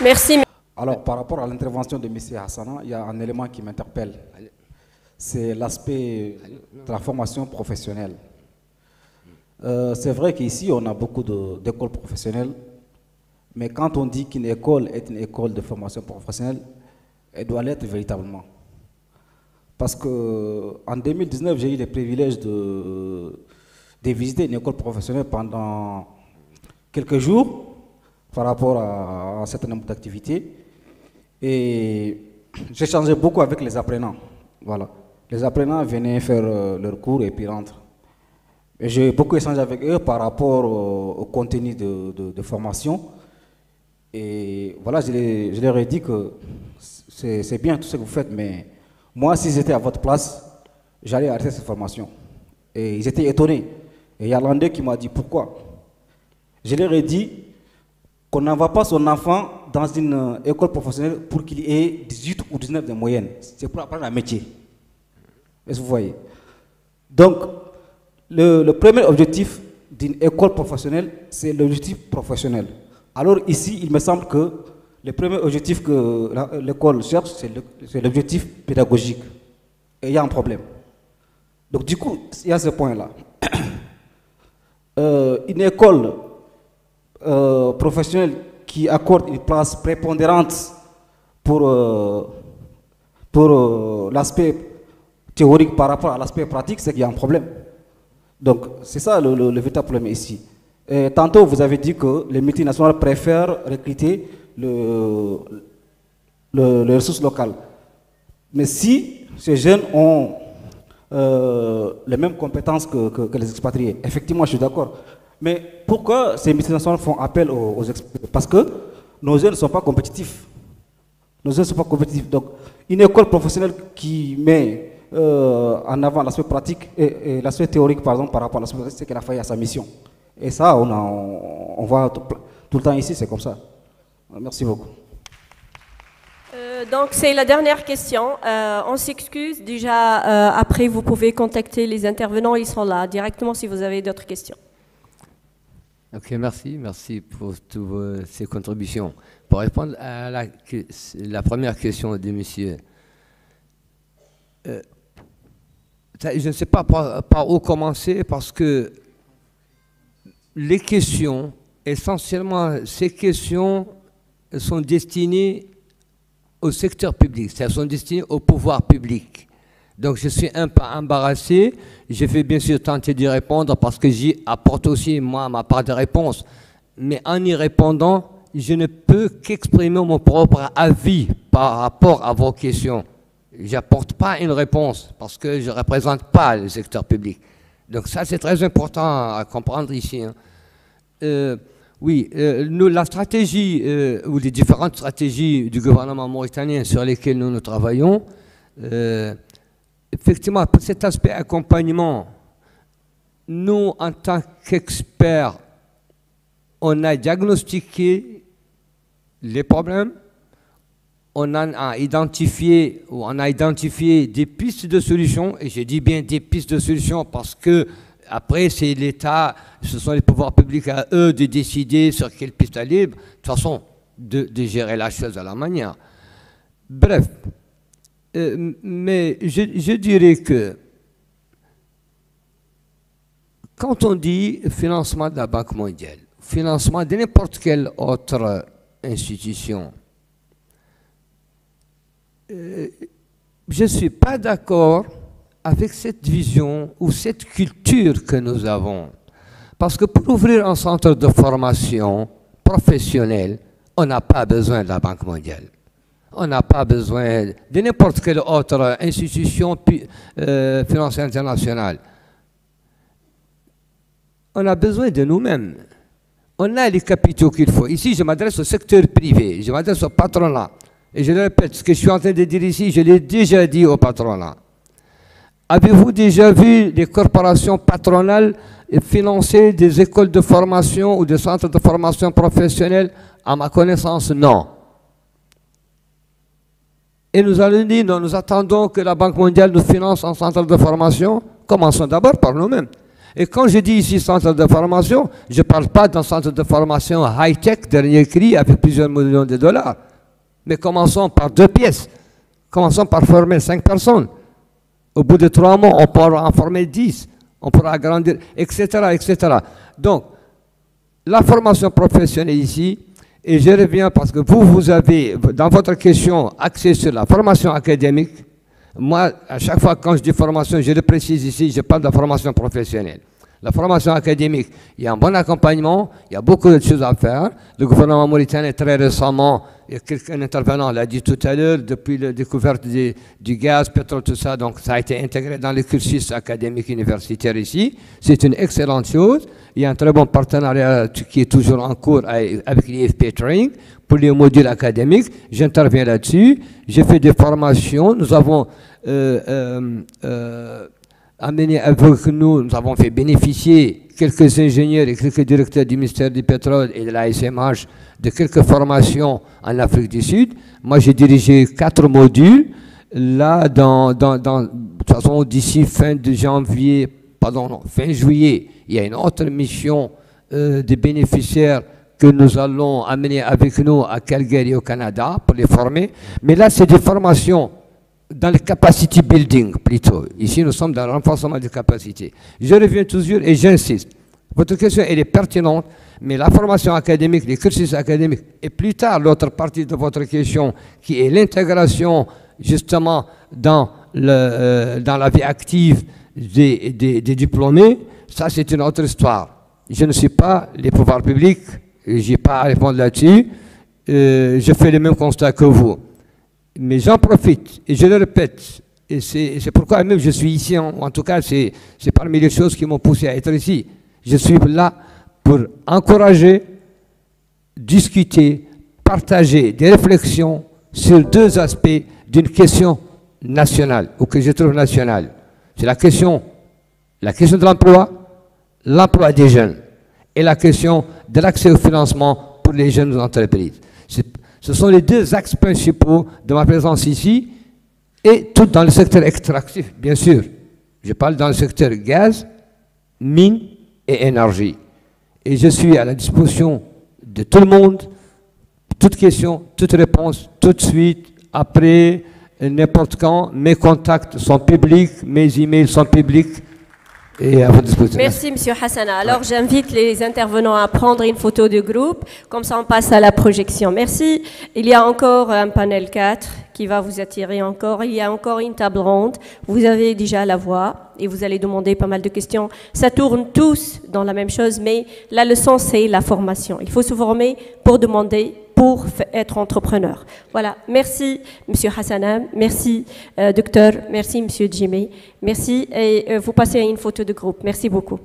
Merci. Alors, par rapport à l'intervention de M. Hassana, il y a un élément qui m'interpelle. C'est l'aspect de la formation professionnelle. C'est vrai qu'ici, on a beaucoup d'écoles professionnelles, mais quand on dit qu'une école est une école de formation professionnelle, elle doit l'être véritablement. Parce qu'en 2019, j'ai eu le privilège de visiter une école professionnelle pendant quelques jours par rapport à un certain nombre d'activités. Et j'échangeais beaucoup avec les apprenants. Voilà. Les apprenants venaient faire leurs cours et puis rentrent. Et j'ai beaucoup échangé avec eux par rapport au contenu de formation. Et voilà, je leur ai dit que c'est bien tout ce que vous faites, mais moi, si j'étais à votre place, j'allais arrêter cette formation. Et ils étaient étonnés. Et il y a l'un d'eux qui m'a dit pourquoi. Je leur ai dit qu'on n'envoie pas son enfant dans une école professionnelle pour qu'il ait 18 ou 19 de moyenne. C'est pour apprendre un métier. Est-ce que vous voyez? Donc, le premier objectif d'une école professionnelle, c'est l'objectif professionnel. Alors ici, il me semble que le premier objectif que l'école cherche, c'est l'objectif pédagogique. Et il y a un problème. Donc du coup, il y a ce point-là. Une école professionnelle qui accorde une place prépondérante pour l'aspect théorique par rapport à l'aspect pratique, c'est qu'il y a un problème. Donc c'est ça le véritable problème ici. Et tantôt, vous avez dit que les multinationales préfèrent recruter les ressources locales. Mais si ces jeunes ont les mêmes compétences que les expatriés, effectivement, je suis d'accord. Mais pourquoi ces multinationales font appel aux expatriés? Parce que nos jeunes ne sont pas compétitifs. Nos jeunes ne sont pas compétitifs. Donc, une école professionnelle qui met en avant l'aspect pratique et l'aspect théorique, par exemple, par rapport à l'aspect pratique, c'est qu'elle a failli à sa mission. Et ça, on voit tout le temps ici, c'est comme ça. Merci beaucoup. Donc, c'est la dernière question. On s'excuse. Déjà, après, vous pouvez contacter les intervenants. Ils sont là directement si vous avez d'autres questions. Ok, merci pour toutes ces contributions. Pour répondre à la première question de monsieur, je ne sais pas par où commencer parce que les questions, essentiellement, ces questions sont destinées au secteur public, elles sont destinées au pouvoir public. Donc je suis un peu embarrassé, je vais bien sûr tenter d'y répondre parce que j'y apporte aussi moi ma part de réponse. Mais en y répondant, je ne peux qu'exprimer mon propre avis par rapport à vos questions. Je n'apporte pas une réponse parce que je ne représente pas le secteur public. Donc ça c'est très important à comprendre ici. Hein. Oui, nous, la stratégie ou les différentes stratégies du gouvernement mauritanien sur lesquelles nous travaillons, effectivement, pour cet aspect accompagnement, nous, en tant qu'experts, on a diagnostiqué les problèmes, on a identifié des pistes de solutions, et je dis bien des pistes de solutions parce que après, c'est l'État, ce sont les pouvoirs publics à eux de décider sur quelle piste aller, de toute façon, de gérer la chose à la manière. Bref, mais je dirais que quand on dit financement de la Banque mondiale, financement de n'importe quelle autre institution, je ne suis pas d'accord avec cette vision ou cette culture que nous avons. Parce que pour ouvrir un centre de formation professionnelle, on n'a pas besoin de la Banque mondiale. On n'a pas besoin de n'importe quelle autre institution financière internationale. On a besoin de nous-mêmes. On a les capitaux qu'il faut. Ici, je m'adresse au secteur privé, je m'adresse au patronat. Et je le répète, ce que je suis en train de dire ici, je l'ai déjà dit au patronat. Avez-vous déjà vu des corporations patronales financer des écoles de formation ou des centres de formation professionnelle? À ma connaissance, non. Et nous allons dire, non, nous attendons que la Banque mondiale nous finance un centre de formation. Commençons d'abord par nous-mêmes. Et quand je dis ici centre de formation, je ne parle pas d'un centre de formation high-tech, dernier cri, avec plusieurs millions de dollars. Mais commençons par 2 pièces. Commençons par former 5 personnes. Au bout de 3 mois, on pourra en former 10, on pourra agrandir, etc., etc. Donc, la formation professionnelle ici, et je reviens parce que vous avez, dans votre question, axé sur la formation académique. Moi, à chaque fois quand je dis formation, je le précise ici, je parle de la formation professionnelle. La formation académique, il y a un bon accompagnement, il y a beaucoup de choses à faire. Le gouvernement mauritanien, très récemment, il y a quelqu'un intervenant l'a dit tout à l'heure, depuis la découverte du gaz, pétrole, tout ça, donc ça a été intégré dans le cursus académique universitaire ici. C'est une excellente chose. Il y a un très bon partenariat qui est toujours en cours avec l'IFP Training pour les modules académiques. J'interviens là-dessus. J'ai fait des formations. Nous avons amené avec nous avons fait bénéficier quelques ingénieurs et quelques directeurs du ministère du pétrole et de la SMH de quelques formations en Afrique du Sud. Moi, j'ai dirigé 4 modules. Là, de toute façon, d'ici fin juillet, il y a une autre mission de bénéficiaires que nous allons amener avec nous à Calgary au Canada pour les former. Mais là, c'est des formations dans le capacity building plutôt. Ici, nous sommes dans le renforcement des capacités. Je reviens toujours et j'insiste. Votre question, elle est pertinente, mais la formation académique, les cursus académiques, et plus tard, l'autre partie de votre question, qui est l'intégration, justement, dans la vie active des diplômés, ça, c'est une autre histoire. je ne suis pas les pouvoirs publics, je n'ai pas à répondre là-dessus, je fais le même constat que vous. Mais j'en profite, et je le répète, et c'est pourquoi même je suis ici, en tout cas c'est parmi les choses qui m'ont poussé à être ici. Je suis là pour encourager, discuter, partager des réflexions sur deux aspects d'une question nationale, ou que je trouve nationale. C'est la question de l'emploi des jeunes, et la question de l'accès au financement pour les jeunes entreprises. Ce sont les deux axes principaux de ma présence ici, et tout dans le secteur extractif, bien sûr. Je parle dans le secteur gaz, mine et énergie. Et je suis à la disposition de tout le monde, toute question, toute réponse, tout de suite, après, n'importe quand. Mes contacts sont publics, mes emails sont publics. Et à votre disposition. Merci, M. Hassana. Alors, j'invite les intervenants à prendre une photo de groupe. Comme ça, on passe à la projection. Merci. Il y a encore un panel 4 qui va vous attirer encore. Il y a encore une table ronde. Vous avez déjà la voix et vous allez demander pas mal de questions. Ça tourne tous dans la même chose, mais la leçon, c'est la formation. Il faut se former pour demander, pour être entrepreneur. Voilà. Merci, M. Hassana. Merci, docteur. Merci, M. Jimé. Merci. Et vous passez à une photo de groupe. Merci beaucoup.